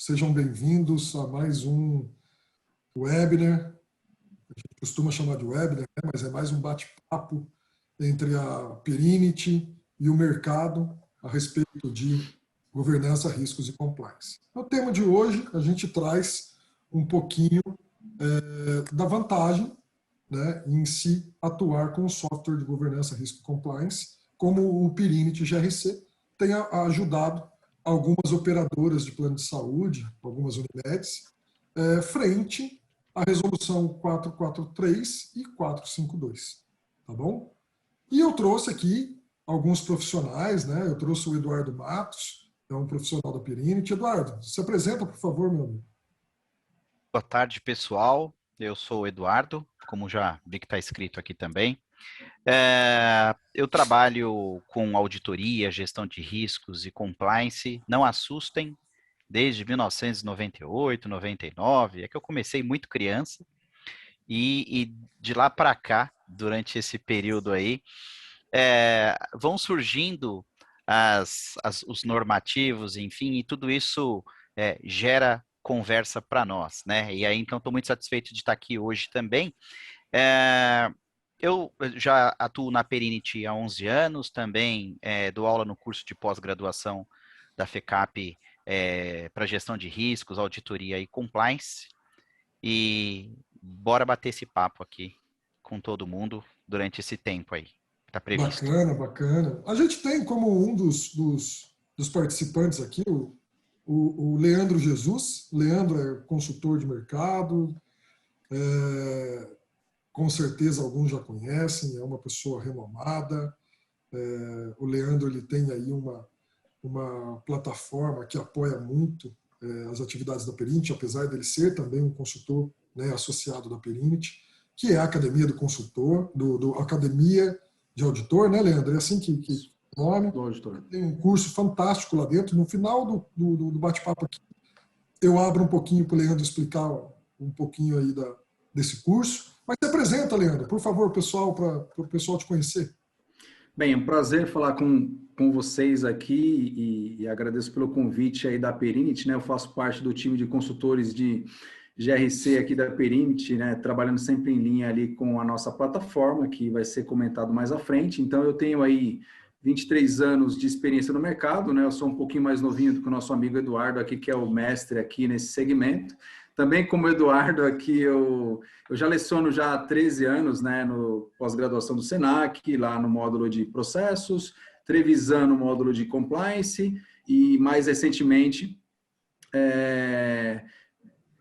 sejam bem-vindos a mais um webinar. A gente costuma chamar de webinar, né? Mas é mais um bate-papo entre a Perinity e o mercado a respeito de governança, riscos e compliance. No tema de hoje, a gente traz um pouquinho da vantagem, né, em se atuar com o software de governança, risco e compliance, como o Perinity GRC tem ajudado algumas operadoras de plano de saúde, algumas Unimedes, frente à resolução 443 e 452, tá bom? E eu trouxe aqui alguns profissionais, né? Eu trouxe o Eduardo Matos, é um profissional da Perinity. Eduardo, se apresenta, por favor, meu amigo. Boa tarde, pessoal. Eu sou o Eduardo, como já vi que está escrito aqui também. Eu trabalho com auditoria, gestão de riscos e compliance. Não assustem, desde 1998, 99, é que eu comecei muito criança. E de lá para cá, durante esse período aí, vão surgindo os normativos, enfim, e tudo isso gera conversa para nós, né? E aí, então, estou muito satisfeito de estar aqui hoje também. Eu já atuo na Perinity há 11 anos, também dou aula no curso de pós-graduação da FECAP para gestão de riscos, auditoria e compliance. E bora bater esse papo aqui com todo mundo durante esse tempo aí. Tá previsto. Bacana, bacana. A gente tem como um dos participantes aqui o Leandro Jesus. Leandro é consultor de mercado, com certeza alguns já conhecem, é uma pessoa renomada. O Leandro ele tem aí uma plataforma que apoia muito as atividades da Perinity, apesar dele ser também um consultor, né, associado da Perinity, que é a Academia do Consultor, do Academia de Auditor, né, Leandro? É assim que nome. Do auditor. Tem um curso fantástico lá dentro. No final do bate-papo aqui, eu abro um pouquinho para o Leandro explicar um pouquinho aí desse curso. Mas se apresenta, Leandro, por favor, pessoal, para o pessoal te conhecer. Bem, é um prazer falar com vocês aqui e agradeço pelo convite aí da Perinity, né? Eu faço parte do time de consultores de GRC aqui da Perinity, né? Trabalhando sempre em linha ali com a nossa plataforma, que vai ser comentado mais à frente. Então, eu tenho aí 23 anos de experiência no mercado, né? Eu sou um pouquinho mais novinho do que o nosso amigo Eduardo aqui, que é o mestre aqui nesse segmento. Também como Eduardo aqui, eu já leciono já há 13 anos, né, no pós-graduação do Senac, lá no módulo de processos, Trevisan no módulo de compliance e mais recentemente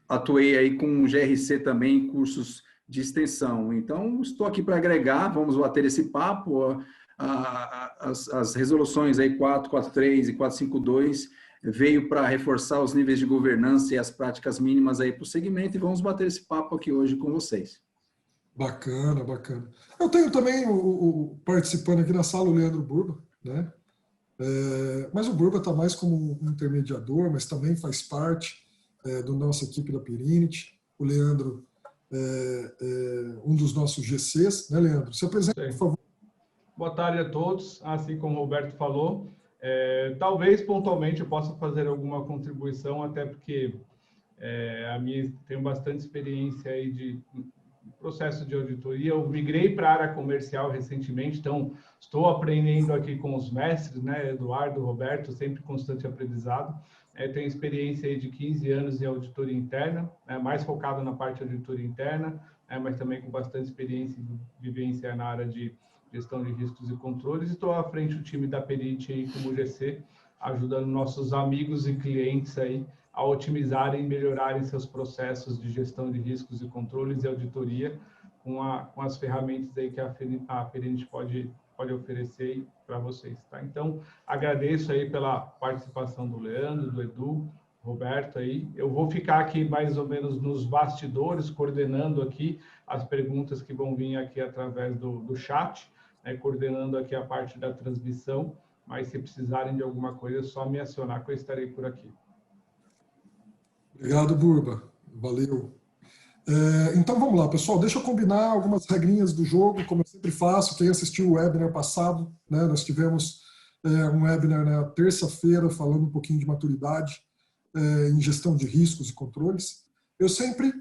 atuei aí com o GRC também em cursos de extensão. Então, estou aqui para agregar, vamos bater esse papo. As resoluções aí 443 e 452 veio para reforçar os níveis de governança e as práticas mínimas aí para o segmento e vamos bater esse papo aqui hoje com vocês. Bacana, bacana. Eu tenho também participando aqui na sala o Leandro Burba, né? Mas o Burba está mais como um intermediador, mas também faz parte da nossa equipe da Perinity. O Leandro é um dos nossos GCs, né, Leandro? Se apresenta, por favor. Boa tarde a todos. Assim como o Roberto falou, talvez pontualmente eu possa fazer alguma contribuição, até porque tenho bastante experiência aí de processo de auditoria. Eu migrei para a área comercial recentemente, então estou aprendendo aqui com os mestres, né, Eduardo, Roberto, sempre constante aprendizado. Tenho experiência aí de 15 anos em auditoria interna, mais focado na parte de auditoria interna, mas também com bastante experiência e vivência na área de gestão de riscos e controles. Estou à frente do time da Perinity aí como GC, ajudando nossos amigos e clientes aí a otimizarem e melhorarem seus processos de gestão de riscos e controles e auditoria com as ferramentas aí que a Perinity pode oferecer para vocês, tá? Então, agradeço aí pela participação do Leandro, do Edu, Roberto aí. Eu vou ficar aqui mais ou menos nos bastidores, coordenando aqui as perguntas que vão vir aqui através do chat, né, coordenando aqui a parte da transmissão, mas se precisarem de alguma coisa, é só me acionar que eu estarei por aqui. Obrigado, Burba. Valeu. Então vamos lá, pessoal. Deixa eu combinar algumas regrinhas do jogo, como eu sempre faço. Quem assistiu o webinar passado, né, nós tivemos um webinar na terça-feira falando um pouquinho de maturidade em gestão de riscos e controles, eu sempre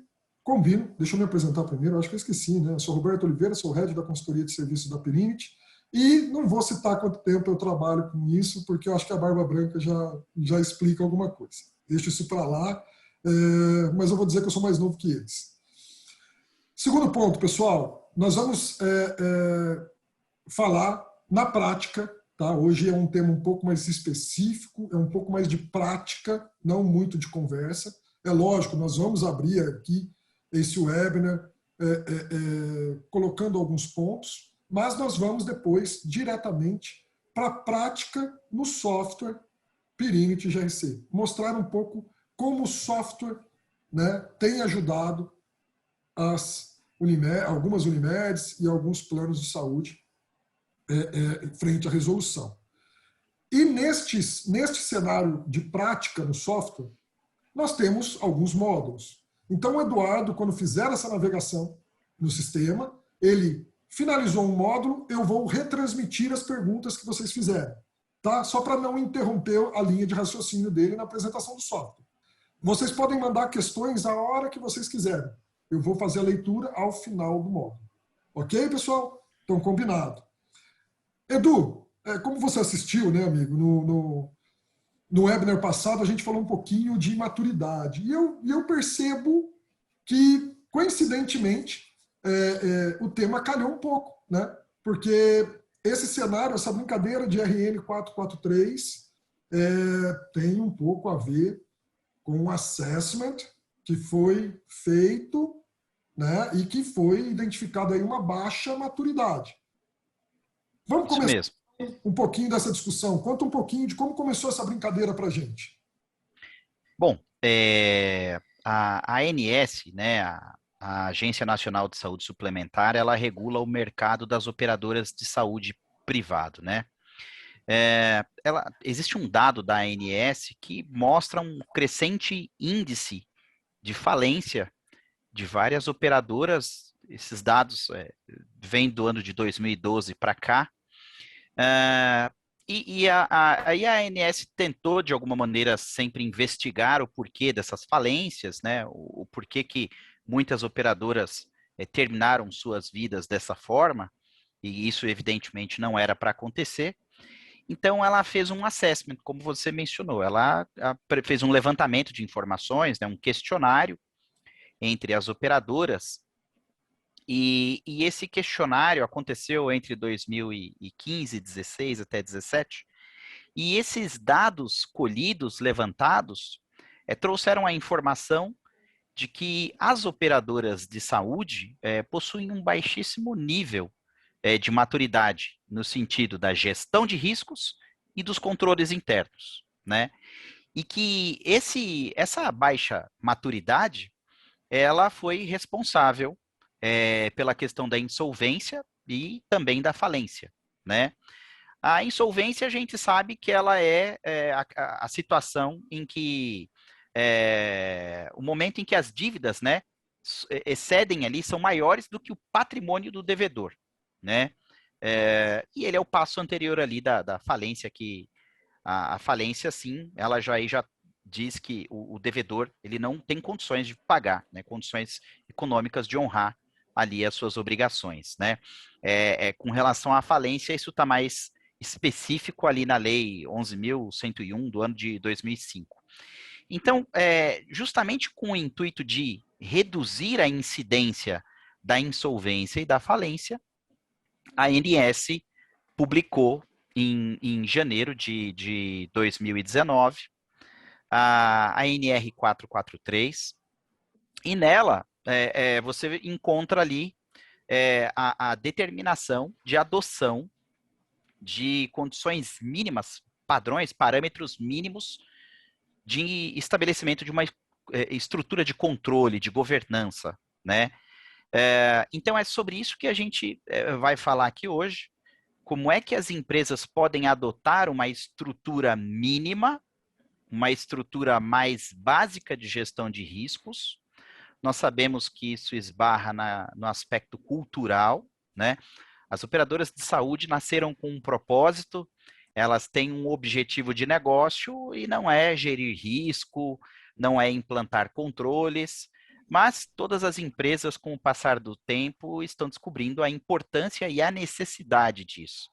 combino, deixa eu me apresentar primeiro, acho que eu esqueci, né? Eu sou Roberto Oliveira, sou head da consultoria de serviços da Perinity, e não vou citar quanto tempo eu trabalho com isso, porque eu acho que a Barba Branca já explica alguma coisa. Deixo isso para lá, mas eu vou dizer que eu sou mais novo que eles. Segundo ponto, pessoal, nós vamos falar na prática, tá? Hoje é um tema um pouco mais específico, é um pouco mais de prática, não muito de conversa. É lógico, nós vamos abrir aqui esse webinar colocando alguns pontos, mas nós vamos depois diretamente para a prática no software Perinity GRC. Mostrar um pouco como o software, né, tem ajudado algumas Unimedes e alguns planos de saúde frente à resolução. E neste cenário de prática no software, nós temos alguns módulos. Então, o Eduardo, quando fizer essa navegação no sistema, ele finalizou um módulo, eu vou retransmitir as perguntas que vocês fizeram, tá? Só para não interromper a linha de raciocínio dele na apresentação do software. Vocês podem mandar questões a hora que vocês quiserem. Eu vou fazer a leitura ao final do módulo. Ok, pessoal? Então, combinado. Edu, como você assistiu, né, amigo, no webinar passado, a gente falou um pouquinho de maturidade. E eu percebo que, coincidentemente, o tema calhou um pouco, né? Porque esse cenário, essa brincadeira de RN 443 tem um pouco a ver com o assessment que foi feito, né, e que foi identificado aí uma baixa maturidade. Vamos começar um pouquinho dessa discussão. Conta um pouquinho de como começou essa brincadeira para a gente. Bom, a ANS, né, a Agência Nacional de Saúde Suplementar, ela regula o mercado das operadoras de saúde privado, né? Existe um dado da ANS que mostra um crescente índice de falência de várias operadoras. Esses dados vêm do ano de 2012 para cá. Aí a ANS tentou, de alguma maneira, sempre investigar o porquê dessas falências, né? O porquê que muitas operadoras terminaram suas vidas dessa forma, e isso, evidentemente, não era para acontecer. Então, ela fez um assessment, como você mencionou. Ela fez um levantamento de informações, né, um questionário entre as operadoras, e esse questionário aconteceu entre 2015, 16 até 17, e esses dados colhidos, levantados, trouxeram a informação de que as operadoras de saúde possuem um baixíssimo nível de maturidade, no sentido da gestão de riscos e dos controles internos, né? E que essa baixa maturidade, ela foi responsável pela questão da insolvência e também da falência, né? A insolvência, a gente sabe que ela é a situação em que o momento em que as dívidas, né, excedem ali, são maiores do que o patrimônio do devedor, né? E ele é o passo anterior ali da falência, que a falência, sim, ela já diz que o devedor, ele não tem condições de pagar, né, condições econômicas de honrar ali as suas obrigações, né? Com relação à falência, isso está mais específico ali na Lei 11.101 do ano de 2005. Então, justamente com o intuito de reduzir a incidência da insolvência e da falência, a ANS publicou em janeiro de 2019 a ANR 443, e nela você encontra ali a determinação de adoção de condições mínimas, padrões, parâmetros mínimos de estabelecimento de uma estrutura de controle, de governança, né? Então, é sobre isso que a gente vai falar aqui hoje. Como é que as empresas podem adotar uma estrutura mínima, uma estrutura mais básica de gestão de riscos? Nós sabemos que isso esbarra no aspecto cultural, né? As operadoras de saúde nasceram com um propósito elas têm um objetivo de negócio e não é gerir risco, não é implantar controles, mas todas as empresas, com o passar do tempo, estão descobrindo a importância e a necessidade disso.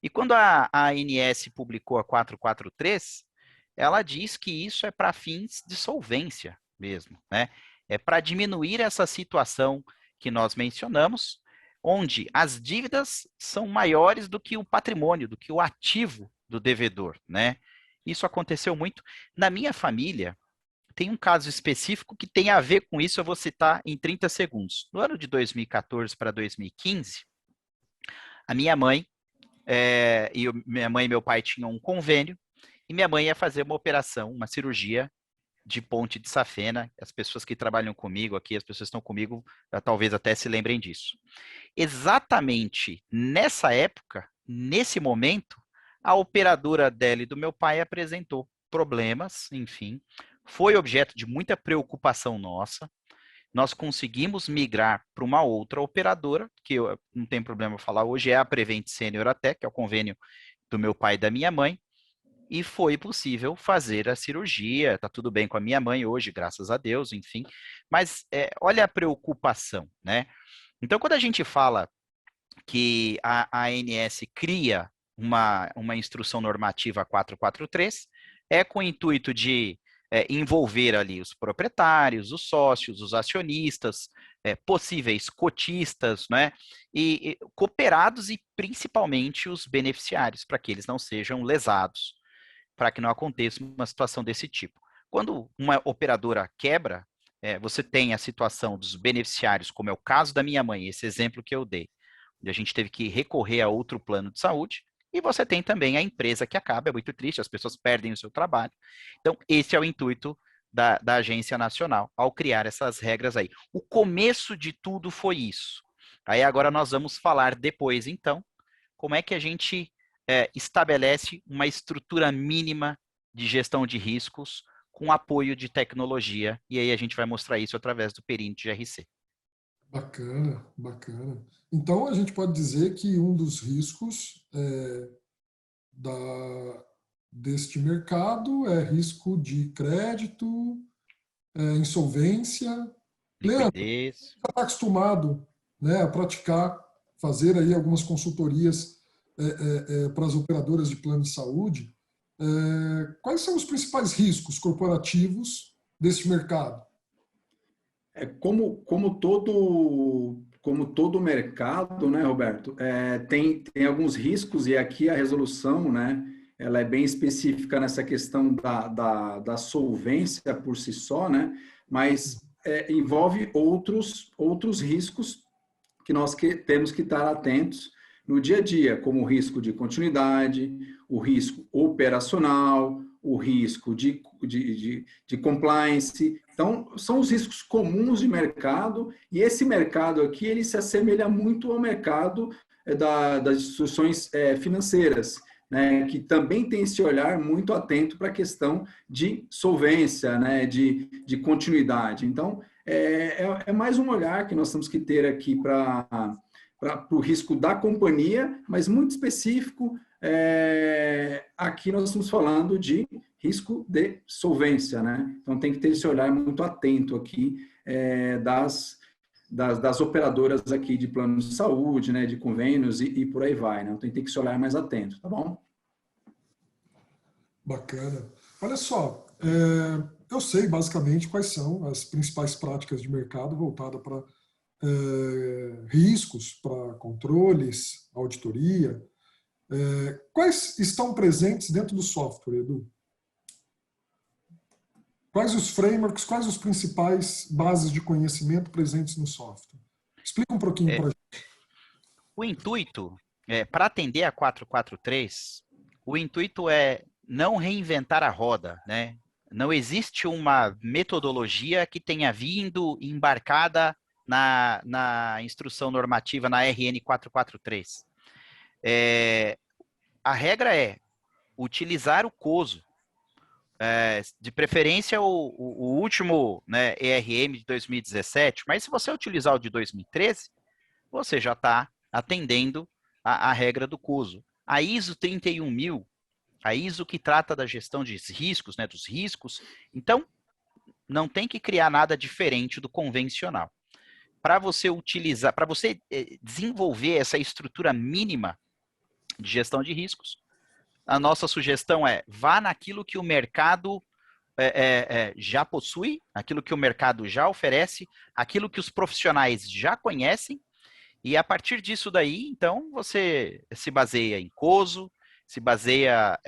E quando a ANS publicou a 443, ela diz que isso é para fins de solvência mesmo, né? É para diminuir essa situação que nós mencionamos, onde as dívidas são maiores do que o patrimônio, do que o ativo do devedor, né? Isso aconteceu muito. Na minha família, tem um caso específico que tem a ver com isso, eu vou citar em 30 segundos. No ano de 2014 para 2015, a minha mãe, minha mãe e meu pai tinham um convênio, e minha mãe ia fazer uma operação, uma cirurgia de ponte de safena. As pessoas que trabalham comigo aqui, as pessoas que estão comigo, talvez até se lembrem disso. Exatamente nessa época, nesse momento, a operadora dela e do meu pai apresentou problemas, enfim, foi objeto de muita preocupação nossa. Nós conseguimos migrar para uma outra operadora, que eu não tem problema falar hoje, é a Prevent Senior até, que é o convênio do meu pai e da minha mãe, e foi possível fazer a cirurgia. Está tudo bem com a minha mãe hoje, graças a Deus, enfim. Mas olha a preocupação, né? Então, quando a gente fala que a ANS cria uma instrução normativa 443, é com o intuito de envolver ali os proprietários, os sócios, os acionistas, possíveis cotistas, né? E cooperados e principalmente os beneficiários, para que eles não sejam lesados, para que não aconteça uma situação desse tipo. Quando uma operadora quebra, você tem a situação dos beneficiários, como é o caso da minha mãe, esse exemplo que eu dei, onde a gente teve que recorrer a outro plano de saúde, e você tem também a empresa que acaba, é muito triste, as pessoas perdem o seu trabalho. Então, esse é o intuito da Agência Nacional, ao criar essas regras aí. O começo de tudo foi isso. Aí agora nós vamos falar depois, então, como é que a gente estabelece uma estrutura mínima de gestão de riscos com apoio de tecnologia, e aí a gente vai mostrar isso através do perímetro GRC. Bacana, bacana. Então, a gente pode dizer que um dos riscos deste mercado é risco de crédito, insolvência. Leandro, você Liquidez. está acostumado, né, a praticar, fazer aí algumas consultorias para as operadoras de plano de saúde. Quais são os principais riscos corporativos deste mercado? Como todo mercado, né, Roberto, tem alguns riscos, e aqui a resolução, né, ela é bem específica nessa questão da solvência por si só, né, mas envolve outros riscos que nós temos que estar atentos no dia a dia, como o risco de continuidade, o risco operacional, o risco de compliance. Então, são os riscos comuns de mercado, e esse mercado aqui, ele se assemelha muito ao mercado das instituições financeiras, né, que também tem esse olhar muito atento para a questão de solvência, né, de continuidade. Então, é mais um olhar que nós temos que ter aqui para o risco da companhia, mas muito específico. Aqui nós estamos falando de risco de solvência, né? Então tem que ter esse olhar muito atento aqui das operadoras aqui de planos de saúde, né, de convênios e por aí vai, né? Então tem que ter esse olhar mais atento, tá bom? Bacana. Olha só, eu sei basicamente quais são as principais práticas de mercado voltadas para riscos, para controles, auditoria. Quais estão presentes dentro do software, Edu? Quais os frameworks, quais os principais bases de conhecimento presentes no software? Explica um pouquinho para a gente. O intuito, para atender a 443, o intuito é não reinventar a roda, né? Não existe uma metodologia que tenha vindo embarcada na instrução normativa, na RN 443. A regra é utilizar o COSO, de preferência o último, né, ERM de 2017, mas se você utilizar o de 2013, você já está atendendo a regra do COSO. A ISO 31000, a ISO que trata da gestão de riscos, né, dos riscos, então não tem que criar nada diferente do convencional. Para você utilizar, para você desenvolver essa estrutura mínima de gestão de riscos, a nossa sugestão é vá naquilo que o mercado já possui, aquilo que o mercado já oferece, aquilo que os profissionais já conhecem, e a partir disso daí, então, você se baseia em COSO, se baseia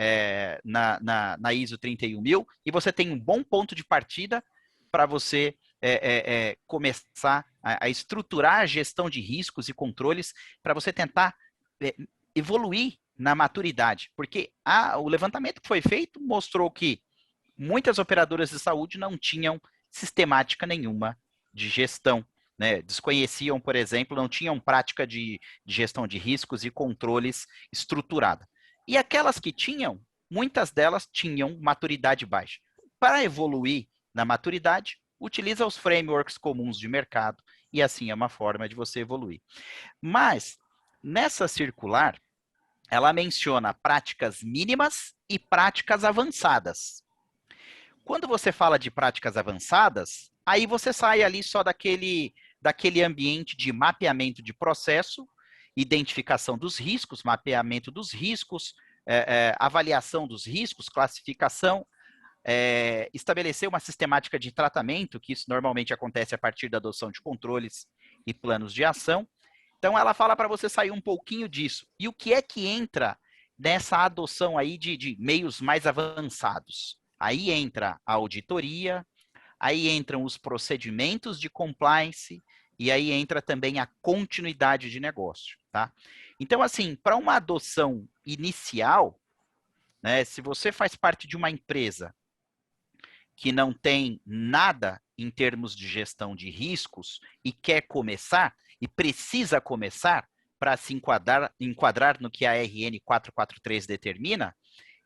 na ISO 31000, e você tem um bom ponto de partida para você começar a estruturar a gestão de riscos e controles para você tentar evoluir na maturidade. Porque o levantamento que foi feito mostrou que muitas operadoras de saúde não tinham sistemática nenhuma de gestão, né? Desconheciam, por exemplo, não tinham prática de gestão de riscos e controles estruturada. E aquelas que tinham, muitas delas tinham maturidade baixa. Para evoluir na maturidade, utiliza os frameworks comuns de mercado e assim é uma forma de você evoluir. Mas, nessa circular, ela menciona práticas mínimas e práticas avançadas. Quando você fala de práticas avançadas, aí você sai ali só daquele ambiente de mapeamento de processo, identificação dos riscos, mapeamento dos riscos, avaliação dos riscos, classificação, estabelecer uma sistemática de tratamento, que isso normalmente acontece a partir da adoção de controles e planos de ação. Então, ela fala para você sair um pouquinho disso. E o que é que entra nessa adoção aí de meios mais avançados? Aí entra a auditoria, aí entram os procedimentos de compliance e aí entra também a continuidade de negócio, tá? Então, assim, para uma adoção inicial, né, se você faz parte de uma empresa que não tem nada em termos de gestão de riscos e quer começar, e precisa começar para se enquadrar no que a RN 443 determina,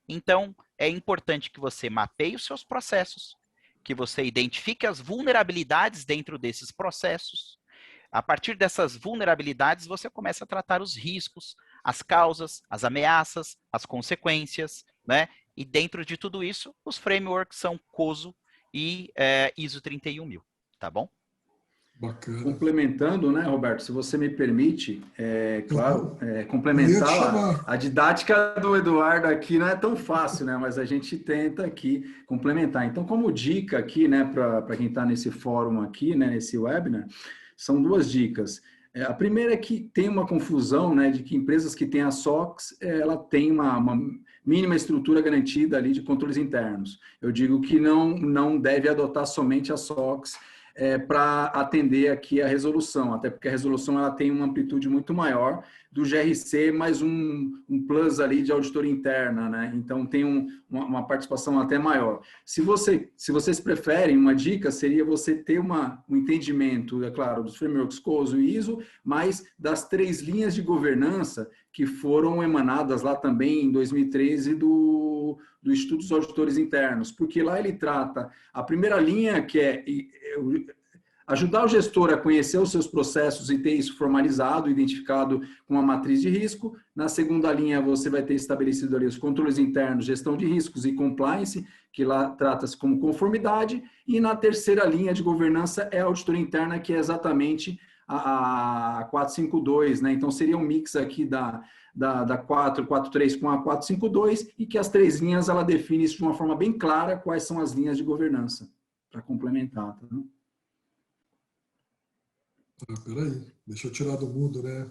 então é importante que você mapeie os seus processos, que você identifique as vulnerabilidades dentro desses processos. A partir dessas vulnerabilidades, você começa a tratar os riscos, as causas, as ameaças, as consequências, né? E dentro de tudo isso, os frameworks são COSO e ISO 31000, tá bom? Bacana. Complementando, né, Roberto, se você me permite, claro, complementar a didática do Eduardo aqui não é tão fácil, né, mas a gente tenta aqui complementar. Então, como dica aqui, né, para quem está nesse fórum aqui, né, nesse webinar, são duas dicas. A primeira é que tem uma confusão, né, de que empresas que têm a SOX, ela tem uma mínima estrutura garantida ali de controles internos. Eu digo que não deve adotar somente a SOX para atender aqui a resolução, até porque a resolução ela tem uma amplitude muito maior do GRC, mais um plus ali de auditoria interna, né? Então tem uma participação até maior. Se vocês preferem, uma dica seria você ter um entendimento, é claro, dos frameworks COSO e ISO, mas das 3 linhas de governança que foram emanadas lá também em 2013 do Instituto dos Auditores Internos, porque lá ele trata a primeira linha, que é ajudar o gestor a conhecer os seus processos e ter isso formalizado, identificado com uma matriz de risco. Na segunda linha, você vai ter estabelecido ali os controles internos, gestão de riscos e compliance, que lá trata-se como conformidade. E na terceira linha de governança é a auditoria interna, que é exatamente a 452, né? Então, seria um mix aqui da 443 com a 452 e que as 3 linhas, ela define isso de uma forma bem clara, quais são as linhas de governança, para complementar, tá? Peraí, deixa eu tirar do mudo, né?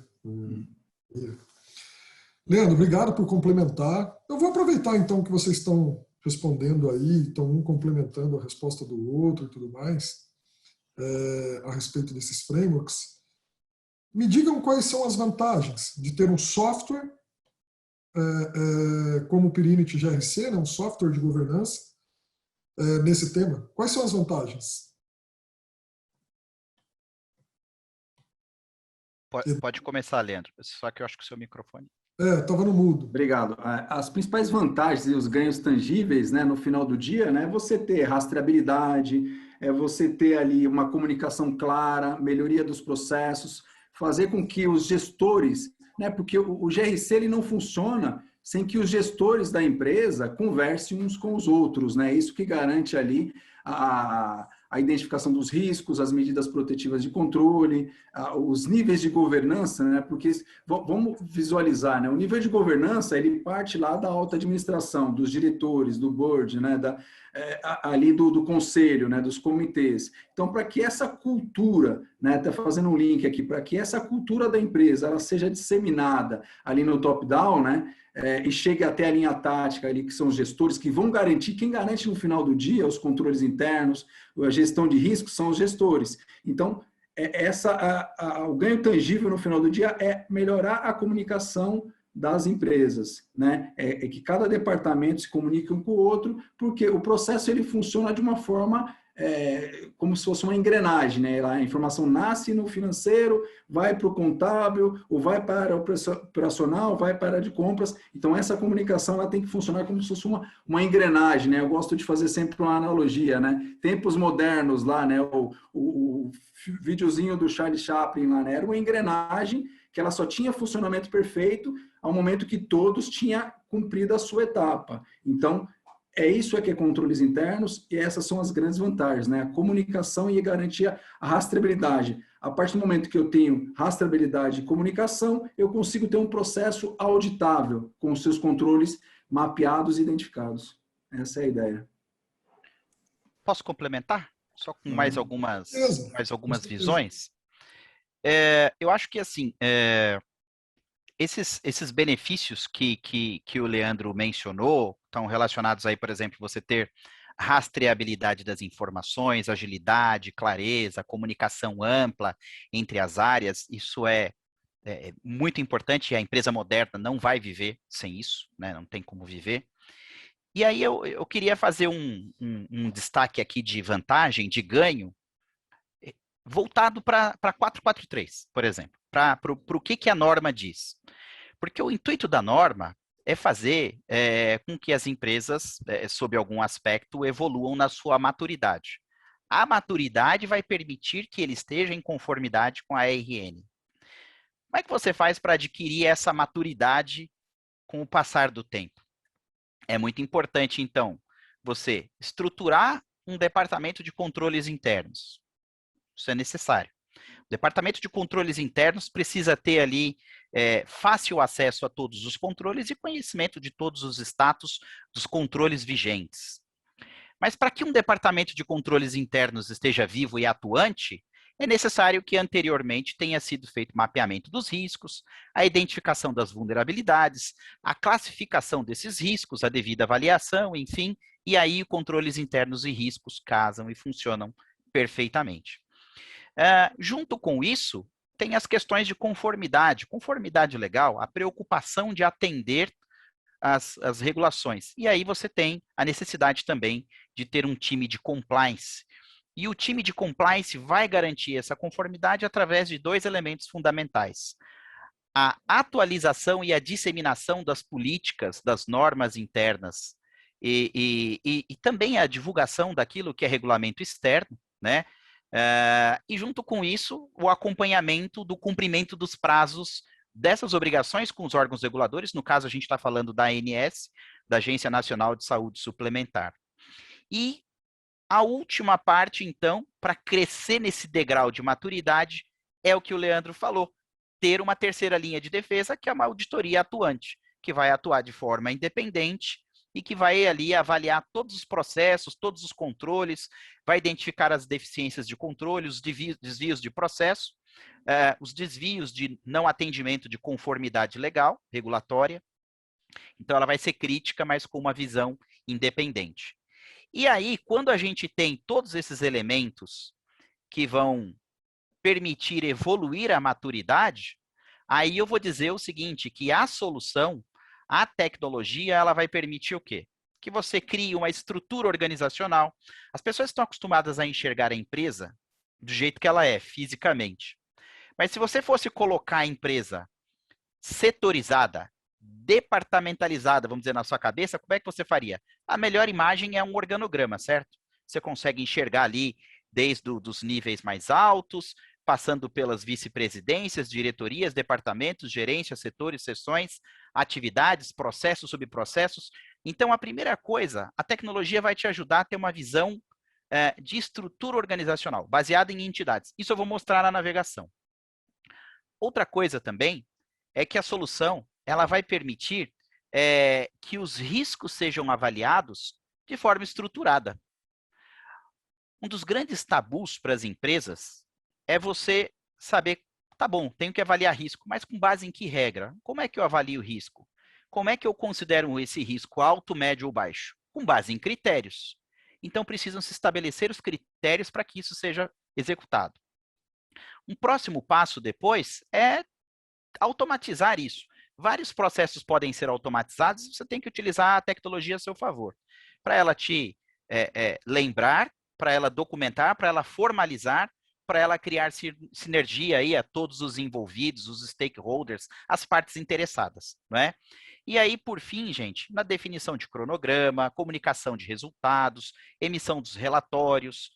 Leandro, obrigado por complementar. Eu vou aproveitar, então, que vocês estão respondendo aí, estão um complementando a resposta do outro e tudo mais, a respeito desses frameworks. Me digam quais são as vantagens de ter um software como o Perinity GRC, né, um software de governança, nesse tema. Quais são as vantagens? Pode começar, Leandro, só que eu acho que o seu microfone... Estava no mudo. Obrigado. As principais vantagens e os ganhos tangíveis, né, no final do dia, né, é você ter rastreabilidade, é você ter ali uma comunicação clara, melhoria dos processos, fazer com que os gestores né? Porque o GRC ele não funciona sem que os gestores da empresa conversem uns com os outros, né? Isso que garante ali a identificação dos riscos, as medidas protetivas de controle, os níveis de governança, né? Porque vamos visualizar, né? O nível de governança ele parte lá da alta administração, dos diretores, do board, né? Ali do conselho, né? Dos comitês. Então, para que essa cultura, né? Até fazendo um link aqui, para que essa cultura da empresa ela seja disseminada ali no top-down, né? E chegue até a linha tática ali, que são os gestores que vão garantir, quem garante no final do dia os controles internos, a gestão de riscos são os gestores. Então, o ganho tangível no final do dia é melhorar a comunicação das empresas, né? É que cada departamento se comunique um com o outro, porque o processo ele funciona de uma forma como se fosse uma engrenagem, né? A informação nasce no financeiro, vai para o contábil, ou vai para o operacional, vai para a de compras. Então, essa comunicação ela tem que funcionar como se fosse uma engrenagem, né? Eu gosto de fazer sempre uma analogia, né? Tempos modernos lá, né? O videozinho do Charlie Chaplin lá, né? Era uma engrenagem que ela só tinha funcionamento perfeito ao momento que todos tinham cumprido a sua etapa. Então, isso que é controles internos e essas são as grandes vantagens, né? A comunicação e garantir a rastreabilidade. A partir do momento que eu tenho rastreabilidade e comunicação, eu consigo ter um processo auditável com os seus controles mapeados e identificados. Essa é a ideia. Posso complementar? Só com mais algumas visões? Eu acho que, assim, esses benefícios que o Leandro mencionou estão relacionados aí, por exemplo, você ter rastreabilidade das informações, agilidade, clareza, comunicação ampla entre as áreas. Isso é muito importante e a empresa moderna não vai viver sem isso, né? Não tem como viver. E aí eu queria fazer um destaque aqui de vantagem, de ganho, voltado para 443, por exemplo, para o que a norma diz. Porque o intuito da norma é fazer com que as empresas, sob algum aspecto, evoluam na sua maturidade. A maturidade vai permitir que ele esteja em conformidade com a RN. Como é que você faz para adquirir essa maturidade com o passar do tempo? É muito importante, então, você estruturar um departamento de controles internos. Isso é necessário. O departamento de controles internos precisa ter ali fácil acesso a todos os controles e conhecimento de todos os status dos controles vigentes. Mas para que um departamento de controles internos esteja vivo e atuante, é necessário que anteriormente tenha sido feito mapeamento dos riscos, a identificação das vulnerabilidades, a classificação desses riscos, a devida avaliação, enfim, e aí controles internos e riscos casam e funcionam perfeitamente. Junto com isso, tem as questões de conformidade legal, a preocupação de atender as regulações. E aí você tem a necessidade também de ter um time de compliance. E o time de compliance vai garantir essa conformidade através de dois elementos fundamentais. A atualização e a disseminação das políticas, das normas internas, e também a divulgação daquilo que é regulamento externo, né? E junto com isso, o acompanhamento do cumprimento dos prazos dessas obrigações com os órgãos reguladores, no caso a gente está falando da ANS, da Agência Nacional de Saúde Suplementar. E a última parte, então, para crescer nesse degrau de maturidade, é o que o Leandro falou, ter uma terceira linha de defesa, que é uma auditoria atuante, que vai atuar de forma independente e que vai ali avaliar todos os processos, todos os controles, vai identificar as deficiências de controle, os desvios de processo, os desvios de não atendimento de conformidade legal, regulatória. Então, ela vai ser crítica, mas com uma visão independente. E aí, quando a gente tem todos esses elementos que vão permitir evoluir a maturidade, aí eu vou dizer o seguinte, que a solução, a tecnologia, ela vai permitir o quê? Que você crie uma estrutura organizacional. As pessoas estão acostumadas a enxergar a empresa do jeito que ela é, fisicamente. Mas se você fosse colocar a empresa setorizada, departamentalizada, vamos dizer, na sua cabeça, como é que você faria? A melhor imagem é um organograma, certo? Você consegue enxergar ali desde os níveis mais altos, passando pelas vice-presidências, diretorias, departamentos, gerências, setores, seções, atividades, processos, subprocessos. Então, a primeira coisa, a tecnologia vai te ajudar a ter uma visão de estrutura organizacional, baseada em entidades. Isso eu vou mostrar na navegação. Outra coisa também é que a solução ela vai permitir que os riscos sejam avaliados de forma estruturada. Um dos grandes tabus para as empresas é você saber, tá bom, tenho que avaliar risco, mas com base em que regra? Como é que eu avalio o risco? Como é que eu considero esse risco alto, médio ou baixo? Com base em critérios. Então, precisam se estabelecer os critérios para que isso seja executado. Um próximo passo depois é automatizar isso. Vários processos podem ser automatizados e você tem que utilizar a tecnologia a seu favor. Para ela te lembrar, para ela documentar, para ela formalizar, para ela criar sinergia aí a todos os envolvidos, os stakeholders, as partes interessadas, não é? E aí, por fim, gente, na definição de cronograma, comunicação de resultados, emissão dos relatórios,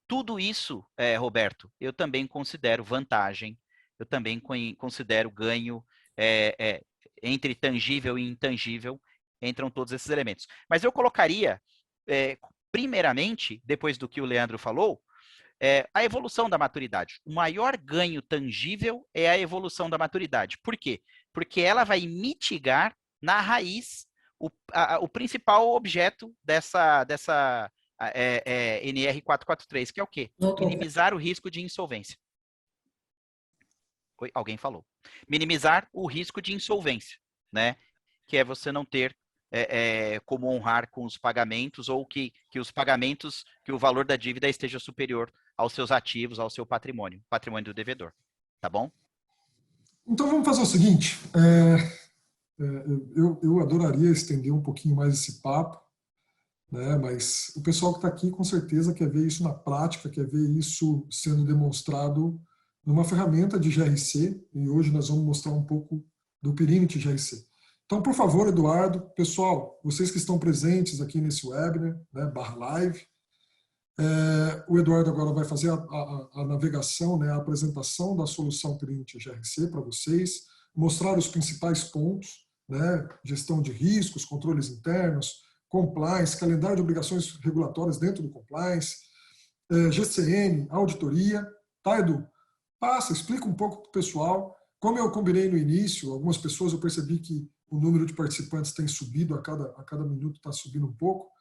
tudo isso, Roberto, eu também considero vantagem, eu também considero ganho entre tangível e intangível, entram todos esses elementos. Mas eu colocaria, primeiramente, depois do que o Leandro falou, a evolução da maturidade. O maior ganho tangível é a evolução da maturidade. Por quê? Porque ela vai mitigar na raiz o principal objeto dessa NR443, que é o quê? Minimizar o risco de insolvência. Oi, alguém falou. Minimizar o risco de insolvência, né? Que é você não ter como honrar com os pagamentos ou que os pagamentos, que o valor da dívida esteja superior aos seus ativos, ao seu patrimônio do devedor. Tá bom? Então vamos fazer o seguinte, eu adoraria estender um pouquinho mais esse papo, né, mas o pessoal que está aqui com certeza quer ver isso na prática, quer ver isso sendo demonstrado numa ferramenta de GRC, e hoje nós vamos mostrar um pouco do Perinity GRC. Então, por favor, Eduardo, pessoal, vocês que estão presentes aqui nesse webinar, né, /live, o Eduardo agora vai fazer a navegação, né, a apresentação da solução Perinity GRC para vocês, mostrar os principais pontos, né, gestão de riscos, controles internos, compliance, calendário de obrigações regulatórias dentro do compliance, GCN, auditoria. Tá, Edu? Passa, explica um pouco para o pessoal. Como eu combinei no início, algumas pessoas eu percebi que o número de participantes tem subido, a cada minuto está subindo um pouco.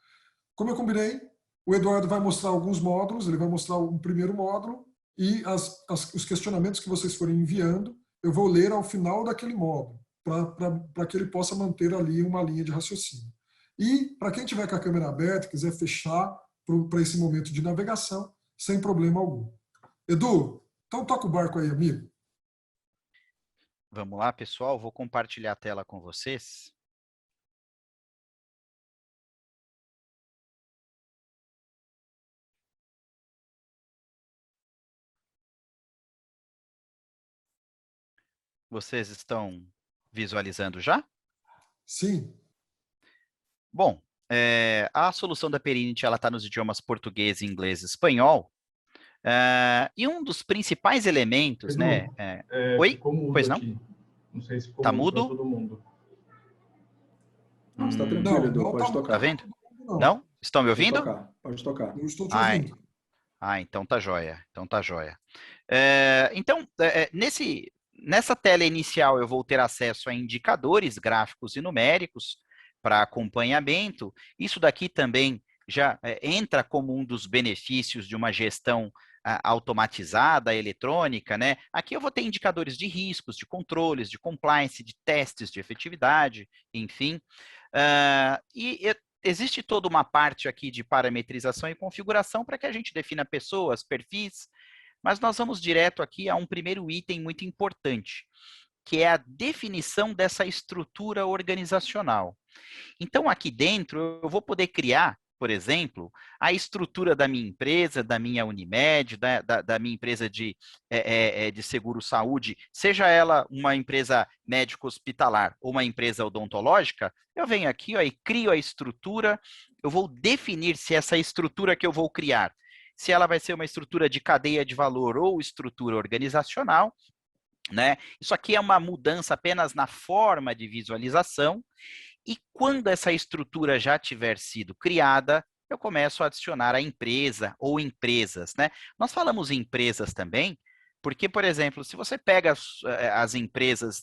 Como eu combinei, o Eduardo vai mostrar alguns módulos, ele vai mostrar um primeiro módulo e os questionamentos que vocês forem enviando, eu vou ler ao final daquele módulo, para que ele possa manter ali uma linha de raciocínio. E para quem tiver com a câmera aberta, quiser fechar para esse momento de navegação, sem problema algum. Edu, então toca o barco aí, amigo. Vamos lá, pessoal, vou compartilhar a tela com vocês. Vocês estão visualizando já? Sim. Bom, a solução da Perinity está nos idiomas português, inglês e espanhol. E um dos principais elementos, Edu, né? Oi? Pois não? Aqui. Não sei se ficou tá mudo mudo? para todo mundo. Não, está tranquilo, Edu, pode tocar. Tá vendo? Não? Estão me ouvindo? Pode tocar. Eu estou te ouvindo. Então tá joia. Então tá joia. Nessa tela inicial eu vou ter acesso a indicadores gráficos e numéricos para acompanhamento. Isso daqui também já entra como um dos benefícios de uma gestão automatizada, eletrônica, né? Aqui eu vou ter indicadores de riscos, de controles, de compliance, de testes de efetividade, enfim. Existe toda uma parte aqui de parametrização e configuração para que a gente defina pessoas, perfis, mas nós vamos direto aqui a um primeiro item muito importante, que é a definição dessa estrutura organizacional. Então, aqui dentro, eu vou poder criar, por exemplo, a estrutura da minha empresa, da minha Unimed, da minha empresa de seguro-saúde, seja ela uma empresa médico-hospitalar ou uma empresa odontológica, eu venho aqui e crio a estrutura, eu vou definir se essa estrutura que eu vou criar, se ela vai ser uma estrutura de cadeia de valor ou estrutura organizacional, né? Isso aqui é uma mudança apenas na forma de visualização, e quando essa estrutura já tiver sido criada, eu começo a adicionar a empresa ou empresas, né? Nós falamos em empresas também, porque, por exemplo, se você pega as empresas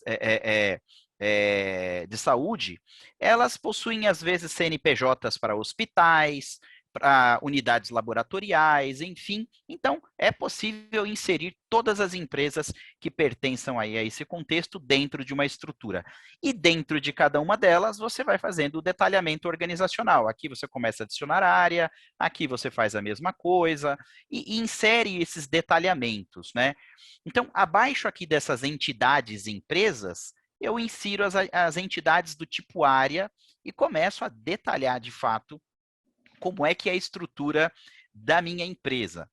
de saúde, elas possuem, às vezes, CNPJs para hospitais, para unidades laboratoriais, enfim. Então, é possível inserir todas as empresas que pertençam aí a esse contexto dentro de uma estrutura. E dentro de cada uma delas, você vai fazendo o detalhamento organizacional. Aqui você começa a adicionar área, aqui você faz a mesma coisa, e insere esses detalhamentos, né? Então, abaixo aqui dessas entidades empresas, eu insiro as entidades do tipo área e começo a detalhar de fato como é que é a estrutura da minha empresa.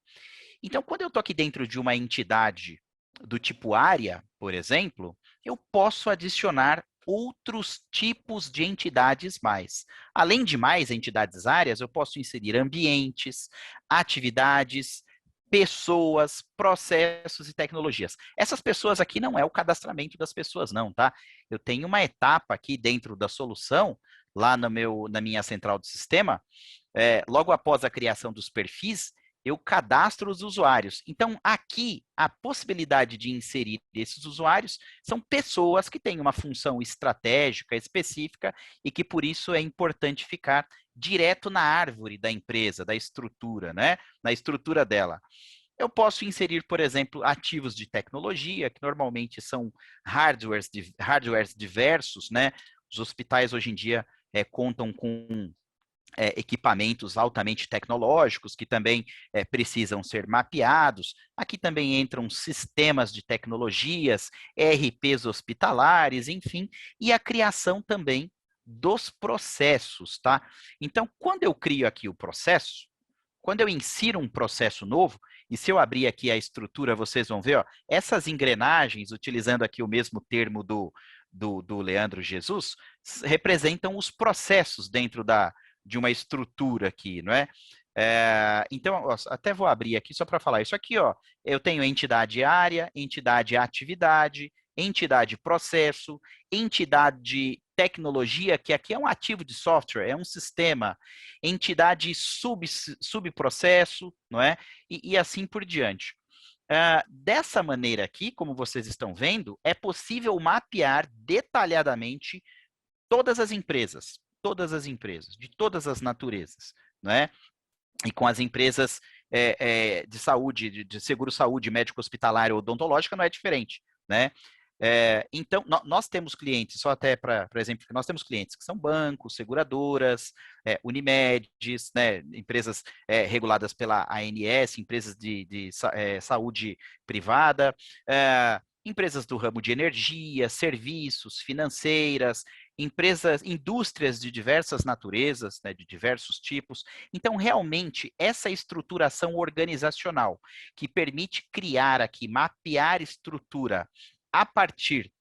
Então, quando eu estou aqui dentro de uma entidade do tipo área, por exemplo, eu posso adicionar outros tipos de entidades mais. Além de mais entidades áreas, eu posso inserir ambientes, atividades, pessoas, processos e tecnologias. Essas pessoas aqui não é o cadastramento das pessoas, não, tá? Eu tenho uma etapa aqui dentro da solução, lá na minha central do sistema, logo após a criação dos perfis, eu cadastro os usuários. Então, aqui, a possibilidade de inserir esses usuários são pessoas que têm uma função estratégica específica e que, por isso, é importante ficar direto na árvore da empresa, da estrutura, né? Na estrutura dela. Eu posso inserir, por exemplo, ativos de tecnologia, que normalmente são hardwares diversos, né? Os hospitais, hoje em dia, contam com equipamentos altamente tecnológicos que também precisam ser mapeados. Aqui também entram sistemas de tecnologias, ERPs hospitalares, enfim, e a criação também dos processos, tá? Então, quando eu crio aqui o processo, quando eu insiro um processo novo, e se eu abrir aqui a estrutura, vocês vão ver, ó, essas engrenagens, utilizando aqui o mesmo termo do Leandro Jesus, representam os processos dentro de uma estrutura aqui, não é? Então, ó, até vou abrir aqui só para falar isso aqui, ó. Eu tenho entidade área, entidade atividade, entidade processo, entidade tecnologia, que aqui é um ativo de software, é um sistema, entidade subprocesso, não é? E assim por diante. Dessa maneira aqui, como vocês estão vendo, é possível mapear detalhadamente todas as empresas, de todas as naturezas, não é? E com as empresas de saúde, de seguro-saúde, médico-hospitalário ou odontológica, não é diferente, né? Então, nós temos clientes, só até para exemplo, nós temos clientes que são bancos, seguradoras, Unimedes, né, empresas reguladas pela ANS, empresas de saúde privada, empresas do ramo de energia, serviços, financeiras, indústrias de diversas naturezas, né, de diversos tipos. Então, realmente, essa estruturação organizacional que permite criar aqui, mapear estrutura a partir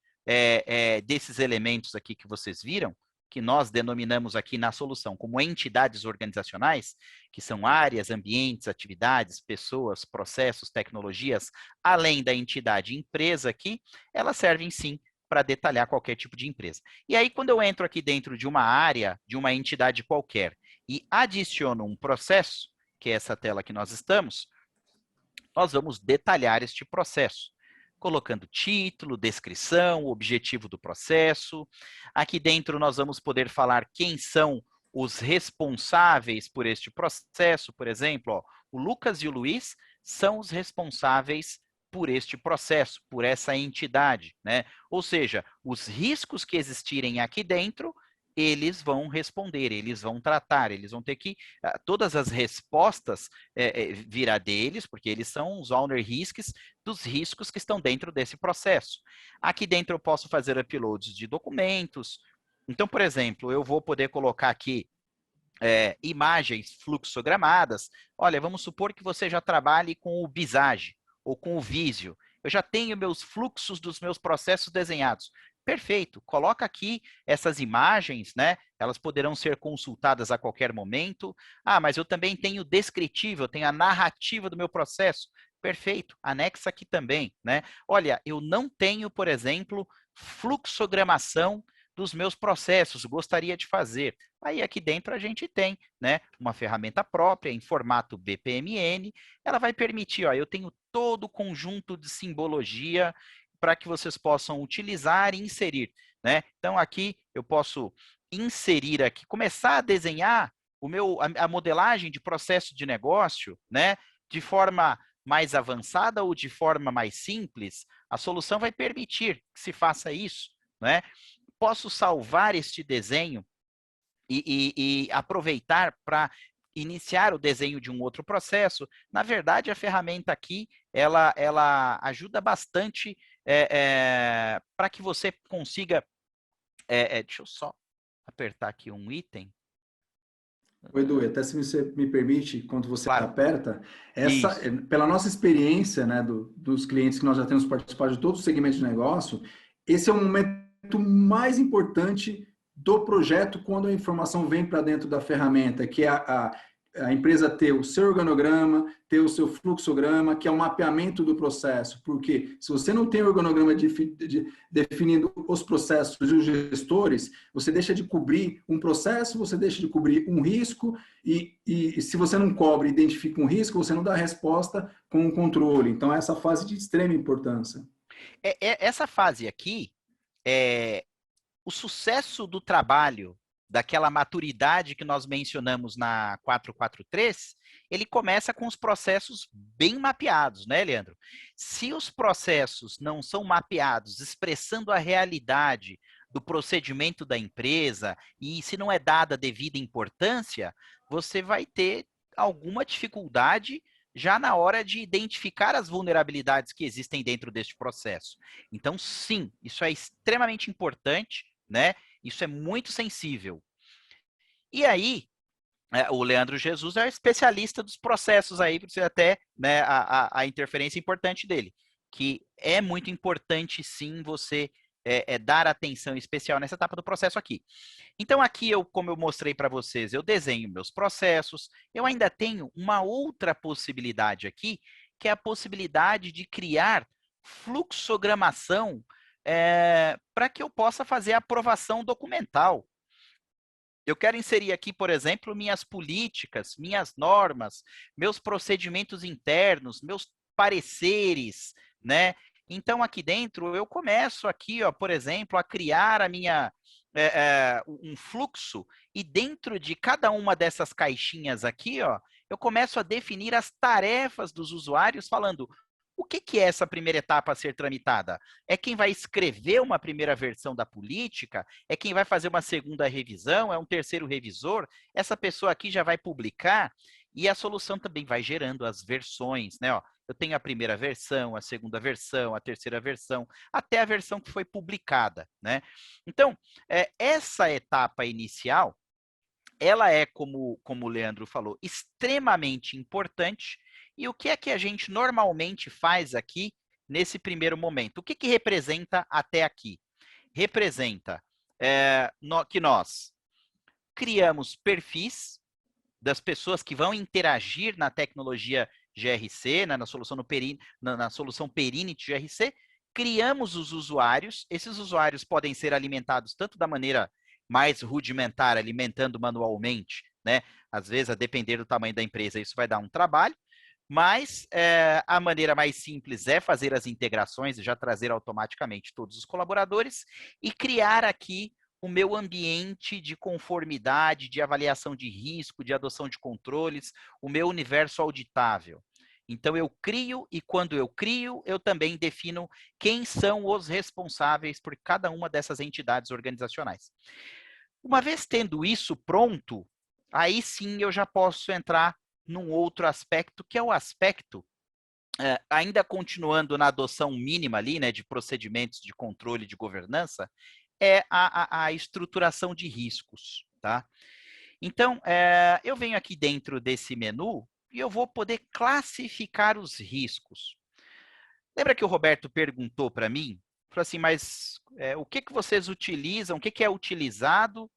desses elementos aqui que vocês viram, que nós denominamos aqui na solução como entidades organizacionais, que são áreas, ambientes, atividades, pessoas, processos, tecnologias, além da entidade empresa aqui, elas servem sim para detalhar qualquer tipo de empresa. E aí, quando eu entro aqui dentro de uma área, de uma entidade qualquer, e adiciono um processo, que é essa tela que nós estamos, nós vamos detalhar este processo, colocando título, descrição, objetivo do processo. Aqui dentro nós vamos poder falar quem são os responsáveis por este processo. Por exemplo, ó, o Lucas e o Luiz são os responsáveis por este processo, por essa entidade, né? Ou seja, os riscos que existirem aqui dentro, eles vão responder, eles vão tratar, eles vão ter que... todas as respostas virá deles, porque eles são os owner risks dos riscos que estão dentro desse processo. Aqui dentro eu posso fazer uploads de documentos. Então, por exemplo, eu vou poder colocar aqui imagens fluxogramadas. Olha, vamos supor que você já trabalhe com o Visage ou com o Visio. Eu já tenho meus fluxos dos meus processos desenhados. Perfeito, coloca aqui essas imagens, né? Elas poderão ser consultadas a qualquer momento. Ah, mas eu também tenho descritivo, eu tenho a narrativa do meu processo. Perfeito, anexa aqui também, né? Olha, eu não tenho, por exemplo, fluxogramação dos meus processos, gostaria de fazer. Aí aqui dentro a gente tem, né, uma ferramenta própria em formato BPMN, ela vai permitir, ó, eu tenho todo o conjunto de simbologia para que vocês possam utilizar e inserir, né? Então aqui eu posso inserir aqui, começar a desenhar a modelagem de processo de negócio, né, de forma mais avançada ou de forma mais simples, a solução vai permitir que se faça isso, né? Posso salvar este desenho e aproveitar para iniciar o desenho de um outro processo. Na verdade, a ferramenta aqui, ela ajuda bastante para que você consiga... deixa eu só apertar aqui um item. Oi, Edu, até se você me permite, quando você Claro. aperta, Isso. pela nossa experiência, né, dos clientes que nós já temos participado de todo o segmento de negócio, esse é o momento mais importante do projeto quando a informação vem para dentro da ferramenta, que é a empresa ter o seu organograma, ter o seu fluxograma, que é o mapeamento do processo. Porque se você não tem o organograma definindo os processos e os gestores, você deixa de cobrir um processo, você deixa de cobrir um risco, e se você não cobre e identifica um risco, você não dá resposta com o controle. Então, essa fase de extrema importância. Essa fase aqui, o sucesso do trabalho, daquela maturidade que nós mencionamos na 443, ele começa com os processos bem mapeados, né, Leandro? Se os processos não são mapeados, expressando a realidade do procedimento da empresa, e se não é dada a devida importância, você vai ter alguma dificuldade já na hora de identificar as vulnerabilidades que existem dentro deste processo. Então, sim, isso é extremamente importante, né? Isso é muito sensível. E aí, o Leandro Jesus é especialista dos processos aí, para você até, né, a interferência importante dele, que é muito importante, sim, você dar atenção especial nessa etapa do processo aqui. Então, aqui, como eu mostrei para vocês, eu desenho meus processos, eu ainda tenho uma outra possibilidade aqui, que é a possibilidade de criar fluxogramação para que eu possa fazer a aprovação documental. Eu quero inserir aqui, por exemplo, minhas políticas, minhas normas, meus procedimentos internos, meus pareceres, né? Então, aqui dentro, eu começo aqui, ó, por exemplo, a criar um fluxo, e dentro de cada uma dessas caixinhas aqui, ó, eu começo a definir as tarefas dos usuários, falando o que é essa primeira etapa a ser tramitada? É quem vai escrever uma primeira versão da política? É quem vai fazer uma segunda revisão? É um terceiro revisor? Essa pessoa aqui já vai publicar? E a solução também vai gerando as versões, né? Ó, eu tenho a primeira versão, a segunda versão, a terceira versão, até a versão que foi publicada, né? Então, essa etapa inicial, ela é, como o Leandro falou, extremamente importante. E o que é que a gente normalmente faz aqui nesse primeiro momento? O que representa até aqui? Representa que nós criamos perfis das pessoas que vão interagir na tecnologia GRC, né, na solução Perinit GRC, criamos os usuários. Esses usuários podem ser alimentados tanto da maneira mais rudimentar, alimentando manualmente, né? Às vezes, a depender do tamanho da empresa, isso vai dar um trabalho. Mas a maneira mais simples é fazer as integrações e já trazer automaticamente todos os colaboradores e criar aqui o meu ambiente de conformidade, de avaliação de risco, de adoção de controles, o meu universo auditável. Então, eu crio, e quando eu crio, eu também defino quem são os responsáveis por cada uma dessas entidades organizacionais. Uma vez tendo isso pronto, aí sim eu já posso entrar num outro aspecto, que é o aspecto, ainda continuando na adoção mínima ali, né, de procedimentos de controle de governança, é a estruturação de riscos, tá? Então, eu venho aqui dentro desse menu e eu vou poder classificar os riscos. Lembra que o Roberto perguntou para mim Falou assim, mas o que vocês utilizam, o que é utilizado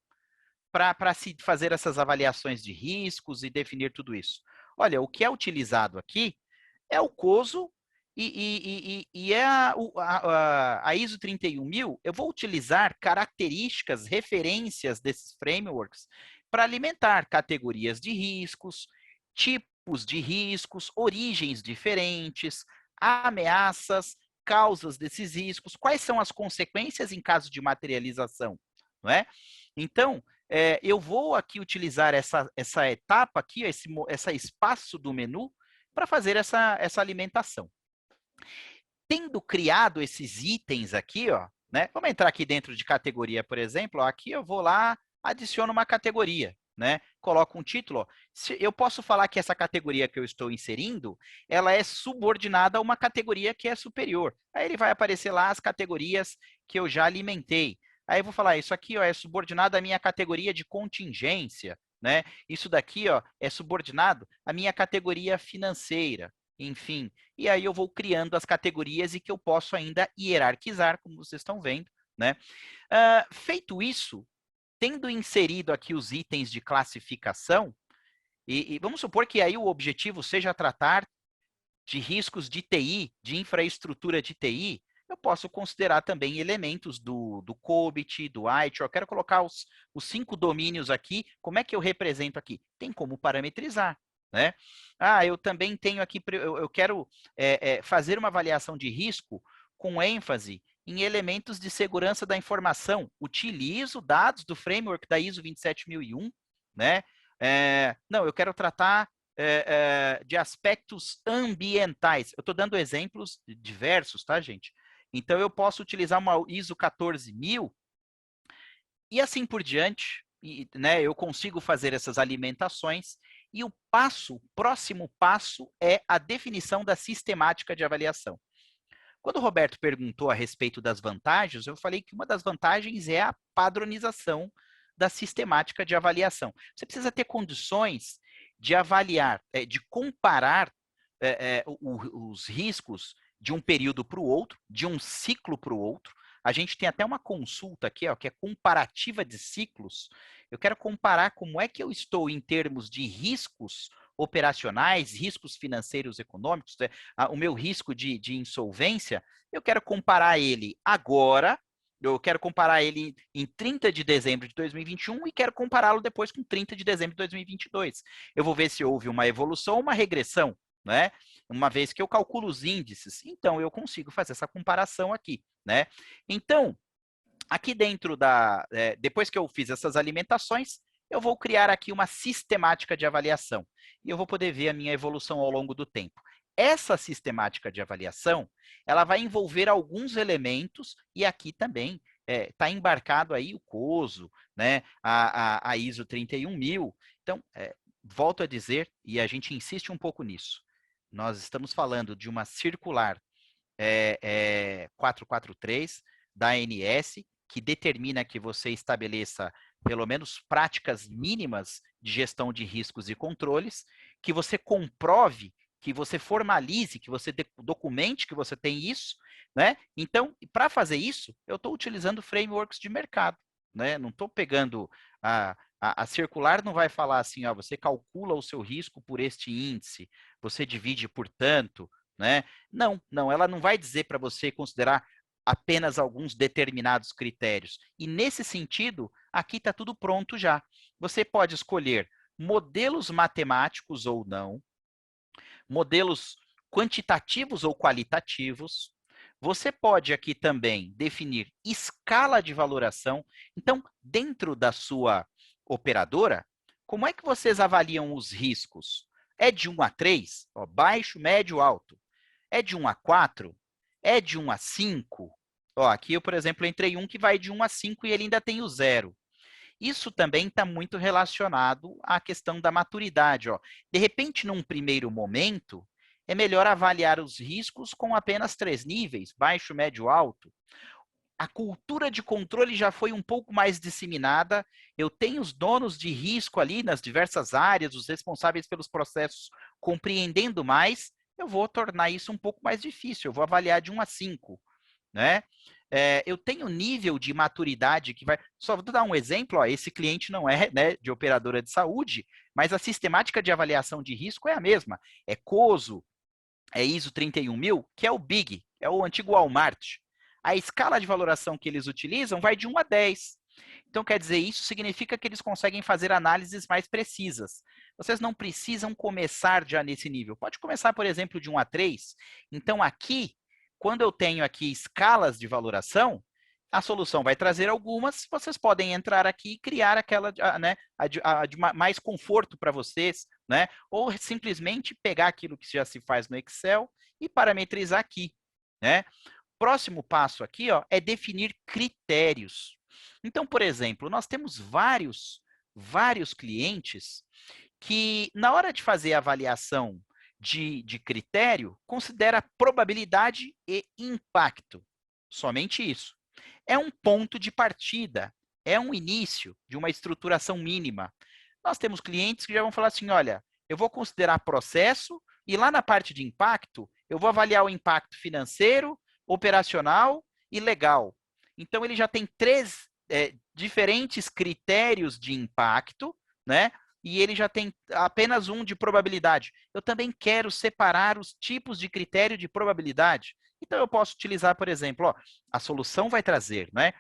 para se fazer essas avaliações de riscos e definir tudo isso? Olha, o que é utilizado aqui é o COSO e é a ISO 31000. Eu vou utilizar características, referências desses frameworks para alimentar categorias de riscos, tipos de riscos, origens diferentes, ameaças, causas desses riscos, quais são as consequências em caso de materialização, não é? Então, eu vou aqui utilizar essa etapa aqui, esse espaço do menu, para fazer essa alimentação. Tendo criado esses itens aqui, ó, né? Vamos entrar aqui dentro de categoria, por exemplo. Ó, aqui eu vou lá, adiciono uma categoria, né? Coloco um título. Ó. Eu posso falar que essa categoria que eu estou inserindo, ela é subordinada a uma categoria que é superior. Aí ele vai aparecer lá as categorias que eu já alimentei. Aí eu vou falar, isso aqui ó, é subordinado à minha categoria de contingência, né? Isso daqui ó, é subordinado à minha categoria financeira, enfim. E aí eu vou criando as categorias e que eu posso ainda hierarquizar, como vocês estão vendo, né? Feito isso, tendo inserido aqui os itens de classificação, e vamos supor que aí o objetivo seja tratar de riscos de TI, de infraestrutura de TI, eu posso considerar também elementos do COBIT, do ITIL. Eu quero colocar os 5 domínios aqui. Como é que eu represento aqui? Tem como parametrizar, né? Eu também tenho aqui, eu quero fazer uma avaliação de risco com ênfase em elementos de segurança da informação. Utilizo dados do framework da ISO 27001, né? Não, eu quero tratar de aspectos ambientais. Eu estou dando exemplos diversos, tá, gente? Então, eu posso utilizar uma ISO 14000 e assim por diante, né? Eu consigo fazer essas alimentações e o próximo passo é a definição da sistemática de avaliação. Quando o Roberto perguntou a respeito das vantagens, eu falei que uma das vantagens é a padronização da sistemática de avaliação. Você precisa ter condições de avaliar, de comparar os riscos de um período para o outro, de um ciclo para o outro. A gente tem até uma consulta aqui, ó, que é comparativa de ciclos. Eu quero comparar como é que eu estou em termos de riscos operacionais, riscos financeiros econômicos, o meu risco de insolvência, eu quero comparar ele agora, eu quero comparar ele em 30 de dezembro de 2021 e quero compará-lo depois com 30 de dezembro de 2022. Eu vou ver se houve uma evolução ou uma regressão, né? Uma vez que eu calculo os índices, então eu consigo fazer essa comparação aqui, né? Então, aqui dentro depois que eu fiz essas alimentações, eu vou criar aqui uma sistemática de avaliação e eu vou poder ver a minha evolução ao longo do tempo. Essa sistemática de avaliação, ela vai envolver alguns elementos e aqui também está embarcado aí o COSO, né, a ISO 31000. Então, volto a dizer, e a gente insiste um pouco nisso, nós estamos falando de uma circular 443 da ANS, que determina que você estabeleça pelo menos práticas mínimas de gestão de riscos e controles, que você comprove, que você formalize, que você documente que você tem isso, né? Então, para fazer isso, eu estou utilizando frameworks de mercado, né? Não estou pegando a circular não vai falar assim, ó, você calcula o seu risco por este índice, você divide por tanto, né? Não, ela não vai dizer para você considerar apenas alguns determinados critérios. E nesse sentido, aqui está tudo pronto já. Você pode escolher modelos matemáticos ou não, modelos quantitativos ou qualitativos. Você pode aqui também definir escala de valoração. Então, dentro da sua operadora, como é que vocês avaliam os riscos? É de 1 a 3? Ó, baixo, médio, alto. É de 1 a 4? É de 1 a 5? Ó, aqui eu, por exemplo, entrei um que vai de 1 a 5 e ele ainda tem o 0. Isso também está muito relacionado à questão da maturidade. Ó. De repente, num primeiro momento, é melhor avaliar os riscos com apenas 3 níveis, baixo, médio, alto. A cultura de controle já foi um pouco mais disseminada. Eu tenho os donos de risco ali nas diversas áreas, os responsáveis pelos processos compreendendo mais. Eu vou tornar isso um pouco mais difícil. Eu vou avaliar de 1 a 5, né? eu tenho nível de maturidade que vai... Só vou dar um exemplo, ó, esse cliente não é, né, de operadora de saúde, mas a sistemática de avaliação de risco é a mesma. É COSO, é ISO 31000, que é o BIG, é o antigo Walmart. A escala de valoração que eles utilizam vai de 1 a 10. Então, quer dizer, isso significa que eles conseguem fazer análises mais precisas. Vocês não precisam começar já nesse nível. Pode começar, por exemplo, de 1 a 3. Então, aqui, quando eu tenho aqui escalas de valoração, a solução vai trazer algumas, vocês podem entrar aqui e criar aquela, né, a de mais conforto para vocês, né? Ou simplesmente pegar aquilo que já se faz no Excel e parametrizar aqui, né? Próximo passo aqui, ó, é definir critérios. Então, por exemplo, nós temos vários clientes que, na hora de fazer a avaliação de critério, considera probabilidade e impacto. Somente isso. É um ponto de partida, é um início de uma estruturação mínima. Nós temos clientes que já vão falar assim, olha, eu vou considerar processo e lá na parte de impacto, eu vou avaliar o impacto financeiro, operacional e legal. Então, ele já tem 3 diferentes critérios de impacto, né? E ele já tem apenas um de probabilidade. Eu também quero separar os tipos de critério de probabilidade. Então, eu posso utilizar, por exemplo, ó, a solução vai trazer, né?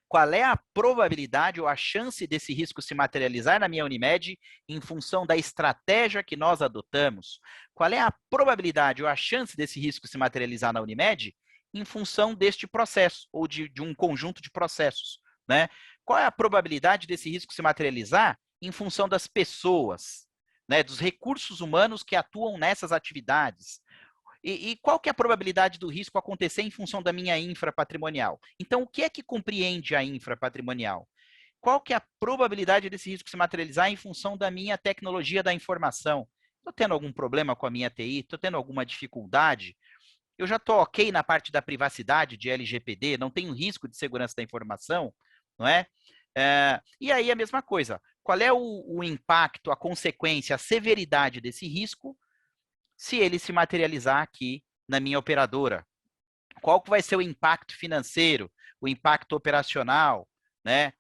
Qual é a probabilidade ou a chance desse risco se materializar na minha Unimed em função da estratégia que nós adotamos? Qual é a probabilidade ou a chance desse risco se materializar na Unimed em função deste processo ou de um conjunto de processos, né? Qual é a probabilidade desse risco se materializar em função das pessoas, né, dos recursos humanos que atuam nessas atividades? E qual que é a probabilidade do risco acontecer em função da minha infra patrimonial? Então, o que é que compreende a infra patrimonial? Qual que é a probabilidade desse risco se materializar em função da minha tecnologia da informação? Estou tendo algum problema com a minha TI? Estou tendo alguma dificuldade? Eu já estou ok na parte da privacidade de LGPD? Não tenho risco de segurança da informação? Não é? E aí a mesma coisa. Qual é o impacto, a consequência, a severidade desse risco se ele se materializar aqui na minha operadora? Qual que vai ser o impacto financeiro, o impacto operacional, né?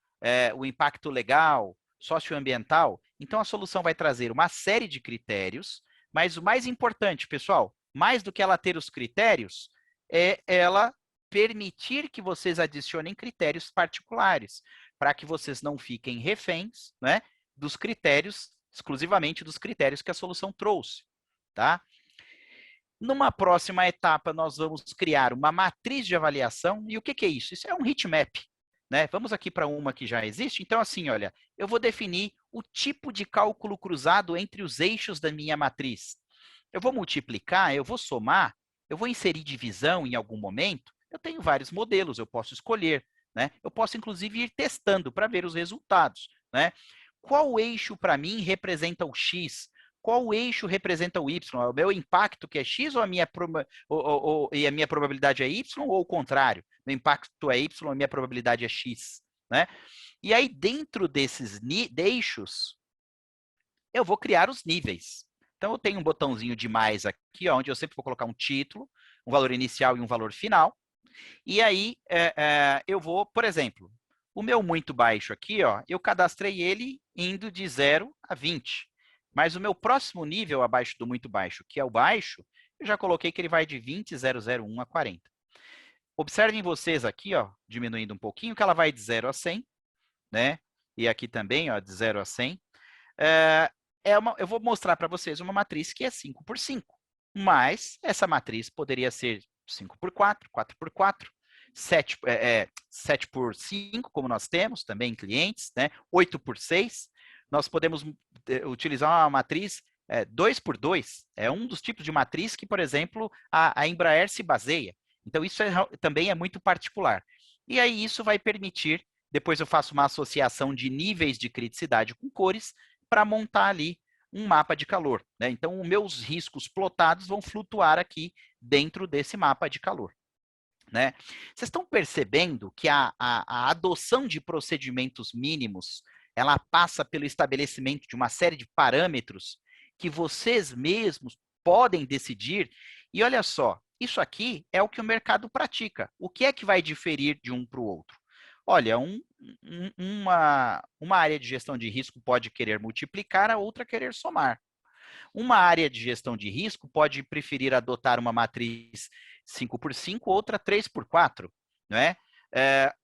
O impacto legal, socioambiental? Então, a solução vai trazer uma série de critérios, mas o mais importante, pessoal, mais do que ela ter os critérios, é ela permitir que vocês adicionem critérios particulares, para que vocês não fiquem reféns, né, dos critérios, exclusivamente dos critérios que a solução trouxe, tá? Numa próxima etapa, nós vamos criar uma matriz de avaliação. E o que é isso? Isso é um heatmap, né? Vamos aqui para uma que já existe. Então, assim, olha, eu vou definir o tipo de cálculo cruzado entre os eixos da minha matriz. Eu vou multiplicar, eu vou somar, eu vou inserir divisão em algum momento. Eu tenho vários modelos, eu posso escolher, né? Eu posso, inclusive, ir testando para ver os resultados, né? Qual eixo, para mim, representa o X? Qual eixo representa o Y? É o meu impacto que é X ou a minha, e a minha probabilidade é Y ou o contrário? Meu impacto é Y, a minha probabilidade é X, né? E aí, dentro desses eixos, eu vou criar os níveis. Então, eu tenho um botãozinho de mais aqui, ó, onde eu sempre vou colocar um título, um valor inicial e um valor final. E aí, eu vou, por exemplo, o meu muito baixo aqui, ó, eu cadastrei ele indo de 0 a 20. Mas o meu próximo nível abaixo do muito baixo, que é o baixo, eu já coloquei que ele vai de 20,001 a 40. Observem vocês aqui, ó, diminuindo um pouquinho, que ela vai de 0 a 100, né? E aqui também, ó, de 0 a 100. Eu vou mostrar para vocês uma matriz que é 5 por 5. Mas essa matriz poderia ser 5 por 4, 4 por 4, 7 por 5, como nós temos também em clientes, né? 8 por 6. Nós podemos utilizar uma matriz 2 por 2. É um dos tipos de matriz que, por exemplo, a Embraer se baseia. Então, isso também é muito particular. E aí, isso vai permitir, depois eu faço uma associação de níveis de criticidade com cores para montar ali um mapa de calor, né? Então, os meus riscos plotados vão flutuar aqui dentro desse mapa de calor, né? Vocês estão percebendo que a adoção de procedimentos mínimos, ela passa pelo estabelecimento de uma série de parâmetros que vocês mesmos podem decidir. E olha só, Isso aqui é o que o mercado pratica. O que é que vai diferir de um para o outro? Olha, uma área de gestão de risco pode querer multiplicar, a outra querer somar. Uma área de gestão de risco pode preferir adotar uma matriz 5x5, outra 3x4, não é?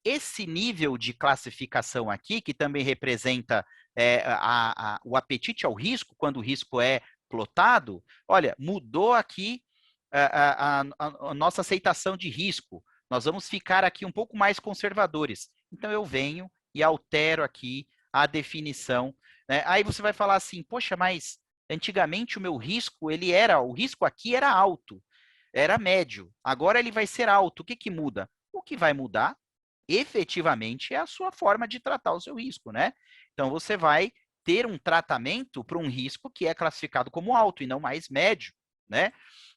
Esse nível de classificação aqui, que também representa o apetite ao risco, quando o risco é plotado, olha, mudou aqui a nossa aceitação de risco. Nós vamos ficar aqui um pouco mais conservadores. Então, eu venho e altero aqui a definição, né? Aí você vai falar assim, poxa, mas antigamente o meu risco, o risco aqui era alto, era médio. Agora ele vai ser alto. O que que muda? O que vai mudar, efetivamente, é a sua forma de tratar o seu risco, né? Então, você vai ter um tratamento para um risco que é classificado como alto e não mais médio, né?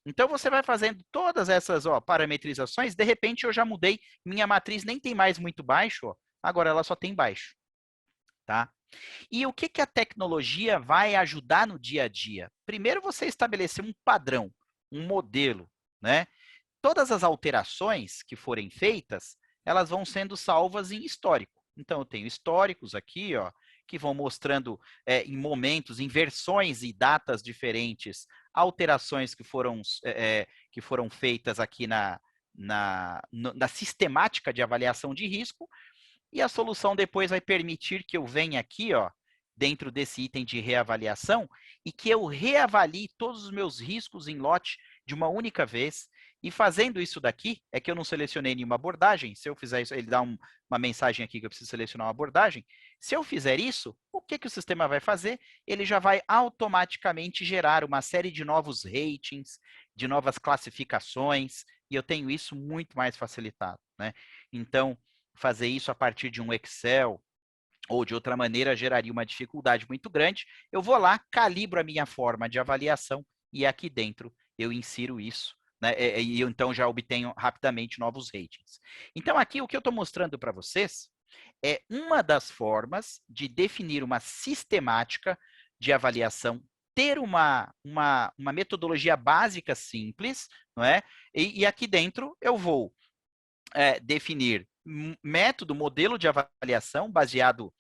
Então, você vai fazendo todas essas parametrizações, de repente eu já mudei, minha matriz nem tem mais muito baixo, agora ela só tem baixo, tá? E o que que a tecnologia vai ajudar no dia a dia? Primeiro, você estabelecer um padrão, um modelo, né? Todas as alterações que forem feitas, elas vão sendo salvas em histórico. Então, eu tenho históricos aqui, que vão mostrando em momentos, em versões e datas diferentes, alterações que foram feitas aqui na sistemática de avaliação de risco, e a solução depois vai permitir que eu venha aqui, dentro desse item de reavaliação, e que eu reavalie todos os meus riscos em lote de uma única vez. E fazendo isso daqui, é que eu não selecionei nenhuma abordagem. Se eu fizer isso, ele dá uma mensagem aqui que eu preciso selecionar uma abordagem. Se eu fizer isso, o que que o sistema vai fazer? Ele já vai automaticamente gerar uma série de novos ratings, de novas classificações, e eu tenho isso muito mais facilitado, né? Então, fazer isso a partir de um Excel ou de outra maneira geraria uma dificuldade muito grande. Eu vou lá, calibro a minha forma de avaliação e aqui dentro eu insiro isso, né? E eu então já obtenho rapidamente novos ratings. Então aqui o que eu estou mostrando para vocês é uma das formas de definir uma sistemática de avaliação, ter uma metodologia básica simples, não é? E aqui dentro eu vou definir método, modelo de avaliação baseado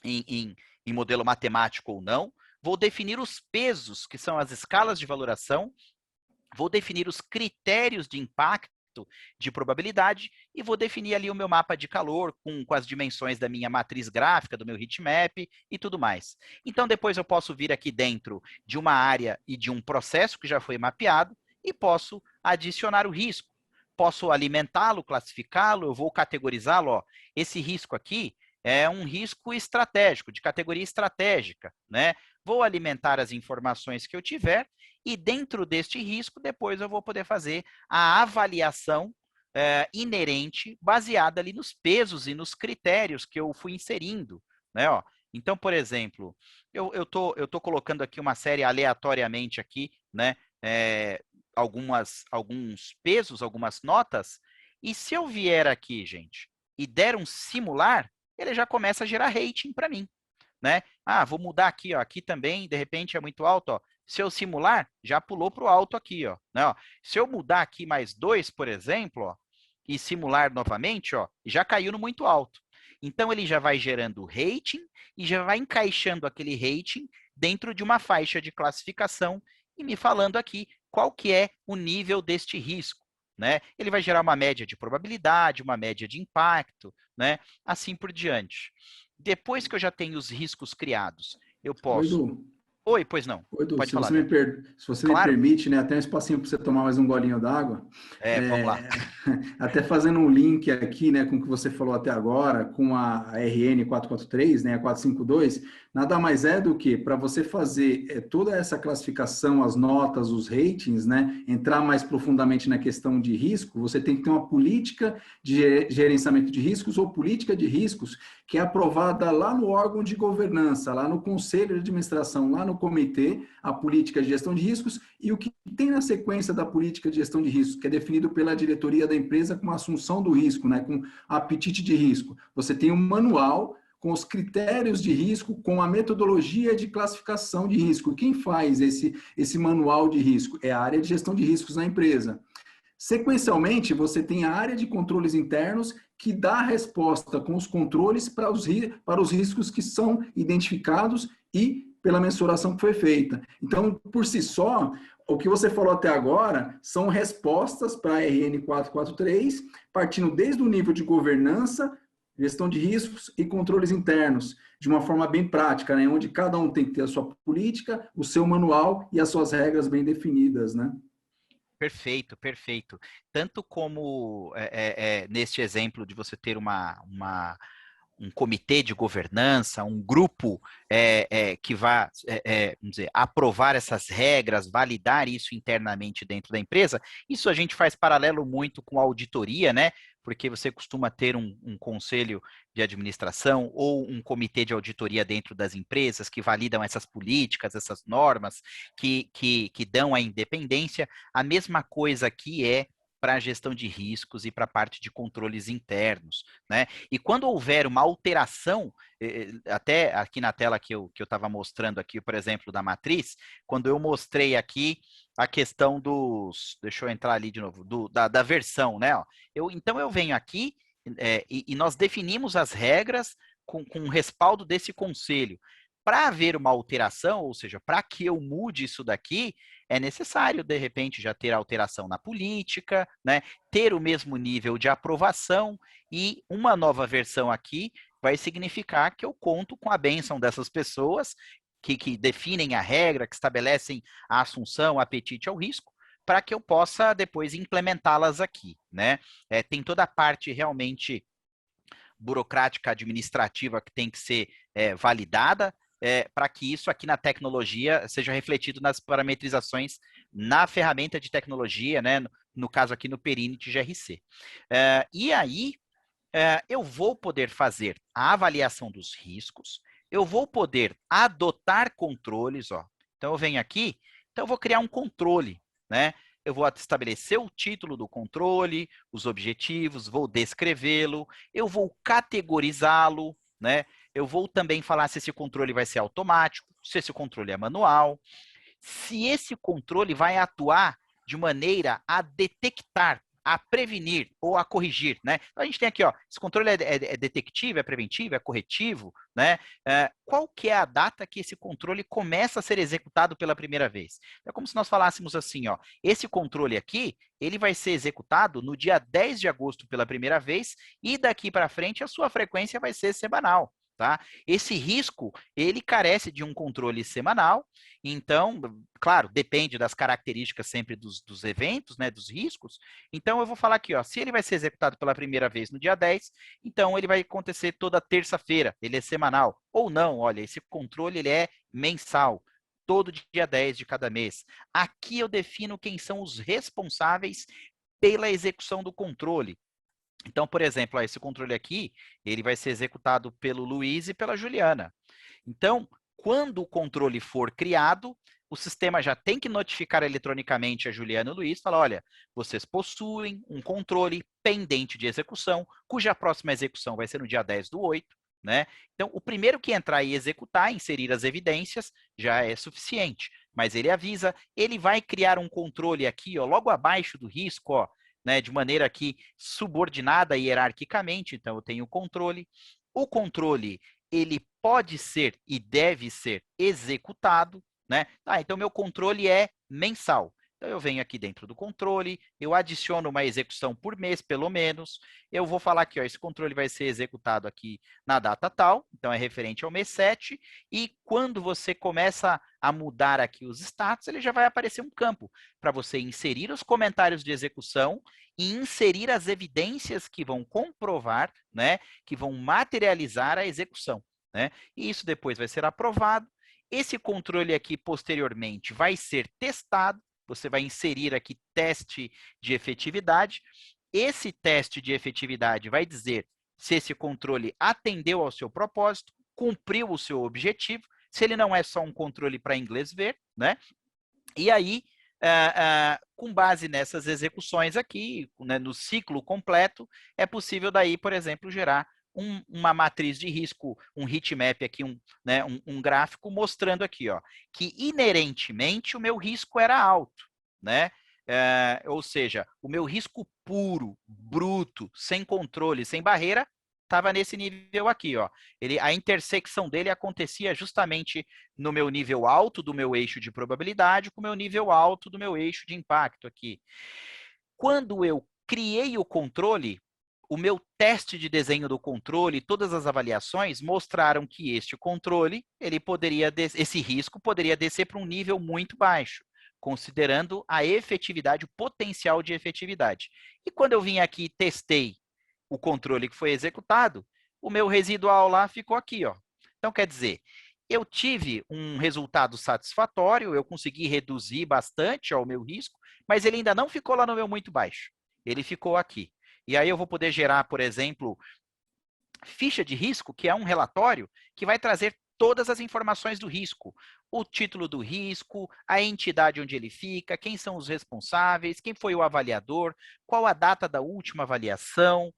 em modelo matemático ou não, vou definir os pesos, que são as escalas de valoração, vou definir os critérios de impacto de probabilidade e vou definir ali o meu mapa de calor com as dimensões da minha matriz gráfica, do meu heatmap e tudo mais. Então, depois eu posso vir aqui dentro de uma área e de um processo que já foi mapeado e posso adicionar o risco. Posso alimentá-lo, classificá-lo, eu vou categorizá-lo. Esse risco aqui é um risco estratégico, de categoria estratégica, né? Vou alimentar as informações que eu tiver e dentro deste risco, depois eu vou poder fazer a avaliação inerente, baseada ali nos pesos e nos critérios que eu fui inserindo, né? Então, por exemplo, eu tô colocando aqui uma série aleatoriamente aqui, né? Alguns pesos, algumas notas, e se eu vier aqui, gente, e der um simular, ele já começa a gerar rating para mim, né? Vou mudar aqui, aqui também, de repente é muito alto, Se eu simular, já pulou para o alto aqui, né? Se eu mudar aqui mais 2, por exemplo, e simular novamente, já caiu no muito alto. Então, ele já vai gerando rating e já vai encaixando aquele rating dentro de uma faixa de classificação e me falando aqui qual que é o nível deste risco, né? Ele vai gerar uma média de probabilidade, uma média de impacto, né? Assim por diante. Depois que eu já tenho os riscos criados, eu posso... Oi, pois não. Oi, Edu, pode falar. Se você me permite, né, até um espacinho para você tomar mais um golinho d'água. Vamos lá. Até fazendo um link aqui, né, com o que você falou até agora, com a RN 443, né, a 452, nada mais é do que para você fazer toda essa classificação, as notas, os ratings, né, entrar mais profundamente na questão de risco, você tem que ter uma política de gerenciamento de riscos ou política de riscos que é aprovada lá no órgão de governança, lá no conselho de administração, lá no comitê, a política de gestão de riscos, e o que tem na sequência da política de gestão de riscos, que é definido pela diretoria da empresa com a assunção do risco, né, com apetite de risco. Você tem um manual com os critérios de risco, com a metodologia de classificação de risco. Quem faz esse manual de risco? É a área de gestão de riscos na empresa. Sequencialmente, você tem a área de controles internos que dá a resposta com os controles para os riscos que são identificados e pela mensuração que foi feita. Então, por si só, o que você falou até agora são respostas para a RN 443, partindo desde o nível de governança, gestão de riscos e controles internos, de uma forma bem prática, né? Onde cada um tem que ter a sua política, o seu manual e as suas regras bem definidas, né? Perfeito, perfeito. Tanto como neste exemplo de você ter um comitê de governança, um grupo que vá, vamos dizer, aprovar essas regras, validar isso internamente dentro da empresa, isso a gente faz paralelo muito com a auditoria, né? Porque você costuma ter um conselho de administração ou um comitê de auditoria dentro das empresas que validam essas políticas, essas normas, que dão a independência. A mesma coisa aqui para a gestão de riscos e para a parte de controles internos, né? E quando houver uma alteração, até aqui na tela que eu estava mostrando aqui, por exemplo, da matriz, quando eu mostrei aqui a questão deixa eu entrar ali de novo, da versão, né? Então eu venho aqui e nós definimos as regras com respaldo desse conselho. Para haver uma alteração, ou seja, para que eu mude isso daqui, é necessário, de repente, já ter alteração na política, né? Ter o mesmo nível de aprovação, e uma nova versão aqui vai significar que eu conto com a bênção dessas pessoas que definem a regra, que estabelecem a assunção, o apetite ao risco, para que eu possa depois implementá-las aqui, né? Tem toda a parte realmente burocrática, administrativa que tem que ser validada, para que isso aqui na tecnologia seja refletido nas parametrizações na ferramenta de tecnologia, né? No caso aqui no Perinit GRC. E aí, eu vou poder fazer a avaliação dos riscos, eu vou poder adotar controles, ó. Então eu venho aqui, então eu vou criar um controle, né? Eu vou estabelecer o título do controle, os objetivos, vou descrevê-lo, eu vou categorizá-lo, né? Eu vou também falar se esse controle vai ser automático, se esse controle é manual, se esse controle vai atuar de maneira a detectar, a prevenir ou a corrigir, né? Então, a gente tem aqui, ó, esse controle é detectivo, é preventivo, é corretivo, né? Qual que é a data que esse controle começa a ser executado pela primeira vez? É como se nós falássemos assim, ó, esse controle aqui, ele vai ser executado no dia 10 de agosto pela primeira vez e daqui para frente a sua frequência vai ser semanal. Tá? Esse risco, ele carece de um controle semanal, então, claro, depende das características sempre dos eventos, né, dos riscos. Então, eu vou falar aqui, ó, se ele vai ser executado pela primeira vez no dia 10, então ele vai acontecer toda terça-feira, ele é semanal. Ou não, olha, esse controle ele é mensal, todo dia 10 de cada mês. Aqui eu defino quem são os responsáveis pela execução do controle. Então, por exemplo, ó, esse controle aqui, ele vai ser executado pelo Luiz e pela Juliana. Então, quando o controle for criado, o sistema já tem que notificar eletronicamente a Juliana e o Luiz, falar, olha, vocês possuem um controle pendente de execução, cuja próxima execução vai ser no dia 10/8, né? Então, o primeiro que entrar e executar, inserir as evidências, já é suficiente. Mas ele avisa, ele vai criar um controle aqui, ó, logo abaixo do risco, ó, né, de maneira aqui subordinada hierarquicamente. Então, eu tenho o controle. O controle, ele pode ser e deve ser executado, né? Então, meu controle é mensal. Então, eu venho aqui dentro do controle, eu adiciono uma execução por mês, pelo menos. Eu vou falar aqui, ó, esse controle vai ser executado aqui na data tal, então é referente ao mês 7, e quando você começa a mudar aqui os status, ele já vai aparecer um campo para você inserir os comentários de execução e inserir as evidências que vão comprovar, né, que vão materializar a execução, né? E isso depois vai ser aprovado. Esse controle aqui, posteriormente, vai ser testado. Você vai inserir aqui teste de efetividade. Esse teste de efetividade vai dizer se esse controle atendeu ao seu propósito, cumpriu o seu objetivo, se ele não é só um controle para inglês ver, né? E aí, com base nessas execuções aqui, né, no ciclo completo, é possível daí, por exemplo, gerar uma matriz de risco, um heatmap aqui, né, um gráfico mostrando aqui, ó, que inerentemente o meu risco era alto, né? Ou seja, o meu risco puro, bruto, sem controle, sem barreira, estava nesse nível aqui, ó. A intersecção dele acontecia justamente no meu nível alto do meu eixo de probabilidade com o meu nível alto do meu eixo de impacto aqui. Quando eu criei o controle, o meu teste de desenho do controle, todas as avaliações mostraram que este controle, esse risco poderia descer para um nível muito baixo, considerando a efetividade, o potencial de efetividade. E quando eu vim aqui e testei o controle que foi executado, o meu residual lá ficou aqui, ó. Então, quer dizer, eu tive um resultado satisfatório, eu consegui reduzir bastante ó, o meu risco, mas ele ainda não ficou lá no meu muito baixo. Ele ficou aqui. E aí eu vou poder gerar, por exemplo, ficha de risco, que é um relatório que vai trazer todas as informações do risco. O título do risco, a entidade onde ele fica, quem são os responsáveis, quem foi o avaliador, qual a data da última avaliação.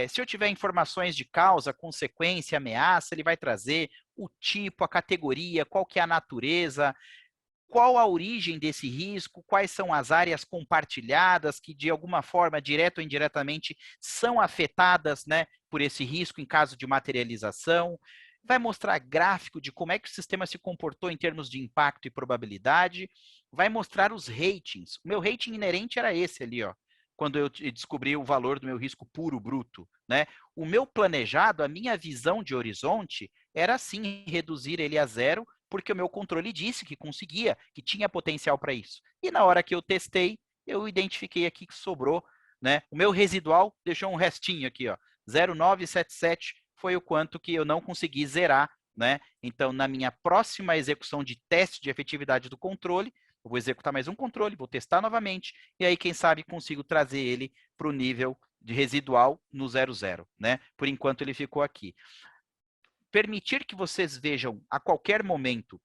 Se eu tiver informações de causa, consequência, ameaça, ele vai trazer o tipo, a categoria, qual que é a natureza, qual a origem desse risco, quais são as áreas compartilhadas que, de alguma forma, direto ou indiretamente, são afetadas, né, por esse risco em caso de materialização. Vai mostrar gráfico de como é que o sistema se comportou em termos de impacto e probabilidade. Vai mostrar os ratings. O meu rating inerente era esse ali, ó, quando eu descobri o valor do meu risco puro bruto, né? O meu planejado, a minha visão de horizonte era sim reduzir ele a zero, porque o meu controle disse que conseguia, que tinha potencial para isso. E na hora que eu testei, eu identifiquei aqui que sobrou, né? O meu residual deixou um restinho aqui, ó, 0,977 foi o quanto que eu não consegui zerar, né? Então, na minha próxima execução de teste de efetividade do controle, eu vou executar mais um controle, vou testar novamente, e aí, quem sabe, consigo trazer ele para o nível de residual no 0,0, né? Por enquanto, ele ficou aqui. Permitir que vocês vejam a qualquer momento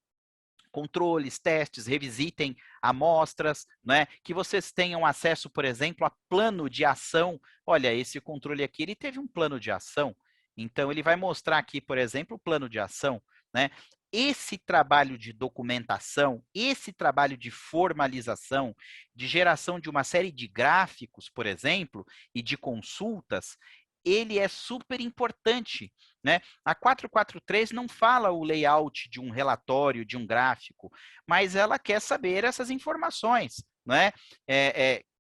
controles, testes, revisitem amostras, né? Que vocês tenham acesso, por exemplo, a plano de ação. Olha, esse controle aqui, ele teve um plano de ação. Então, ele vai mostrar aqui, por exemplo, o plano de ação, né? Esse trabalho de documentação, esse trabalho de formalização, de geração de uma série de gráficos, por exemplo, e de consultas, ele é super importante, né? A 443 não fala o layout de um relatório, de um gráfico, mas ela quer saber essas informações, né?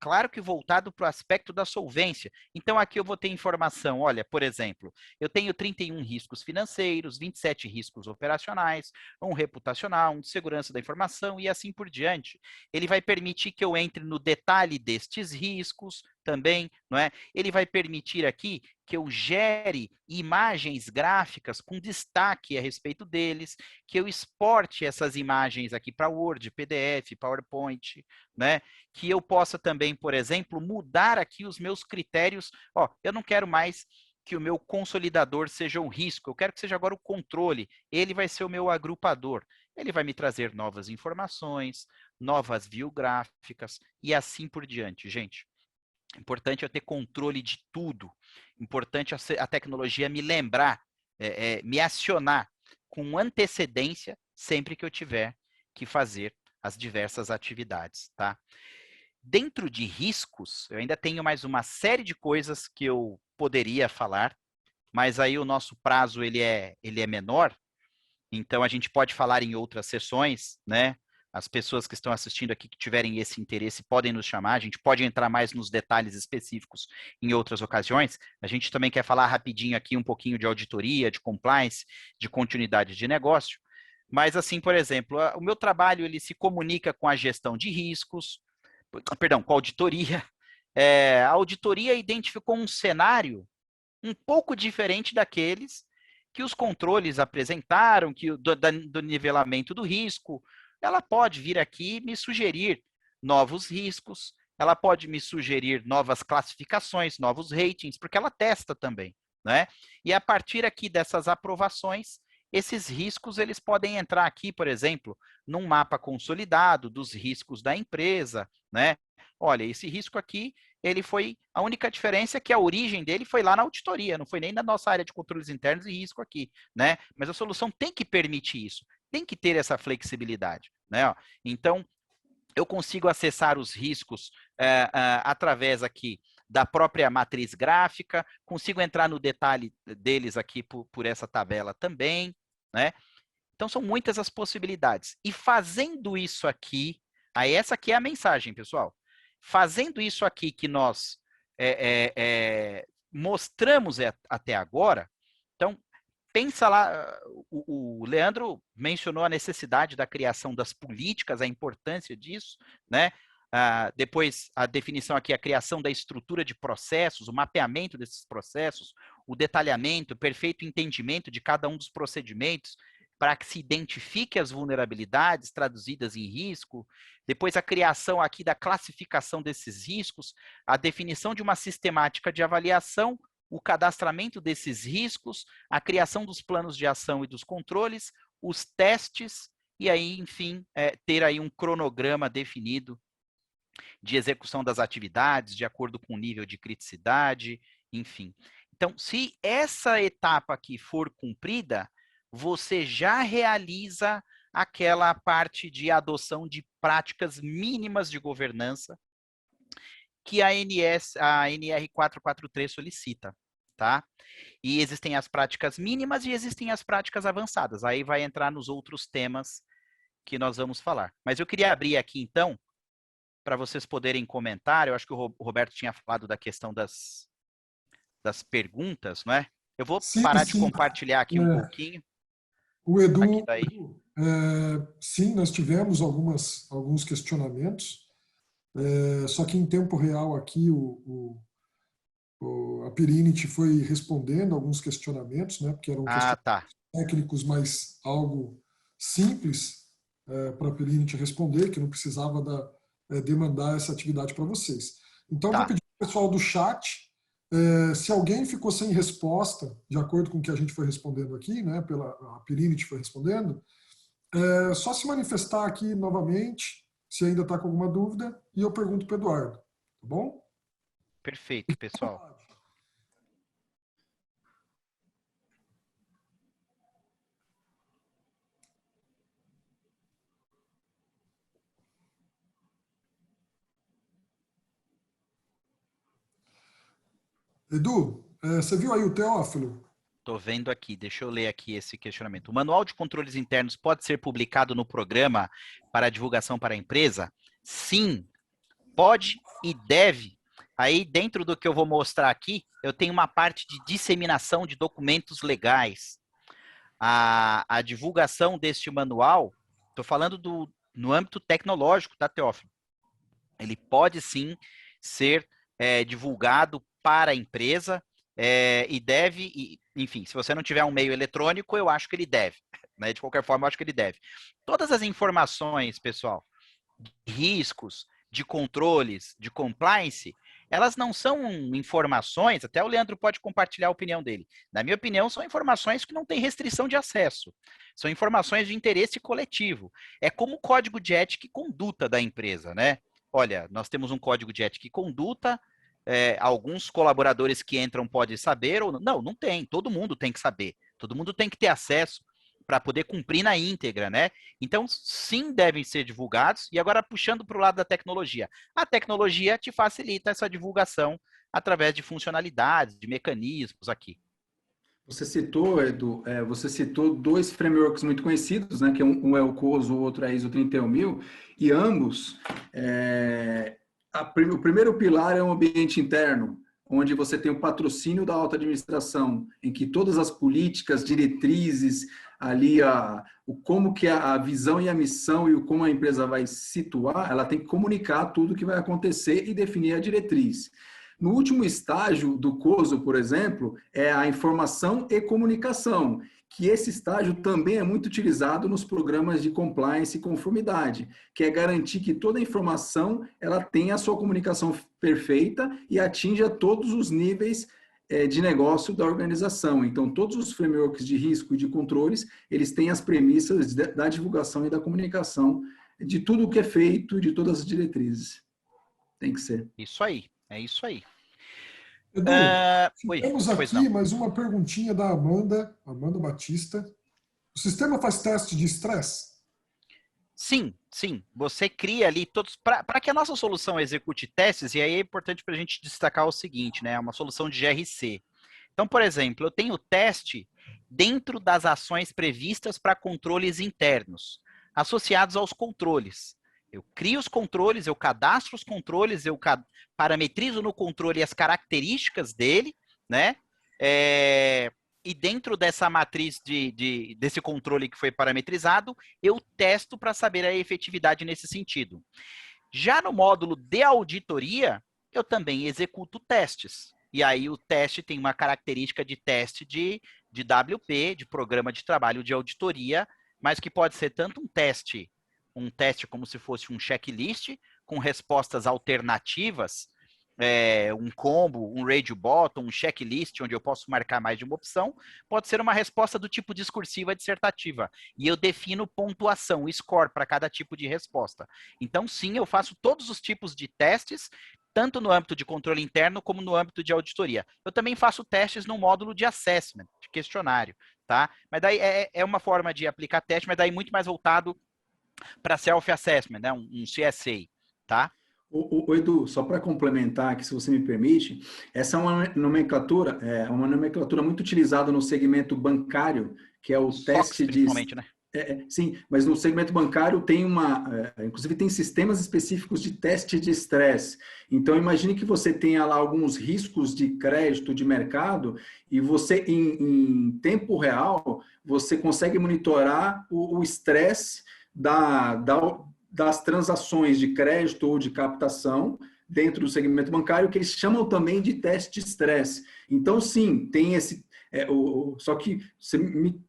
Claro que voltado para o aspecto da solvência. Então, aqui eu vou ter informação, olha, por exemplo, eu tenho 31 riscos financeiros, 27 riscos operacionais, um reputacional, um de segurança da informação e assim por diante. Ele vai permitir que eu entre no detalhe destes riscos também, não é? Ele vai permitir aqui que eu gere imagens gráficas com destaque a respeito deles, que eu exporte essas imagens aqui para Word, PDF, PowerPoint, né? Que eu possa também, por exemplo, mudar aqui os meus critérios. Ó, eu não quero mais que o meu consolidador seja um risco, eu quero que seja agora o controle. Ele vai ser o meu agrupador. Ele vai me trazer novas informações, novas view gráficas e assim por diante, gente. Importante eu ter controle de tudo. Importante a tecnologia me lembrar, me acionar com antecedência sempre que eu tiver que fazer as diversas atividades, tá? Dentro de riscos, eu ainda tenho mais uma série de coisas que eu poderia falar, mas aí o nosso prazo ele é menor, então a gente pode falar em outras sessões, né? As pessoas que estão assistindo aqui que tiverem esse interesse podem nos chamar, a gente pode entrar mais nos detalhes específicos em outras ocasiões. A gente também quer falar rapidinho aqui um pouquinho de auditoria, de compliance, de continuidade de negócio. Mas assim, por exemplo, o meu trabalho ele se comunica com a gestão de riscos, perdão, com a auditoria. A auditoria identificou um cenário um pouco diferente daqueles que os controles apresentaram, que do nivelamento do risco. Ela pode vir aqui e me sugerir novos riscos, ela pode me sugerir novas classificações, novos ratings, porque ela testa também, né? E a partir aqui dessas aprovações, esses riscos eles podem entrar aqui, por exemplo, num mapa consolidado dos riscos da empresa, né? Olha, esse risco aqui, ele foi, a única diferença é que a origem dele foi lá na auditoria, não foi nem na nossa área de controles internos e risco aqui, né? Mas a solução tem que permitir isso, tem que ter essa flexibilidade, né? Então, eu consigo acessar os riscos através aqui da própria matriz gráfica, consigo entrar no detalhe deles aqui por essa tabela também, né? Então, são muitas as possibilidades. E fazendo isso aqui, aí essa aqui é a mensagem, pessoal. Fazendo isso aqui que nós mostramos até agora, então, pensa lá, o Leandro mencionou a necessidade da criação das políticas, a importância disso, né? Depois, a definição aqui, a criação da estrutura de processos, o mapeamento desses processos, o detalhamento, o perfeito entendimento de cada um dos procedimentos, para que se identifique as vulnerabilidades traduzidas em risco, depois a criação aqui da classificação desses riscos, a definição de uma sistemática de avaliação, o cadastramento desses riscos, a criação dos planos de ação e dos controles, os testes, e aí, enfim, ter aí um cronograma definido de execução das atividades, de acordo com o nível de criticidade, enfim. Então, se essa etapa aqui for cumprida, você já realiza aquela parte de adoção de práticas mínimas de governança que a NR 443 solicita, tá? E existem as práticas mínimas e existem as práticas avançadas. Aí vai entrar nos outros temas que nós vamos falar. Mas eu queria abrir aqui, então, para vocês poderem comentar. Eu acho que o Roberto tinha falado da questão das perguntas, não é? Eu vou parar de compartilhar aqui um pouquinho. O Edu, Aqui sim, nós tivemos alguns questionamentos, só que em tempo real aqui a Perinity foi respondendo alguns questionamentos, né, porque eram questionamentos técnicos, mas algo simples para a Perinity responder, que não precisava demandar essa atividade para vocês. Então, eu vou pedir para o pessoal do chat, se alguém ficou sem resposta, de acordo com o que a gente foi respondendo aqui, né, a Perinity foi respondendo, só se manifestar aqui novamente, se ainda está com alguma dúvida, e eu pergunto para o Eduardo, tá bom? Perfeito, pessoal. Edu, você viu aí o Teófilo? Estou vendo aqui, deixa eu ler aqui esse questionamento. O Manual de Controles Internos pode ser publicado no programa para divulgação para a empresa? Sim, pode e deve. Aí, dentro do que eu vou mostrar aqui, eu tenho uma parte de disseminação de documentos legais. A divulgação deste manual, estou falando no âmbito tecnológico, tá, Teófilo? Ele pode sim ser divulgado para a empresa e deve, enfim, se você não tiver um meio eletrônico, eu acho que ele deve. Né? De qualquer forma, eu acho que ele deve. Todas as informações, pessoal, de riscos, de controles, de compliance, elas não são informações, até o Leandro pode compartilhar a opinião dele. Na minha opinião, são informações que não têm restrição de acesso. São informações de interesse coletivo. É como o código de ética e conduta da empresa, né? Olha, nós temos um código de ética e conduta, alguns colaboradores que entram podem saber ou não. Não tem, todo mundo tem que saber. Todo mundo tem que ter acesso para poder cumprir na íntegra, né? Então, sim, devem ser divulgados. E agora, puxando para o lado da tecnologia. A tecnologia te facilita essa divulgação através de funcionalidades, de mecanismos aqui. Você citou, Edu, você citou dois frameworks muito conhecidos, né? Que um é o COSO, o outro é a ISO 31000, e ambos, o primeiro pilar é o ambiente interno, onde você tem o patrocínio da alta administração, em que todas as políticas, diretrizes, ali como que a visão e a missão e como a empresa vai situar, ela tem que comunicar tudo o que vai acontecer e definir a diretriz. No último estágio do COSO, por exemplo, é a informação e comunicação, que esse estágio também é muito utilizado nos programas de compliance e conformidade, que é garantir que toda a informação ela tenha a sua comunicação perfeita e atinja todos os níveis de negócio da organização. Então, todos os frameworks de risco e de controles, eles têm as premissas da divulgação e da comunicação de tudo o que é feito, de todas as diretrizes. Tem que ser. Isso aí, é isso aí. Edu, temos aqui mais uma perguntinha da Amanda Batista. O sistema faz teste de estresse? Sim, sim. Você cria ali todos. Para que a nossa solução execute testes, e aí é importante para a gente destacar o seguinte, né? É uma solução de GRC. Então, por exemplo, eu tenho teste dentro das ações previstas para controles internos, associados aos controles. Eu crio os controles, eu cadastro os controles, eu parametrizo no controle as características dele, né? E dentro dessa matriz desse controle que foi parametrizado, eu testo para saber a efetividade nesse sentido. Já no módulo de auditoria, eu também executo testes. E aí o teste tem uma característica de teste de WP, de programa de trabalho de auditoria, mas que pode ser tanto um teste como se fosse um checklist, com respostas alternativas, um combo, um radio bottom, um checklist, onde eu posso marcar mais de uma opção, pode ser uma resposta do tipo discursiva dissertativa. E eu defino pontuação, score, para cada tipo de resposta. Então, sim, eu faço todos os tipos de testes, tanto no âmbito de controle interno, como no âmbito de auditoria. Eu também faço testes no módulo de assessment, de questionário, tá? Mas daí é uma forma de aplicar teste, mas daí muito mais voltado para self-assessment, né? Um CSA, tá? O Edu, só para complementar aqui, se você me permite, essa é uma nomenclatura muito utilizada no segmento bancário, que é o SOX, teste de... principalmente, né? Sim, mas no segmento bancário tem inclusive tem sistemas específicos de teste de estresse. Então, imagine que você tenha lá alguns riscos de crédito de mercado e você, em tempo real, você consegue monitorar o estresse das transações de crédito ou de captação dentro do segmento bancário, que eles chamam também de teste de estresse. Então, sim, tem esse... só que você me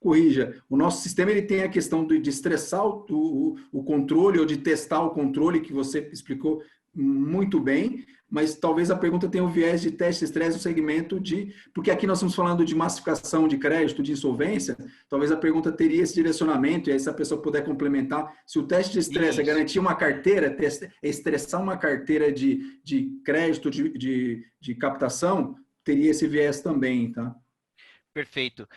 corrija, o nosso sistema ele tem a questão de estressar o controle ou de testar o controle, que você explicou muito bem, mas talvez a pergunta tenha o viés de teste de estresse no segmento porque aqui nós estamos falando de massificação de crédito, de insolvência, talvez a pergunta teria esse direcionamento, e aí se a pessoa puder complementar, se o teste de estresse é garantir uma carteira, é estressar uma carteira de crédito, de captação, teria esse viés também, tá? Perfeito.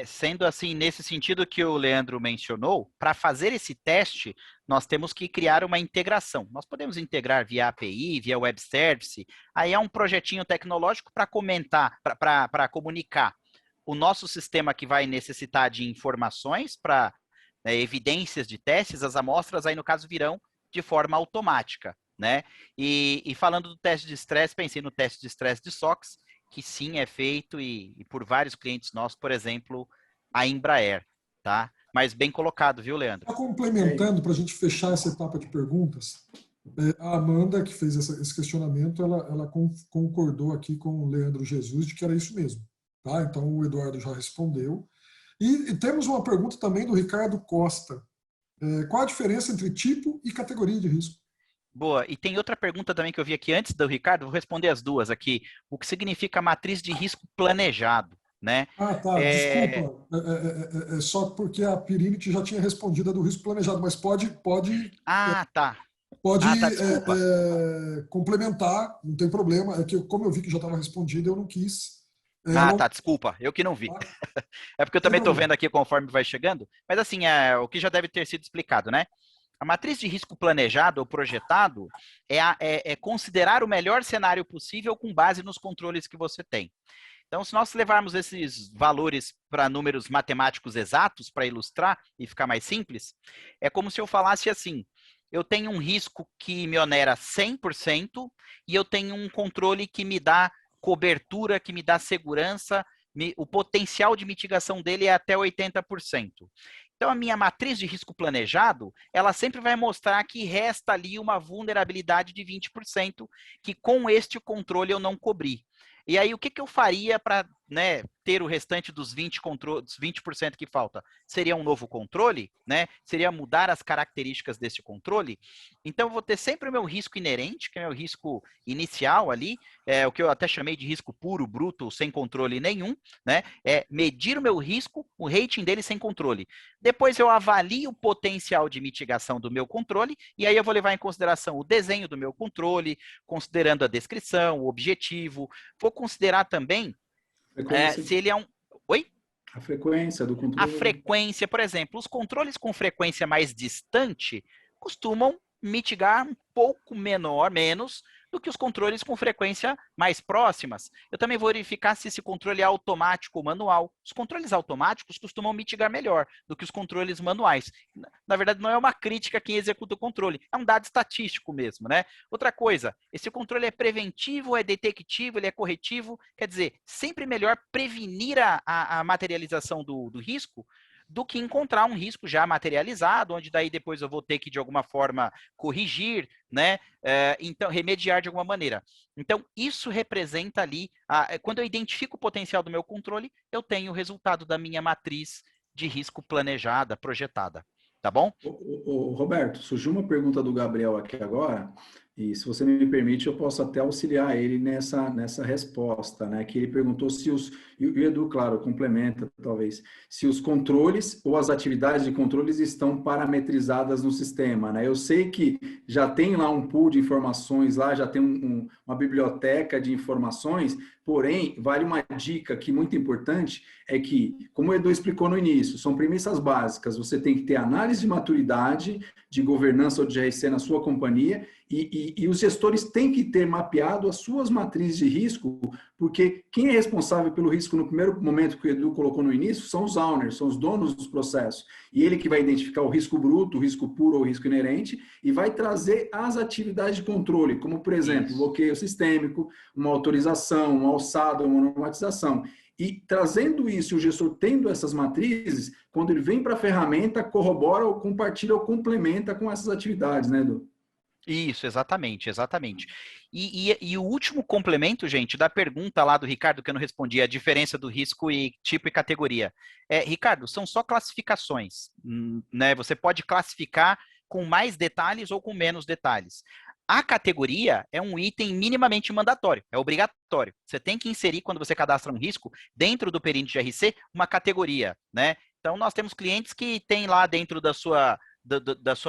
Sendo assim, nesse sentido que o Leandro mencionou, para fazer esse teste, nós temos que criar uma integração. Nós podemos integrar via API, via web service, aí é um projetinho tecnológico para comunicar o nosso sistema que vai necessitar de informações para evidências de testes, as amostras aí no caso virão de forma automática, né? E falando do teste de estresse, pensei no teste de estresse de SOX, que sim é feito e por vários clientes nossos, por exemplo, a Embraer, tá? Mas bem colocado, viu, Leandro? Só complementando, para a gente fechar essa etapa de perguntas, a Amanda, que fez esse questionamento, ela concordou aqui com o Leandro Jesus de que era isso mesmo, tá? Então o Eduardo já respondeu. E temos uma pergunta também do Ricardo Costa. Qual a diferença entre tipo e categoria de risco? Boa. E tem outra pergunta também que eu vi aqui antes do Ricardo, vou responder as duas aqui. O que significa matriz de risco planejado, né? Ah, tá. Desculpa. É só porque a Pirinit já tinha respondido a do risco planejado, mas pode Ah, tá. Desculpa. complementar, não tem problema. É que como eu vi que já estava respondido, eu não quis. Tá, desculpa. Eu que não vi. É porque eu também estou vendo aqui conforme vai chegando. Mas assim, o que já deve ter sido explicado, né? A matriz de risco planejado ou projetado é considerar o melhor cenário possível com base nos controles que você tem. Então, se nós levarmos esses valores para números matemáticos exatos, para ilustrar e ficar mais simples, é como se eu falasse assim, eu tenho um risco que me onera 100% e eu tenho um controle que me dá cobertura, que me dá segurança, o potencial de mitigação dele é até 80%. Então, a minha matriz de risco planejado, ela sempre vai mostrar que resta ali uma vulnerabilidade de 20%, que com este controle eu não cobri. E aí, o que eu faria para ter o restante dos 20% que falta? Seria um novo controle? Né? Seria mudar as características desse controle? Então, eu vou ter sempre o meu risco inerente, que é o meu risco inicial ali, o que eu até chamei de risco puro, bruto, sem controle nenhum, né? É medir o meu risco, o rating dele sem controle. Depois eu avalio o potencial de mitigação do meu controle, e aí eu vou levar em consideração o desenho do meu controle, considerando a descrição, o objetivo. Vou considerar também se ele é um... Oi? A frequência do A controle. frequência, por exemplo, os controles com frequência mais distante costumam mitigar um pouco menos do que os controles com frequência mais próximas. Eu também vou verificar se esse controle é automático ou manual. Os controles automáticos costumam mitigar melhor do que os controles manuais. Na verdade, não é uma crítica a quem executa o controle, é um dado estatístico mesmo, né? Outra coisa, esse controle é preventivo, é detectivo, ele é corretivo, quer dizer, sempre melhor prevenir a materialização do risco do que encontrar um risco já materializado, onde daí depois eu vou ter que, de alguma forma, corrigir, né? Então, remediar de alguma maneira. Então, isso representa ali, quando eu identifico o potencial do meu controle, eu tenho o resultado da minha matriz de risco planejada, projetada. Tá bom? Roberto, surgiu uma pergunta do Gabriel aqui agora, e se você me permite, eu posso até auxiliar ele nessa resposta, né? Que ele perguntou se e o Edu, claro, complementa, talvez, se os controles ou as atividades de controles estão parametrizadas no sistema, né? Eu sei que já tem lá um pool de informações, lá já tem uma biblioteca de informações, porém, vale uma dica aqui muito importante, é que, como o Edu explicou no início, são premissas básicas, você tem que ter análise de maturidade, de governança ou de GRC na sua companhia, e os gestores têm que ter mapeado as suas matrizes de risco, porque quem é responsável pelo risco no primeiro momento que o Edu colocou no início são os owners, são os donos dos processos. E ele que vai identificar o risco bruto, o risco puro ou o risco inerente, e vai trazer as atividades de controle, como, por exemplo, bloqueio sistêmico, uma autorização, uma alçada, uma normatização. E trazendo isso, o gestor tendo essas matrizes, quando ele vem para a ferramenta, corrobora ou compartilha ou complementa com essas atividades, né, Edu? Isso, exatamente, exatamente. E o último complemento, gente, da pergunta lá do Ricardo, que eu não respondi, a diferença do risco e tipo e categoria. Ricardo, são só classificações, né? Você pode classificar com mais detalhes ou com menos detalhes. A categoria é um item minimamente mandatório, é obrigatório. Você tem que inserir, quando você cadastra um risco, dentro do perímetro de GRC, uma categoria, né? Então, nós temos clientes que têm lá dentro da sua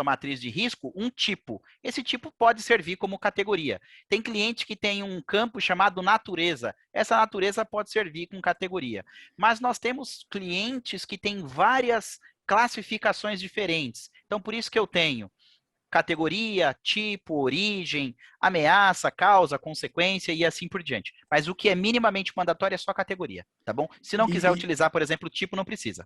matriz de risco um tipo. Esse tipo pode servir como categoria. Tem cliente que tem um campo chamado natureza. Essa natureza pode servir com categoria. Mas nós temos clientes que têm várias classificações diferentes. Então, por isso que eu tenho categoria, tipo, origem, ameaça, causa, consequência e assim por diante. Mas o que é minimamente mandatório é só categoria, tá bom? Se não quiser utilizar, por exemplo, tipo, não precisa.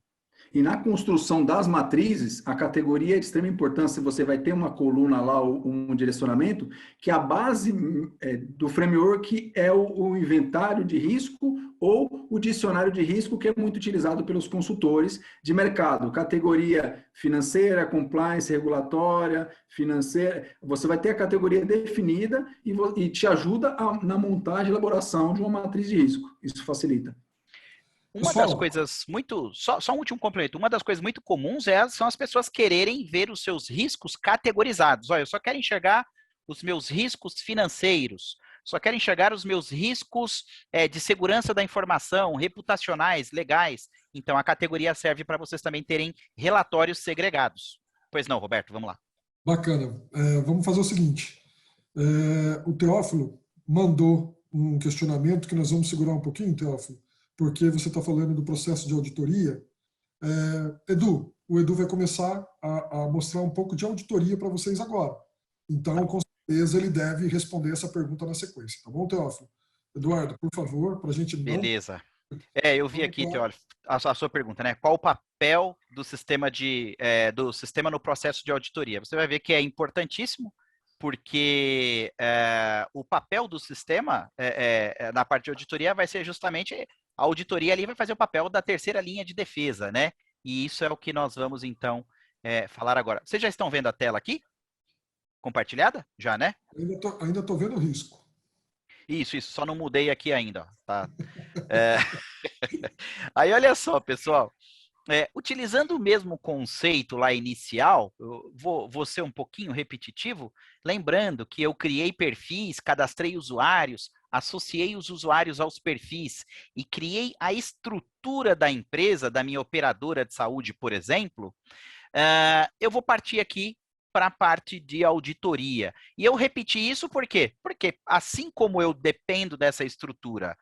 E na construção das matrizes, a categoria é de extrema importância. Você vai ter uma coluna lá, um direcionamento, que a base do framework é o inventário de risco ou o dicionário de risco, que é muito utilizado pelos consultores de mercado. Categoria financeira, compliance, regulatória, financeira. Você vai ter a categoria definida e te ajuda na montagem e elaboração de uma matriz de risco. Isso facilita. Uma das coisas muito... Só um último complemento. Uma das coisas muito comuns são as pessoas quererem ver os seus riscos categorizados. Olha, eu só quero enxergar os meus riscos financeiros, só quero enxergar os meus riscos de segurança da informação, reputacionais, legais. Então, a categoria serve para vocês também terem relatórios segregados. Pois não, Roberto, vamos lá. Bacana. Vamos fazer o seguinte. O Teófilo mandou um questionamento que nós vamos segurar um pouquinho, Teófilo, porque você está falando do processo de auditoria. O Edu vai começar a mostrar um pouco de auditoria para vocês agora. Então, com certeza, ele deve responder essa pergunta na sequência. Tá bom, Teófilo? Eduardo, por favor, para a gente não... Beleza. Eu vi aqui, Teófilo, a sua pergunta, né? Qual o papel do sistema no processo de auditoria? Você vai ver que é importantíssimo, porque o papel do sistema na parte de auditoria vai ser justamente... A auditoria ali vai fazer o papel da terceira linha de defesa, né? E isso é o que nós vamos, então, falar agora. Vocês já estão vendo a tela aqui? Compartilhada? Já, né? Ainda estou vendo o risco. Isso, só não mudei aqui ainda. Ó, tá? Aí, olha só, pessoal. Utilizando o mesmo conceito lá inicial, eu vou ser um pouquinho repetitivo, lembrando que eu criei perfis, cadastrei usuários, associei os usuários aos perfis e criei a estrutura da empresa, da minha operadora de saúde, por exemplo, eu vou partir aqui para a parte de auditoria. E eu repeti isso por quê? Porque assim como eu dependo dessa estrutura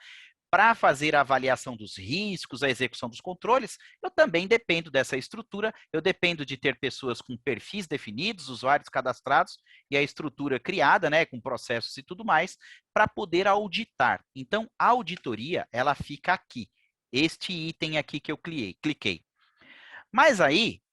para fazer a avaliação dos riscos, a execução dos controles, eu também dependo dessa estrutura, eu dependo de ter pessoas com perfis definidos, usuários cadastrados e a estrutura criada, né, com processos e tudo mais, para poder auditar. Então, a auditoria, ela fica aqui, este item aqui que eu cliquei. Mas aí,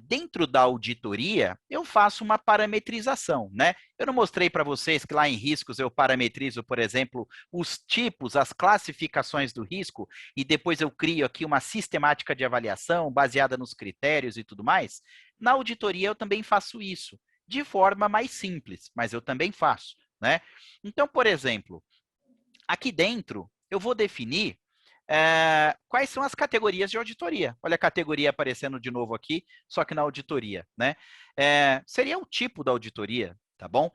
dentro da auditoria, eu faço uma parametrização, né? Eu não mostrei para vocês que lá em riscos eu parametrizo, por exemplo, os tipos, as classificações do risco, e depois eu crio aqui uma sistemática de avaliação baseada nos critérios e tudo mais? Na auditoria eu também faço isso, de forma mais simples, mas eu também faço, né? Então, por exemplo, aqui dentro eu vou definir quais são as categorias de auditoria. Olha a categoria aparecendo de novo aqui, só que na auditoria, né? Seria o tipo da auditoria, tá bom?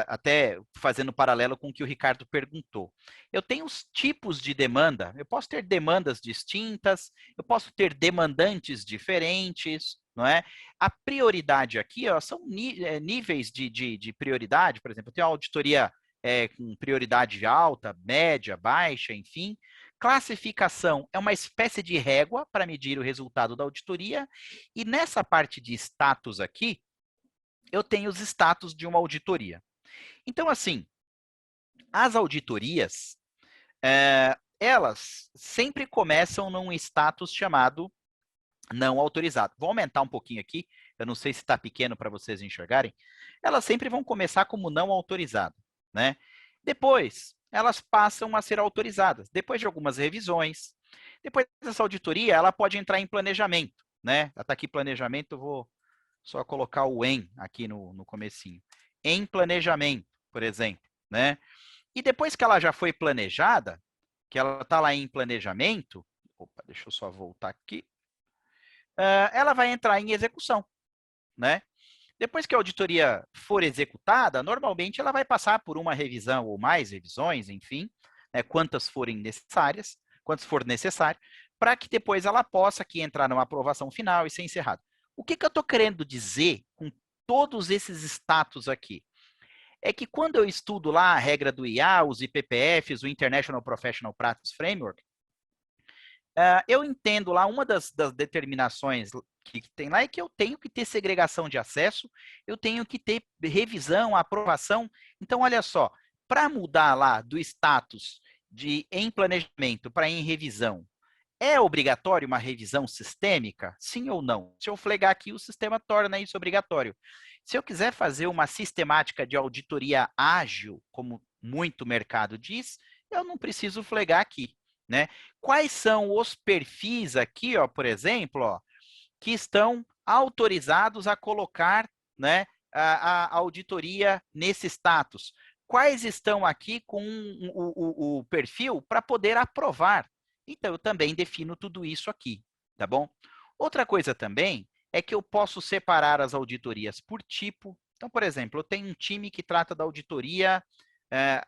Até fazendo paralelo com o que o Ricardo perguntou. Eu tenho os tipos de demanda, eu posso ter demandas distintas, eu posso ter demandantes diferentes, não é? A prioridade aqui, ó, são níveis de prioridade, por exemplo, eu tenho a auditoria com prioridade alta, média, baixa, enfim. Classificação é uma espécie de régua para medir o resultado da auditoria. E nessa parte de status aqui, eu tenho os status de uma auditoria. Então, assim, as auditorias, elas sempre começam num status chamado não autorizado. Vou aumentar um pouquinho aqui, eu não sei se está pequeno para vocês enxergarem. Elas sempre vão começar como não autorizado, né? Depois, elas passam a ser autorizadas, depois de algumas revisões. Depois dessa auditoria, ela pode entrar em planejamento, né? Está aqui planejamento, eu vou só colocar o em aqui no comecinho. Em planejamento, por exemplo, né? E depois que ela já foi planejada, que ela está lá em planejamento, opa, deixa eu só voltar aqui, ela vai entrar em execução, né? Depois que a auditoria for executada, normalmente ela vai passar por uma revisão ou mais revisões, enfim, né, quantas forem necessárias, quantas for necessário, para que depois ela possa aqui entrar numa aprovação final e ser encerrada. O que eu estou querendo dizer com todos esses status aqui? É que quando eu estudo lá a regra do IA, os IPPFs, o International Professional Practice Framework, eu entendo lá, uma das determinações que tem lá é que eu tenho que ter segregação de acesso, eu tenho que ter revisão, aprovação. Então, olha só, para mudar lá do status de em planejamento para em revisão, é obrigatório uma revisão sistêmica? Sim ou não? Se eu flegar aqui, o sistema torna isso obrigatório. Se eu quiser fazer uma sistemática de auditoria ágil, como muito mercado diz, eu não preciso flegar aqui, né? Quais são os perfis aqui, ó, por exemplo, ó, que estão autorizados a colocar, né, a auditoria nesse status? Quais estão aqui com o perfil para poder aprovar? Então, eu também defino tudo isso aqui, tá bom? Outra coisa também é que eu posso separar as auditorias por tipo. Então, por exemplo, eu tenho um time que trata da auditoria,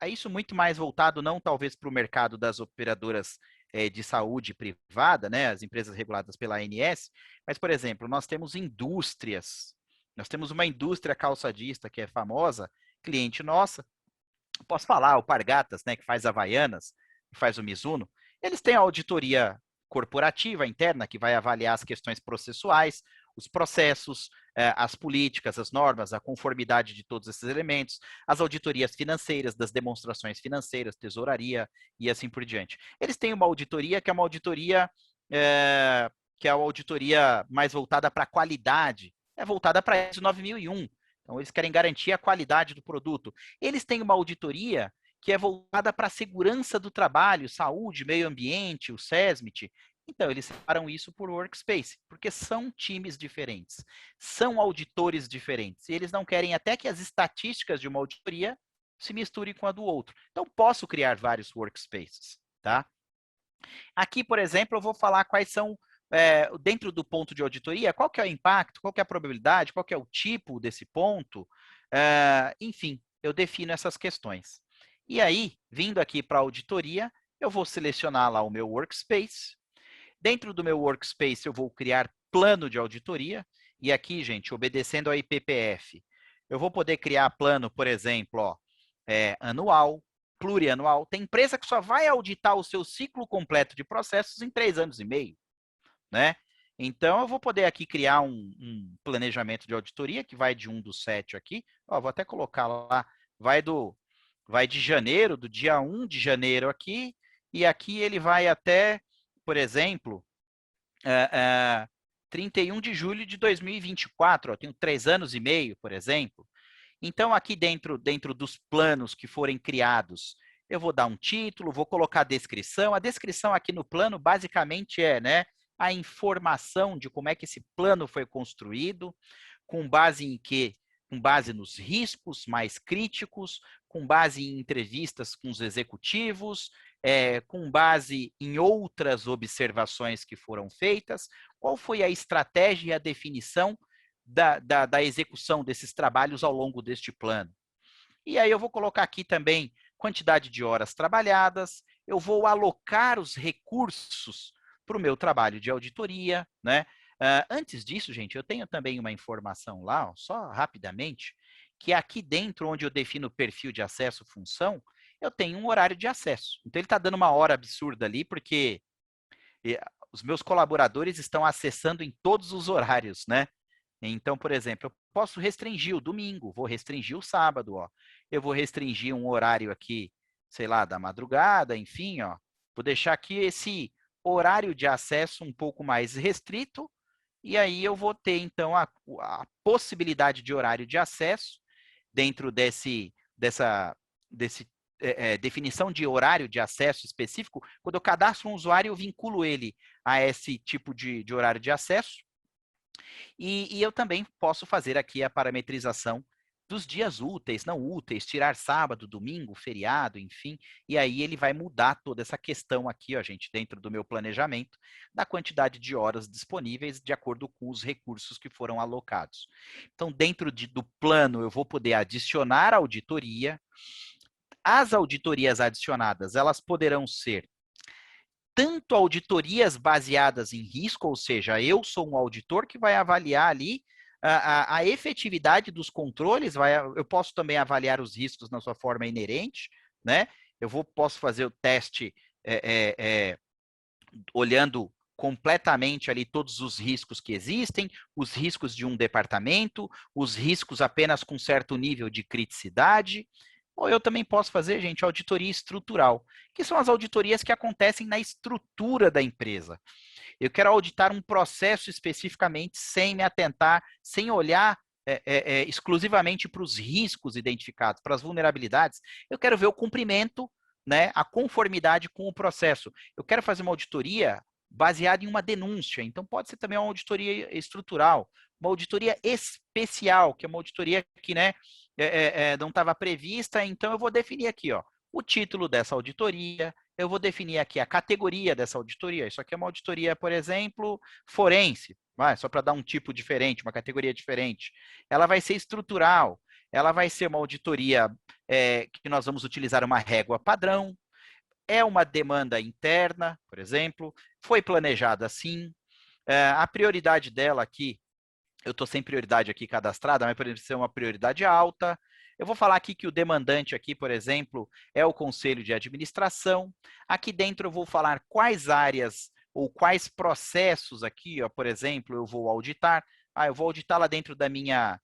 isso muito mais voltado não talvez para o mercado das operadoras de saúde privada, né, as empresas reguladas pela ANS, mas, por exemplo, nós temos indústrias, nós temos uma indústria calçadista que é famosa, cliente nossa, posso falar, o Pargatas, né, que faz Havaianas, que faz o Mizuno, eles têm a auditoria corporativa interna, que vai avaliar as questões processuais, os processos, as políticas, as normas, a conformidade de todos esses elementos, as auditorias financeiras, das demonstrações financeiras, tesouraria e assim por diante. Eles têm uma auditoria que é uma auditoria que é a auditoria mais voltada para a qualidade, é voltada para a ISO 9001. Então, eles querem garantir a qualidade do produto. Eles têm uma auditoria que é voltada para a segurança do trabalho, saúde, meio ambiente, o SESMIT. Então, eles separam isso por workspace, porque são times diferentes, são auditores diferentes, e eles não querem até que as estatísticas de uma auditoria se misturem com a do outro. Então, posso criar vários workspaces, tá? Aqui, por exemplo, eu vou falar quais são, dentro do ponto de auditoria, qual que é o impacto, qual que é a probabilidade, qual que é o tipo desse ponto, enfim, eu defino essas questões. E aí, vindo aqui para a auditoria, eu vou selecionar lá o meu workspace. Dentro do meu workspace, eu vou criar plano de auditoria. E aqui, gente, obedecendo ao IPPF, eu vou poder criar plano, por exemplo, ó, anual, plurianual. Tem empresa que só vai auditar o seu ciclo completo de processos em 3 anos e meio, né? Então, eu vou poder aqui criar um planejamento de auditoria que vai de 1/7 aqui. Ó, vou até colocar lá, vai de janeiro, do dia 1 de janeiro aqui, e aqui ele vai até, por exemplo, 31 de julho de 2024. Ó, tenho 3 anos e meio, por exemplo. Então, aqui dentro dos planos que forem criados, eu vou dar um título, vou colocar a descrição. A descrição aqui no plano, basicamente, né, a informação de como é que esse plano foi construído, com base em quê? Com base nos riscos mais críticos, com base em entrevistas com os executivos, com base em outras observações que foram feitas. Qual foi a estratégia e a definição da execução desses trabalhos ao longo deste plano? E aí eu vou colocar aqui também quantidade de horas trabalhadas, eu vou alocar os recursos para o meu trabalho de auditoria, né? Antes disso, gente, eu tenho também uma informação lá, ó, só rapidamente, que aqui dentro, onde eu defino o perfil de acesso função, eu tenho um horário de acesso. Então, ele está dando uma hora absurda ali, porque os meus colaboradores estão acessando em todos os horários, né? Então, por exemplo, eu posso restringir o domingo, vou restringir o sábado, ó. Eu vou restringir um horário aqui, sei lá, da madrugada, enfim, ó. Vou deixar aqui esse horário de acesso um pouco mais restrito, e aí eu vou ter, então, a possibilidade de horário de acesso dentro dessa definição de horário de acesso específico. Quando eu cadastro um usuário, eu vinculo ele a esse tipo de horário de acesso. E eu também posso fazer aqui a parametrização dos dias úteis, não úteis, tirar sábado, domingo, feriado, enfim, e aí ele vai mudar toda essa questão aqui, ó, gente, dentro do meu planejamento, da quantidade de horas disponíveis de acordo com os recursos que foram alocados. Então, dentro do plano, eu vou poder adicionar auditoria. As auditorias adicionadas, elas poderão ser tanto auditorias baseadas em risco, ou seja, eu sou um auditor que vai avaliar ali a efetividade dos controles, eu posso também avaliar os riscos na sua forma inerente, né? Posso fazer o teste olhando completamente ali todos os riscos que existem, os riscos de um departamento, os riscos apenas com certo nível de criticidade. Ou eu também posso fazer, gente, auditoria estrutural, que são as auditorias que acontecem na estrutura da empresa. Eu quero auditar um processo especificamente sem me atentar, sem olhar exclusivamente para os riscos identificados, para as vulnerabilidades. Eu quero ver o cumprimento, né, a conformidade com o processo. Eu quero fazer uma auditoria baseada em uma denúncia, então pode ser também uma auditoria estrutural, uma auditoria especial, que é uma auditoria que, né, não estava prevista, então eu vou definir aqui, ó, o título dessa auditoria, eu vou definir aqui a categoria dessa auditoria. Isso aqui é uma auditoria, por exemplo, forense, só para dar um tipo diferente, uma categoria diferente. Ela vai ser estrutural, ela vai ser uma auditoria que nós vamos utilizar uma régua padrão, é uma demanda interna, por exemplo, foi planejada assim, a prioridade dela aqui, eu estou sem prioridade aqui cadastrada, mas pode ser uma prioridade alta. Eu vou falar aqui que o demandante aqui, por exemplo, é o conselho de administração. Aqui dentro eu vou falar quais áreas ou quais processos aqui, ó, por exemplo, eu vou auditar. Eu vou auditar lá dentro da minha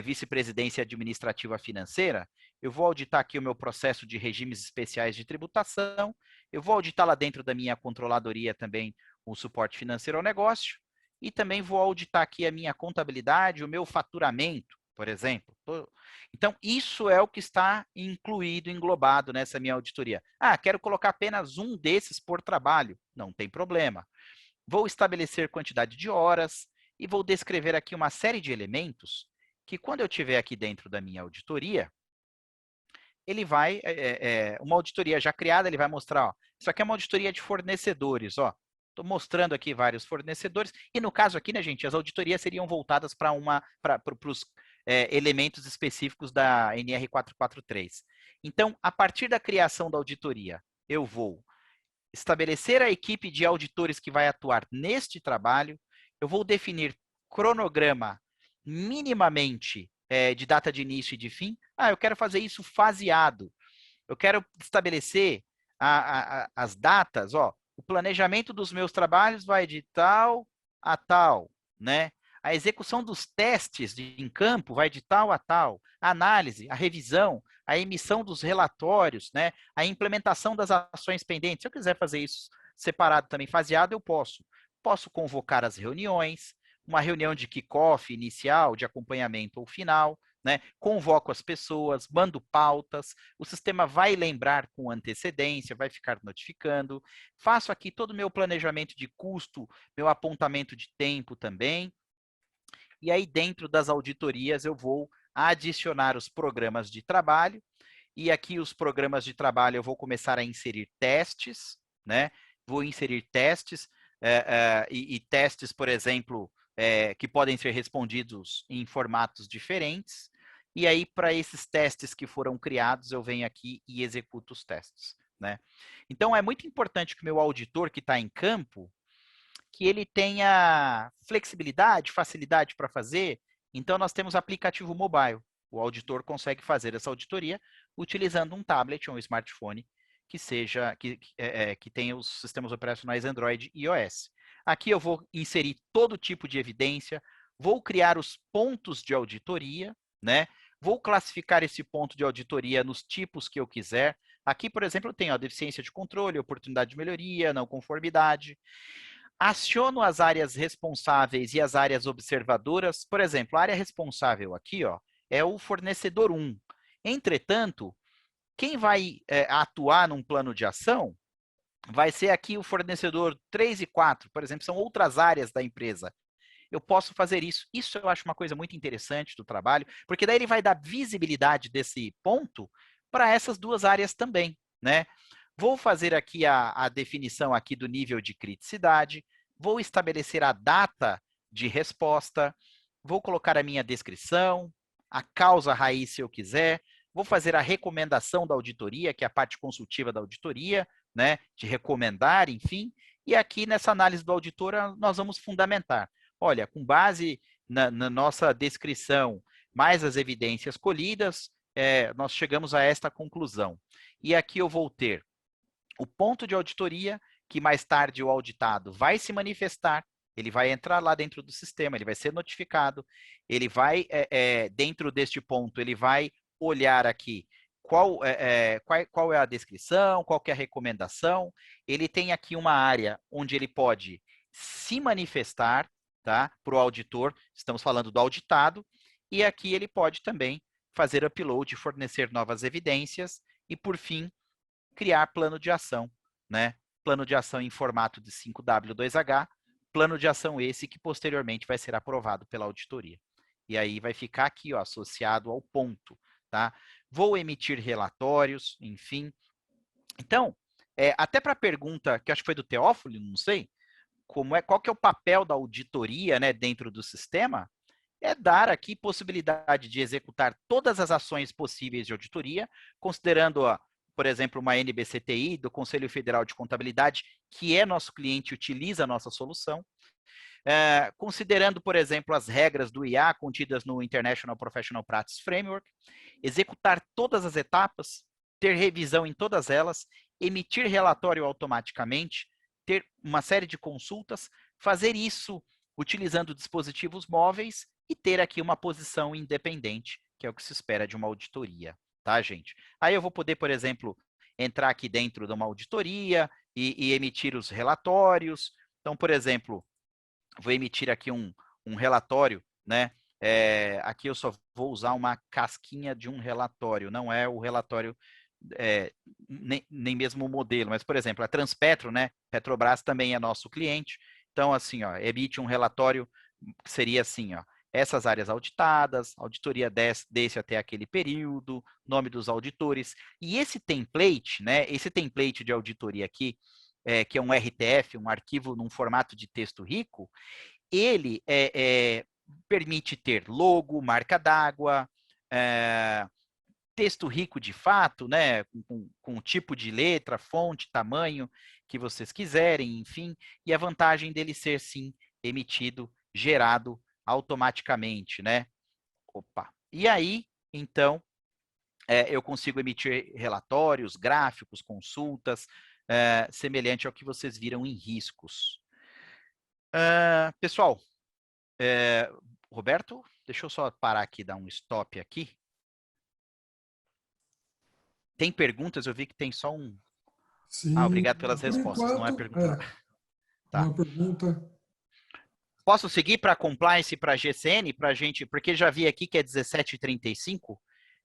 vice-presidência administrativa financeira. Eu vou auditar aqui o meu processo de regimes especiais de tributação. Eu vou auditar lá dentro da minha controladoria também o suporte financeiro ao negócio. E também vou auditar aqui a minha contabilidade, o meu faturamento, por exemplo. Então, isso é o que está incluído, englobado nessa minha auditoria. Quero colocar apenas um desses por trabalho. Não tem problema. Vou estabelecer quantidade de horas e vou descrever aqui uma série de elementos que, quando eu estiver aqui dentro da minha auditoria, ele vai, uma auditoria já criada, ele vai mostrar, ó, isso aqui é uma auditoria de fornecedores, ó. Estou mostrando aqui vários fornecedores. E no caso aqui, né, gente, as auditorias seriam voltadas para os elementos específicos da NR 443. Então, a partir da criação da auditoria, eu vou estabelecer a equipe de auditores que vai atuar neste trabalho, eu vou definir cronograma minimamente de data de início e de fim. Eu quero fazer isso faseado. Eu quero estabelecer as datas, ó, o planejamento dos meus trabalhos vai de tal a tal, né? A execução dos testes em campo vai de tal a tal. A análise, a revisão, a emissão dos relatórios, né? A implementação das ações pendentes. Se eu quiser fazer isso separado também, faseado, eu posso. Posso convocar as reuniões, uma reunião de kickoff inicial, de acompanhamento ou final, né? Convoco as pessoas, mando pautas, o sistema vai lembrar com antecedência, vai ficar notificando. Faço aqui todo o meu planejamento de custo, meu apontamento de tempo também. E aí, dentro das auditorias, eu vou adicionar os programas de trabalho. E aqui, os programas de trabalho, eu vou começar a inserir testes, né? Vou inserir testes, e testes, por exemplo, que podem ser respondidos em formatos diferentes. E aí, para esses testes que foram criados, eu venho aqui e executo os testes, né? Então, é muito importante que o meu auditor que está em campo, que ele tenha flexibilidade, facilidade para fazer. Então, nós temos aplicativo mobile. O auditor consegue fazer essa auditoria utilizando um tablet ou um smartphone que tenha os sistemas operacionais Android e iOS. Aqui eu vou inserir todo tipo de evidência, vou criar os pontos de auditoria, né? Vou classificar esse ponto de auditoria nos tipos que eu quiser. Aqui, por exemplo, eu tenho a deficiência de controle, oportunidade de melhoria, não conformidade. Aciono as áreas responsáveis e as áreas observadoras. Por exemplo, a área responsável aqui, ó, é o fornecedor 1. Entretanto, quem vai atuar num plano de ação vai ser aqui o fornecedor 3 e 4, por exemplo, são outras áreas da empresa. Eu posso fazer isso. Isso eu acho uma coisa muito interessante do trabalho, porque daí ele vai dar visibilidade desse ponto para essas duas áreas também, né? Vou fazer aqui a definição aqui do nível de criticidade, vou estabelecer a data de resposta, vou colocar a minha descrição, a causa raiz se eu quiser, vou fazer a recomendação da auditoria, que é a parte consultiva da auditoria, né, de recomendar, enfim, e aqui nessa análise do auditor nós vamos fundamentar. Olha, com base na nossa descrição, mais as evidências colhidas, nós chegamos a esta conclusão. E aqui eu vou ter o ponto de auditoria, que mais tarde o auditado vai se manifestar, ele vai entrar lá dentro do sistema, ele vai ser notificado, ele vai, dentro deste ponto, ele vai olhar aqui qual é a descrição, qual é a recomendação. Ele tem aqui uma área onde ele pode se manifestar, tá, para o auditor, estamos falando do auditado, e aqui ele pode também fazer upload, fornecer novas evidências e, por fim, criar plano de ação, né? Plano de ação em formato de 5W2H, plano de ação esse que posteriormente vai ser aprovado pela auditoria. E aí vai ficar aqui, ó, associado ao ponto, tá? Vou emitir relatórios, enfim. Então, até para a pergunta, que acho que foi do Teófilo, não sei, qual que é o papel da auditoria, né, dentro do sistema, é dar aqui possibilidade de executar todas as ações possíveis de auditoria, considerando, por exemplo, uma NBCTI do Conselho Federal de Contabilidade, que é nosso cliente e utiliza a nossa solução, considerando, por exemplo, as regras do IA contidas no International Professional Practice Framework, executar todas as etapas, ter revisão em todas elas, emitir relatório automaticamente, ter uma série de consultas, fazer isso utilizando dispositivos móveis e ter aqui uma posição independente, que é o que se espera de uma auditoria, tá, gente? Aí eu vou poder, por exemplo, entrar aqui dentro de uma auditoria e emitir os relatórios. Então, por exemplo, vou emitir aqui um relatório, né? Aqui eu só vou usar uma casquinha de um relatório, não é o relatório, nem mesmo o modelo, mas, por exemplo, a Transpetro, né? Petrobras também é nosso cliente. Então, assim, ó, emite um relatório que seria assim, ó, essas áreas auditadas, auditoria desse até aquele período, nome dos auditores. E esse template, né? Esse template de auditoria aqui, que é um RTF, um arquivo num formato de texto rico, ele permite ter logo, marca d'água, texto rico de fato, né, com tipo de letra, fonte, tamanho que vocês quiserem, enfim, e a vantagem dele ser, sim, emitido, gerado automaticamente, né? Opa! E aí, então, eu consigo emitir relatórios, gráficos, consultas, semelhante ao que vocês viram em riscos. Pessoal, Roberto, deixa eu só parar aqui, dar um stop aqui. Tem perguntas? Eu vi que tem só um... Sim, obrigado pelas por respostas, não é enquanto, pergunta. Tá. uma pergunta. Posso seguir para compliance e para GCN, para gente, porque já vi aqui que é 17h35,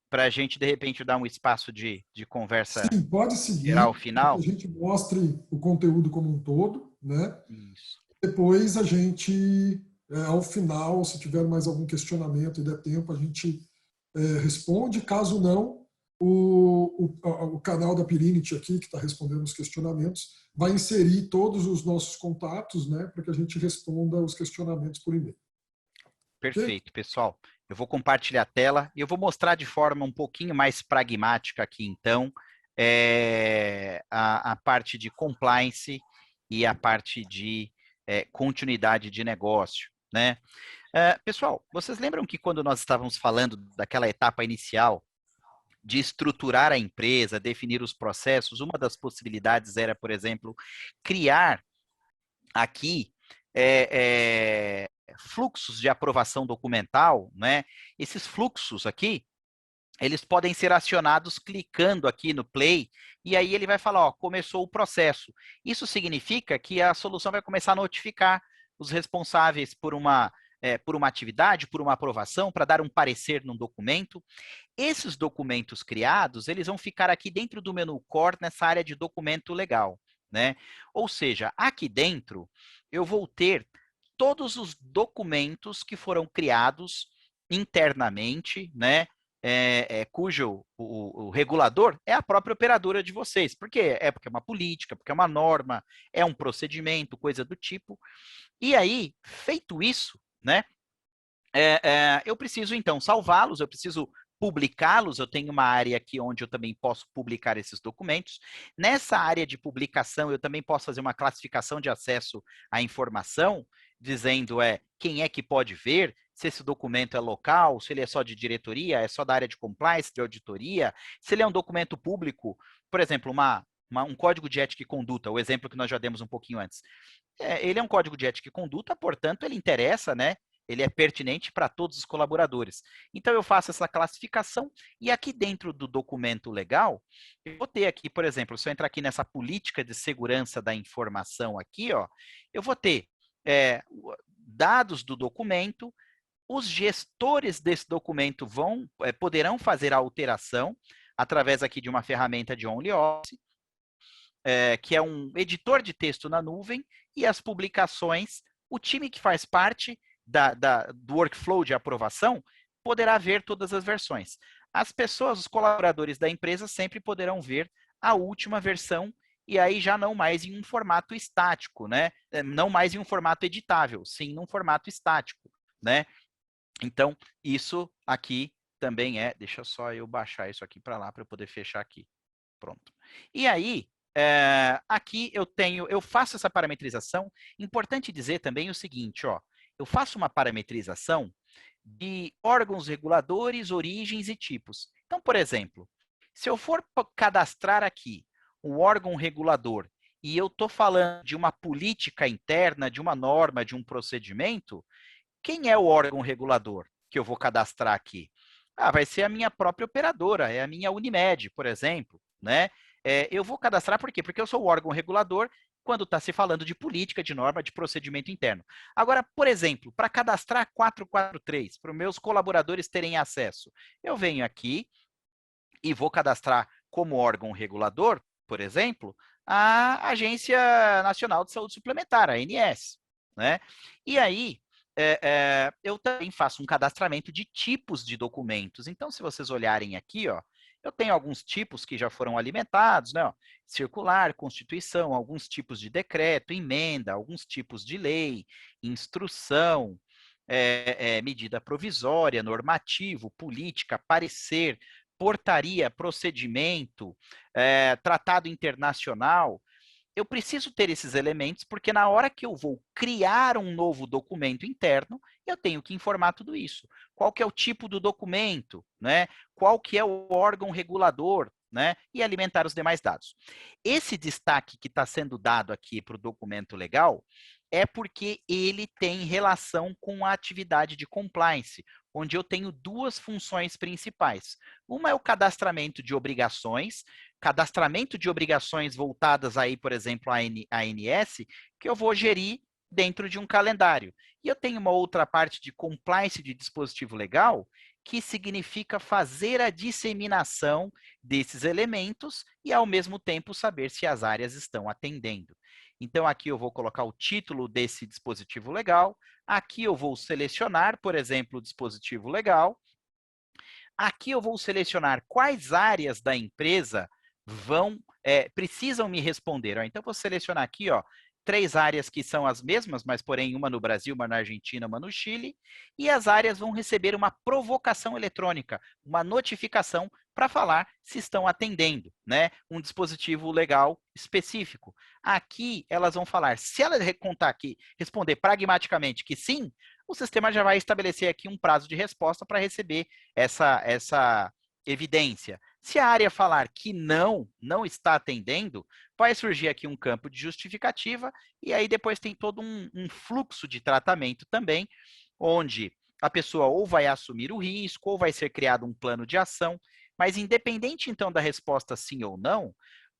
para a gente, de repente, dar um espaço de conversa Sim, pode seguir, geral para que final? a gente mostre o conteúdo como um todo, né? Isso. Depois a gente, ao final, se tiver mais algum questionamento e der tempo, a gente responde. Caso não, o canal da Pirinity aqui, que está respondendo os questionamentos, vai inserir todos os nossos contatos, né, para que a gente responda os questionamentos por e-mail. Perfeito, pessoal. Eu vou compartilhar a tela e eu vou mostrar de forma um pouquinho mais pragmática aqui, então, a parte de compliance e a parte de continuidade de negócio, né? Pessoal, vocês lembram que quando nós estávamos falando daquela etapa inicial de estruturar a empresa, definir os processos, uma das possibilidades era, por exemplo, criar aqui fluxos de aprovação documental, né? Esses fluxos aqui, eles podem ser acionados clicando aqui no play, e aí ele vai falar, ó, começou o processo. Isso significa que a solução vai começar a notificar os responsáveis por uma atividade, por uma aprovação, para dar um parecer num documento. Esses documentos criados, eles vão ficar aqui dentro do menu Core, nessa área de documento legal, né? Ou seja, aqui dentro, eu vou ter todos os documentos que foram criados internamente, né? Cujo o regulador é a própria operadora de vocês. Por quê? Porque é uma política, porque é uma norma, é um procedimento, coisa do tipo. E aí, feito isso, né? Eu preciso, então, salvá-los, eu preciso publicá-los, eu tenho uma área aqui onde eu também posso publicar esses documentos. Nessa área de publicação, eu também posso fazer uma classificação de acesso à informação, dizendo quem é que pode ver, se esse documento é local, se ele é só de diretoria, é só da área de compliance, de auditoria, se ele é um documento público, por exemplo, um código de ética e conduta, o exemplo que nós já demos um pouquinho antes. Ele é um código de ética e conduta, portanto, ele interessa, né? Ele é pertinente para todos os colaboradores. Então, eu faço essa classificação e aqui dentro do documento legal, eu vou ter aqui, por exemplo, se eu entrar aqui nessa política de segurança da informação aqui, ó, eu vou ter dados do documento, os gestores desse documento poderão fazer a alteração através aqui de uma ferramenta de OnlyOffice, que é um editor de texto na nuvem, e as publicações, o time que faz parte do workflow de aprovação poderá ver todas as versões. As pessoas, os colaboradores da empresa sempre poderão ver a última versão e aí já não mais em um formato estático, né? Não mais em um formato editável, sim num formato estático, né? Então, isso aqui também deixa só eu baixar isso aqui para lá para eu poder fechar aqui. Pronto. E aí, aqui eu faço essa parametrização. Importante dizer também o seguinte, ó, eu faço uma parametrização de órgãos reguladores, origens e tipos. Então, por exemplo, se eu for cadastrar aqui um órgão regulador e eu estou falando de uma política interna, de uma norma, de um procedimento, quem é o órgão regulador que eu vou cadastrar aqui? Vai ser a minha própria operadora, é a minha Unimed, por exemplo, né? Eu vou cadastrar por quê? Porque eu sou o órgão regulador quando está se falando de política, de norma, de procedimento interno. Agora, por exemplo, para cadastrar 443, para os meus colaboradores terem acesso, eu venho aqui e vou cadastrar como órgão regulador, por exemplo, a Agência Nacional de Saúde Suplementar, a ANS, né? E aí, eu também faço um cadastramento de tipos de documentos. Então, se vocês olharem aqui, ó, eu tenho alguns tipos que já foram alimentados, né? Ó, circular, constituição, alguns tipos de decreto, emenda, alguns tipos de lei, instrução, medida provisória, normativo, política, parecer, portaria, procedimento, tratado internacional. eu preciso ter esses elementos, porque na hora que eu vou criar um novo documento interno, eu tenho que informar tudo isso. Qual que é o tipo do documento, né? Qual que é o órgão regulador, né? E alimentar os demais dados. Esse destaque que está sendo dado aqui para o documento legal é porque ele tem relação com a atividade de compliance, onde eu tenho duas funções principais. Uma é o cadastramento de obrigações voltadas aí, por exemplo, à ANS, que eu vou gerir dentro de um calendário. E eu tenho uma outra parte de compliance de dispositivo legal, que significa fazer a disseminação desses elementos e, ao mesmo tempo, saber se as áreas estão atendendo. Então, aqui eu vou colocar o título desse dispositivo legal. Aqui eu vou selecionar, por exemplo, o dispositivo legal. Aqui eu vou selecionar quais áreas da empresa precisam me responder. Então, eu vou selecionar aqui, 3 áreas que são as mesmas, mas porém uma no Brasil, uma na Argentina, uma no Chile, e as áreas vão receber uma provocação eletrônica, uma notificação para falar se estão atendendo, né, um dispositivo legal específico. Aqui elas vão falar, se ela contar aqui, responder pragmaticamente que sim, o sistema já vai estabelecer aqui um prazo de resposta para receber essa evidência. Se a área falar que não está atendendo, vai surgir aqui um campo de justificativa e aí depois tem todo um fluxo de tratamento também, onde a pessoa ou vai assumir o risco ou vai ser criado um plano de ação, mas independente então da resposta sim ou não,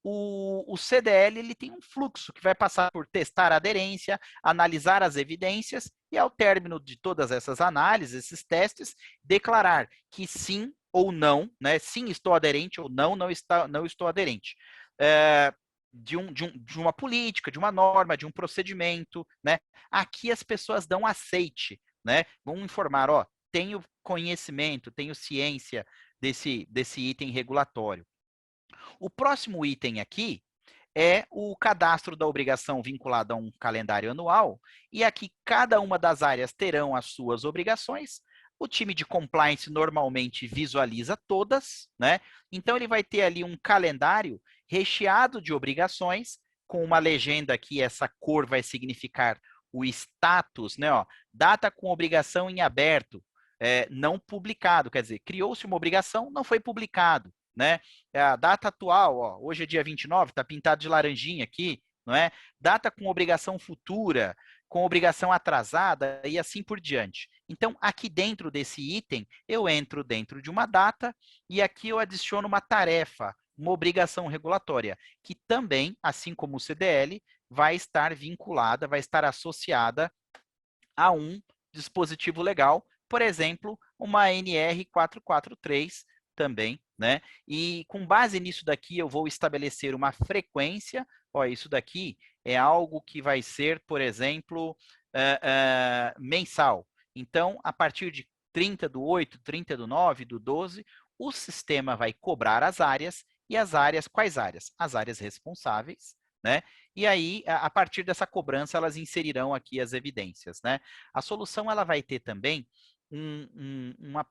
o CDL ele tem um fluxo que vai passar por testar a aderência, analisar as evidências e ao término de todas essas análises, esses testes, declarar que sim ou não, né? Sim, estou aderente ou não estou aderente. De uma política, de uma norma, de um procedimento, né? Aqui as pessoas dão aceite, né? Vão informar, tenho conhecimento, tenho ciência desse item regulatório. O próximo item aqui é o cadastro da obrigação vinculado a um calendário anual, e aqui cada uma das áreas terão as suas obrigações. O time de compliance normalmente visualiza todas, né? Então ele vai ter ali um calendário recheado de obrigações, com uma legenda aqui, essa cor vai significar o status, né? Data com obrigação em aberto, não publicado, quer dizer, criou-se uma obrigação, não foi publicado, né? A data atual, hoje é dia 29, está pintado de laranjinha aqui, não é? Data com obrigação futura, com obrigação atrasada e assim por diante. Então, aqui dentro desse item, eu entro dentro de uma data e aqui eu adiciono uma tarefa, uma obrigação regulatória, que também, assim como o CDL, vai estar vinculada, vai estar associada a um dispositivo legal, por exemplo, uma NR 443 também, né? E com base nisso daqui, eu vou estabelecer uma frequência. Isso daqui é algo que vai ser, por exemplo, mensal. Então, a partir de 30/8, 30/9, do 12, o sistema vai cobrar as áreas, e as áreas, quais áreas? As áreas responsáveis, né? E aí, a partir dessa cobrança, elas inserirão aqui as evidências, né? A solução, ela vai ter também uma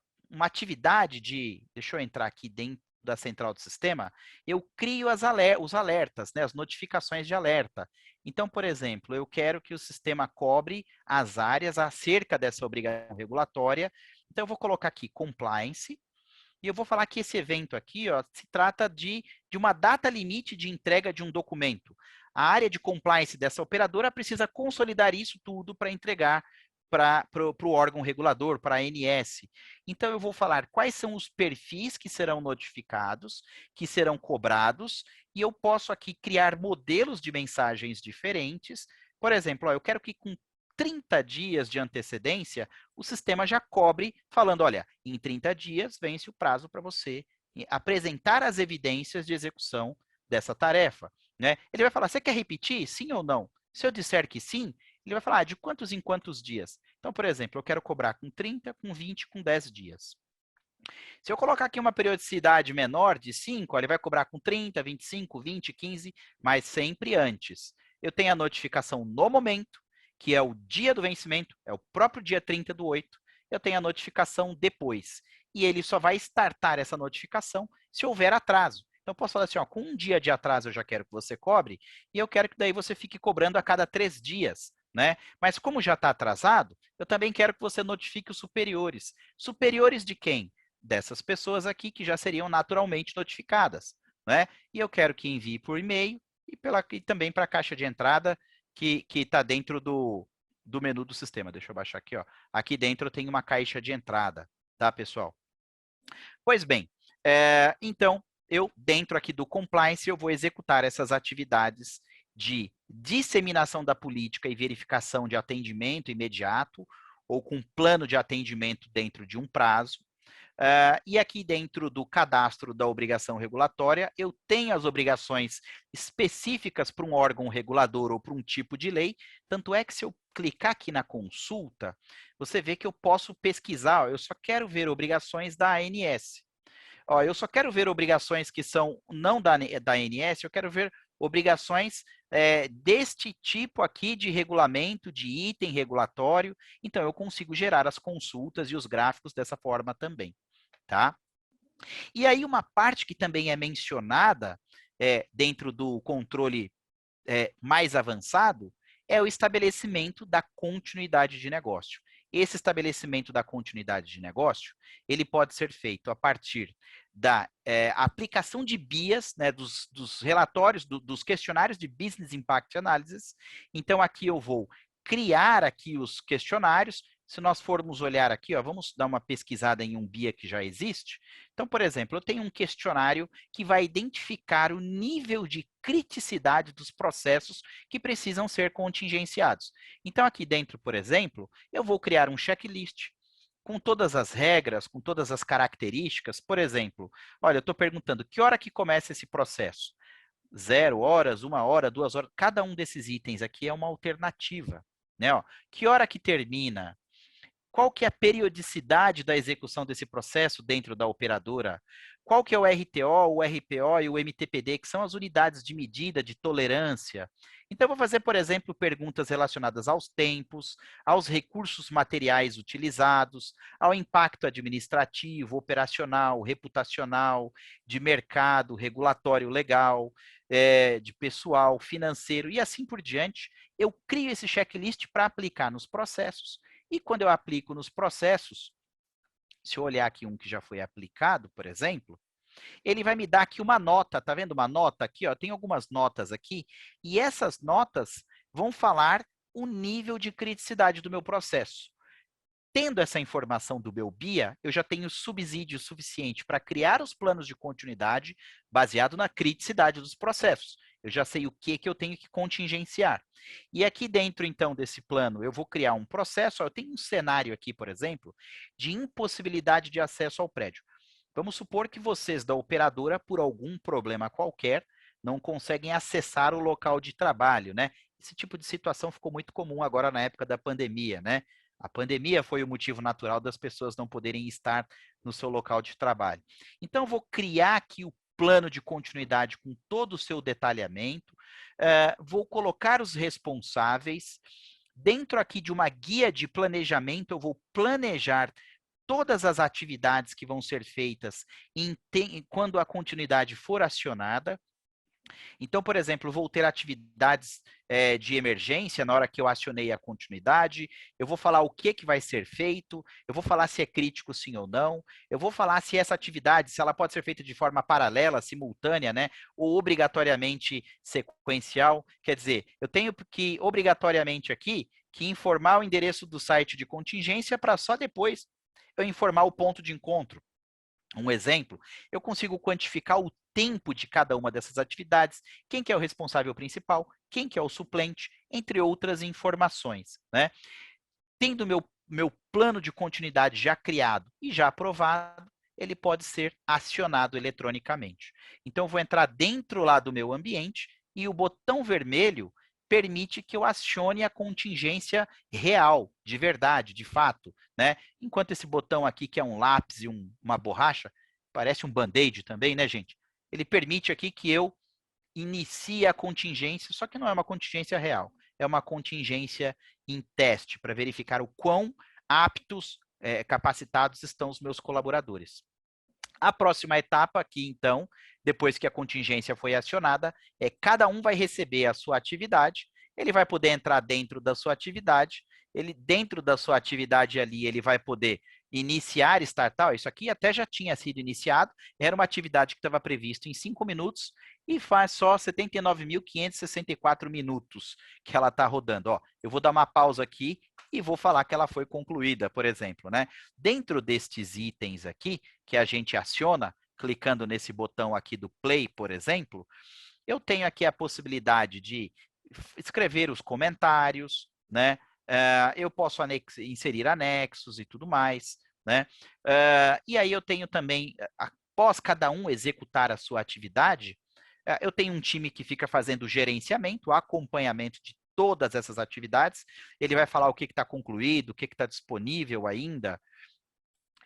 atividade de, deixa eu entrar aqui dentro da central do sistema, eu crio os alertas, né, as notificações de alerta. Então, por exemplo, eu quero que o sistema cobre as áreas acerca dessa obrigação regulatória. Então, eu vou colocar aqui compliance, e eu vou falar que esse evento aqui se trata de uma data limite de entrega de um documento. A área de compliance dessa operadora precisa consolidar isso tudo para entregar para o órgão regulador, para a ANS. Então, eu vou falar quais são os perfis que serão notificados, que serão cobrados, e eu posso aqui criar modelos de mensagens diferentes. Por exemplo, eu quero que com 30 dias de antecedência, o sistema já cobre, falando, olha, em 30 dias vence o prazo para você apresentar as evidências de execução dessa tarefa, né? Ele vai falar, você quer repetir? Sim ou não? Se eu disser que sim, ele vai falar, de quantos em quantos dias? Então, por exemplo, eu quero cobrar com 30, com 20, com 10 dias. Se eu colocar aqui uma periodicidade menor de 5, ele vai cobrar com 30, 25, 20, 15, mas sempre antes. Eu tenho a notificação no momento, que é o dia do vencimento, é o próprio dia 30/8. Eu tenho a notificação depois. E ele só vai startar essa notificação se houver atraso. Então, eu posso falar assim, ó, com um dia de atraso eu já quero que você cobre, e eu quero que daí você fique cobrando a cada 3 dias, né? Mas como já está atrasado, eu também quero que você notifique os superiores. Superiores de quem? Dessas pessoas aqui que já seriam naturalmente notificadas, né? E eu quero que envie por e-mail e também para a caixa de entrada que está dentro do menu do sistema. Deixa eu baixar aqui, ó. Aqui dentro tem uma caixa de entrada, tá, pessoal? Pois bem, então, eu, dentro aqui do compliance, eu vou executar essas atividades de disseminação da política e verificação de atendimento imediato, ou com plano de atendimento dentro de um prazo. E aqui dentro do cadastro da obrigação regulatória, eu tenho as obrigações específicas para um órgão regulador ou para um tipo de lei, tanto é que se eu clicar aqui na consulta, você vê que eu posso pesquisar, ó, eu só quero ver obrigações da ANS. Ó, eu só quero ver obrigações que são não da ANS, eu quero ver obrigações deste tipo aqui de regulamento, de item regulatório, então eu consigo gerar as consultas e os gráficos dessa forma também, tá? E aí uma parte que também é mencionada dentro do controle mais avançado é o estabelecimento da continuidade de negócio. Esse estabelecimento da continuidade de negócio, ele pode ser feito a partir da aplicação de BIAs, né, dos relatórios, dos questionários de Business Impact Analysis. Então, aqui eu vou criar aqui os questionários. Se nós formos olhar aqui, ó, vamos dar uma pesquisada em um BIA que já existe. Então, por exemplo, eu tenho um questionário que vai identificar o nível de criticidade dos processos que precisam ser contingenciados. Então, aqui dentro, por exemplo, eu vou criar um checklist com todas as regras, com todas as características. Por exemplo, olha, eu estou perguntando que hora que começa esse processo? 0 horas, 1 hora, 2 horas. Cada um desses itens aqui é uma alternativa, né? Ó, que hora que termina? Qual que é a periodicidade da execução desse processo dentro da operadora? Qual que é o RTO, o RPO e o MTPD, que são as unidades de medida de tolerância? Então, eu vou fazer, por exemplo, perguntas relacionadas aos tempos, aos recursos materiais utilizados, ao impacto administrativo, operacional, reputacional, de mercado, regulatório legal, de pessoal, financeiro e assim por diante. Eu crio esse checklist para aplicar nos processos. E quando eu aplico nos processos, se eu olhar aqui um que já foi aplicado, por exemplo, ele vai me dar aqui uma nota, tá vendo uma nota aqui? Ó, tem algumas notas aqui, e essas notas vão falar o nível de criticidade do meu processo. Tendo essa informação do meu BIA, eu já tenho subsídio suficiente para criar os planos de continuidade baseado na criticidade dos processos. Eu já sei o que eu tenho que contingenciar. E aqui dentro, então, desse plano, eu vou criar um processo. Ó, eu tenho um cenário aqui, por exemplo, de impossibilidade de acesso ao prédio. Vamos supor que vocês da operadora, por algum problema qualquer, não conseguem acessar o local de trabalho, né? Esse tipo de situação ficou muito comum agora na época da pandemia, né? A pandemia foi o motivo natural das pessoas não poderem estar no seu local de trabalho. Então, eu vou criar aqui o plano de continuidade com todo o seu detalhamento, vou colocar os responsáveis. Dentro aqui de uma guia de planejamento, eu vou planejar todas as atividades que vão ser feitas quando a continuidade for acionada. Então, por exemplo, vou ter atividades de emergência na hora que eu acionei a continuidade, eu vou falar o que vai ser feito, eu vou falar se é crítico sim ou não, eu vou falar se essa atividade, se ela pode ser feita de forma paralela, simultânea, né, ou obrigatoriamente sequencial. Quer dizer, eu tenho que, obrigatoriamente aqui, que informar o endereço do site de contingência para só depois eu informar o ponto de encontro. Um exemplo, eu consigo quantificar o tempo de cada uma dessas atividades, quem que é o responsável principal, quem que é o suplente, entre outras informações, né? Tendo meu plano de continuidade já criado e já aprovado, ele pode ser acionado eletronicamente. Então, eu vou entrar dentro lá do meu ambiente e o botão vermelho permite que eu acione a contingência real, de verdade, de fato, né? Enquanto esse botão aqui, que é um lápis e uma borracha, parece um band-aid também, né, gente? Ele permite aqui que eu inicie a contingência, só que não é uma contingência real, é uma contingência em teste, para verificar o quão aptos, capacitados estão os meus colaboradores. A próxima etapa aqui, então, depois que a contingência foi acionada, cada um vai receber a sua atividade, ele vai poder entrar dentro da sua atividade, dentro da sua atividade ali, ele vai poder iniciar startup. Isso aqui até já tinha sido iniciado, era uma atividade que estava prevista em 5 minutos e faz só 79.564 minutos que ela está rodando. Ó, eu vou dar uma pausa aqui e vou falar que ela foi concluída, por exemplo, né? Dentro destes itens aqui, que a gente aciona, clicando nesse botão aqui do play, por exemplo, eu tenho aqui a possibilidade de escrever os comentários, né? Eu posso inserir anexos e tudo mais, né? E aí eu tenho também, após cada um executar a sua atividade, eu tenho um time que fica fazendo o gerenciamento, o acompanhamento de todas essas atividades. Ele vai falar o que está concluído, o que está disponível ainda.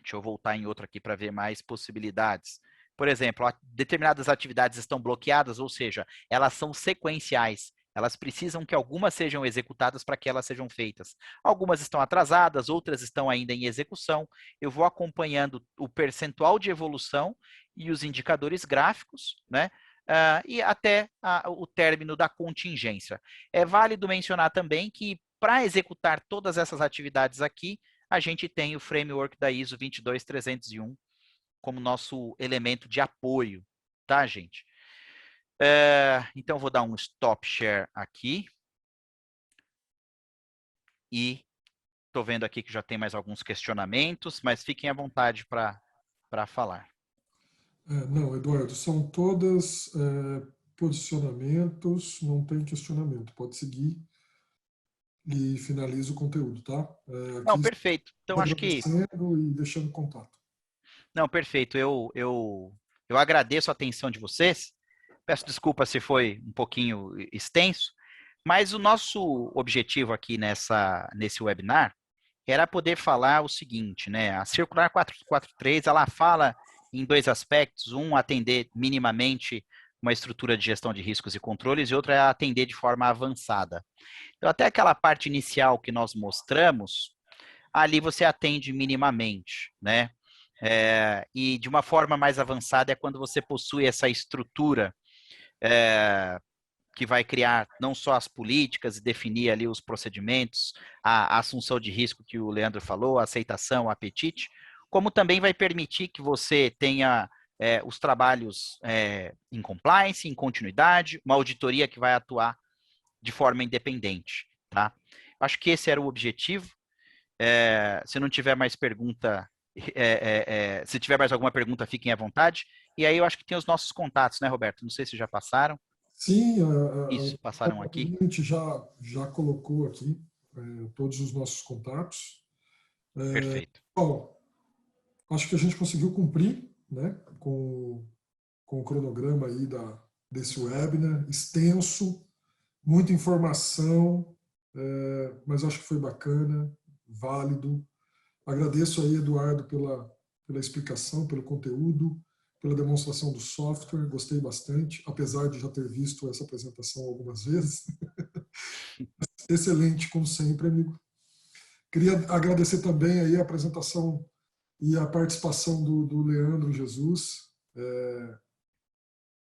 Deixa eu voltar em outro aqui para ver mais possibilidades. Por exemplo, determinadas atividades estão bloqueadas, ou seja, elas são sequenciais. Elas precisam que algumas sejam executadas para que elas sejam feitas. Algumas estão atrasadas, outras estão ainda em execução. Eu vou acompanhando o percentual de evolução e os indicadores gráficos, né? E até o término da contingência. É válido mencionar também que, para executar todas essas atividades aqui, a gente tem o framework da ISO 22301 como nosso elemento de apoio, tá, gente? Então, vou dar um stop share aqui. E estou vendo aqui que já tem mais alguns questionamentos, mas fiquem à vontade para falar. Não, Eduardo, são todas posicionamentos, não tem questionamento. Pode seguir e finaliza o conteúdo, tá? Não, perfeito. Então, acho que... E deixando contato. Não, perfeito. Eu agradeço a atenção de vocês. Peço desculpa se foi um pouquinho extenso, mas o nosso objetivo aqui nesse webinar era poder falar o seguinte, né? A Circular 443, ela fala em 2 aspectos. Um, atender minimamente uma estrutura de gestão de riscos e controles, e outra é atender de forma avançada. Então, até aquela parte inicial que nós mostramos, ali você atende minimamente, né? E de uma forma mais avançada é quando você possui essa estrutura que vai criar não só as políticas e definir ali os procedimentos, a assunção de risco que o Leandro falou, a aceitação, o apetite, como também vai permitir que você tenha os trabalhos em compliance, em continuidade, uma auditoria que vai atuar de forma independente, tá? Acho que esse era o objetivo. Se não tiver mais pergunta, se tiver mais alguma pergunta, fiquem à vontade. E aí eu acho que tem os nossos contatos, né, Roberto? Não sei se já passaram. Sim, Isso, passaram aqui. A gente já colocou aqui todos os nossos contatos. Perfeito. Bom, acho que a gente conseguiu cumprir, né, com o cronograma aí desse webinar, extenso, muita informação, mas acho que foi bacana, válido. Agradeço aí, Eduardo, pela explicação, pelo conteúdo, pela demonstração do software, gostei bastante, apesar de já ter visto essa apresentação algumas vezes. Excelente, como sempre, amigo. Queria agradecer também aí a apresentação e a participação do Leandro Jesus,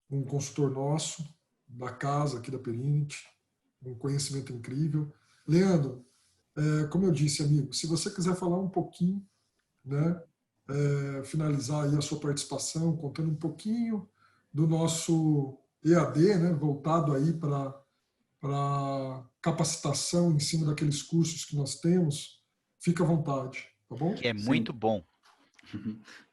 um consultor nosso, da casa aqui da Perinit, um conhecimento incrível. Leandro, como eu disse, amigo, se você quiser falar um pouquinho, né, finalizar aí a sua participação, contando um pouquinho do nosso EAD, né, voltado aí para capacitação em cima daqueles cursos que nós temos, fica à vontade, tá bom? Que é muito bom.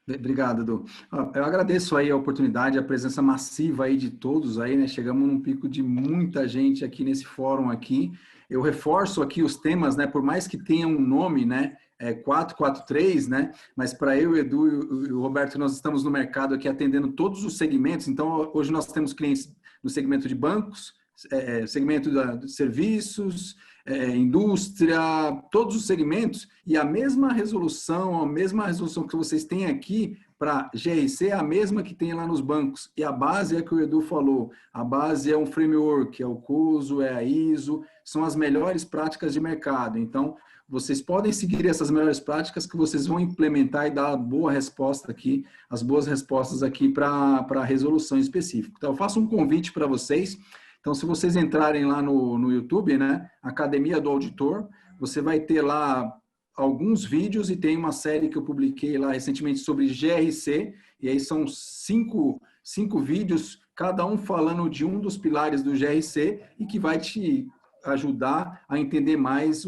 Obrigado, Edu. Eu agradeço aí a oportunidade, a presença massiva aí de todos aí, né? Chegamos num pico de muita gente aqui nesse fórum aqui. Eu reforço aqui os temas, né? Por mais que tenha um nome, né? 443, né? Mas para eu, Edu e o Roberto, nós estamos no mercado aqui atendendo todos os segmentos. Então, hoje nós temos clientes no segmento de bancos, segmento de serviços, indústria, todos os segmentos, e a mesma resolução que vocês têm aqui para GRC é a mesma que tem lá nos bancos. E a base é que o Edu falou. A base é um framework, é o CUSO, é a ISO, são as melhores práticas de mercado. Então, vocês podem seguir essas melhores práticas que vocês vão implementar e dar boa resposta aqui, as boas respostas aqui para a resolução específica. Então, eu faço um convite para vocês. Então, se vocês entrarem lá no YouTube, né, Academia do Auditor, você vai ter lá alguns vídeos e tem uma série que eu publiquei lá recentemente sobre GRC, e aí são cinco vídeos, cada um falando de um dos pilares do GRC e que vai te ajudar a entender mais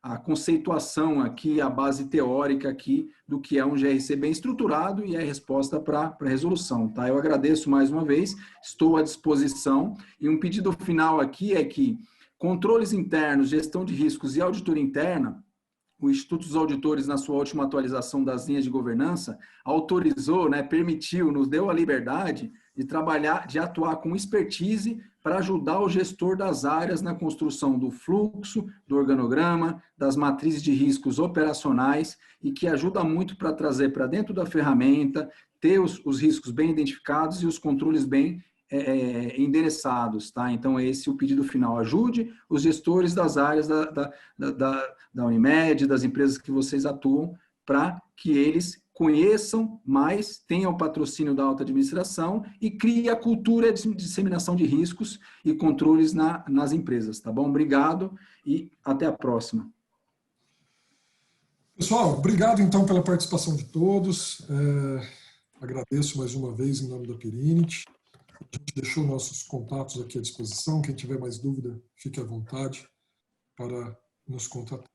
a conceituação aqui, a base teórica aqui do que é um GRC bem estruturado e a resposta para a resolução, tá? Eu agradeço mais uma vez, estou à disposição, e um pedido final aqui é que controles internos, gestão de riscos e auditoria interna, o Instituto dos Auditores, na sua última atualização das linhas de governança, autorizou, né, permitiu, nos deu a liberdade de trabalhar, de atuar com expertise para ajudar o gestor das áreas na construção do fluxo, do organograma, das matrizes de riscos operacionais, e que ajuda muito para trazer para dentro da ferramenta, ter os riscos bem identificados e os controles bem endereçados, tá? Então, esse é o pedido final. Ajude os gestores das áreas da Unimed, das empresas que vocês atuam, para que eles conheçam mais, tenham o patrocínio da alta administração e criem a cultura de disseminação de riscos e controles nas empresas, tá bom? Obrigado e até a próxima. Pessoal, obrigado então pela participação de todos. Agradeço mais uma vez em nome da Perinit. A gente deixou nossos contatos aqui à disposição. Quem tiver mais dúvida, fique à vontade para nos contatar.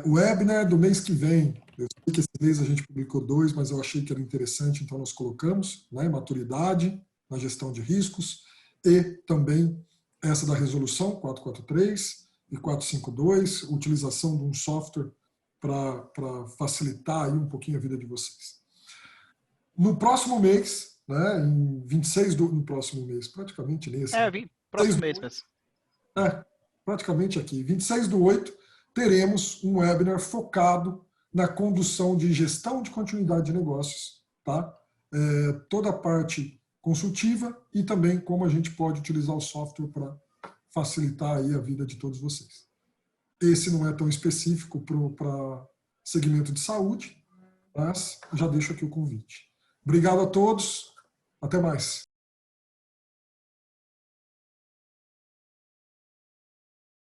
O webinar do mês que vem, eu sei que esse mês a gente publicou 2, mas eu achei que era interessante, então nós colocamos, né, maturidade na gestão de riscos e também essa da resolução 443 e 452, utilização de um software para facilitar aí um pouquinho a vida de vocês. No próximo mês, né, em 26 no próximo mês, praticamente nesse. Próximo mês mesmo. Praticamente aqui. 26/8, teremos um webinar focado na condução de gestão de continuidade de negócios, tá? Toda a parte consultiva e também como a gente pode utilizar o software para facilitar aí a vida de todos vocês. Esse não é tão específico para segmento de saúde, mas já deixo aqui o convite. Obrigado a todos. Até mais.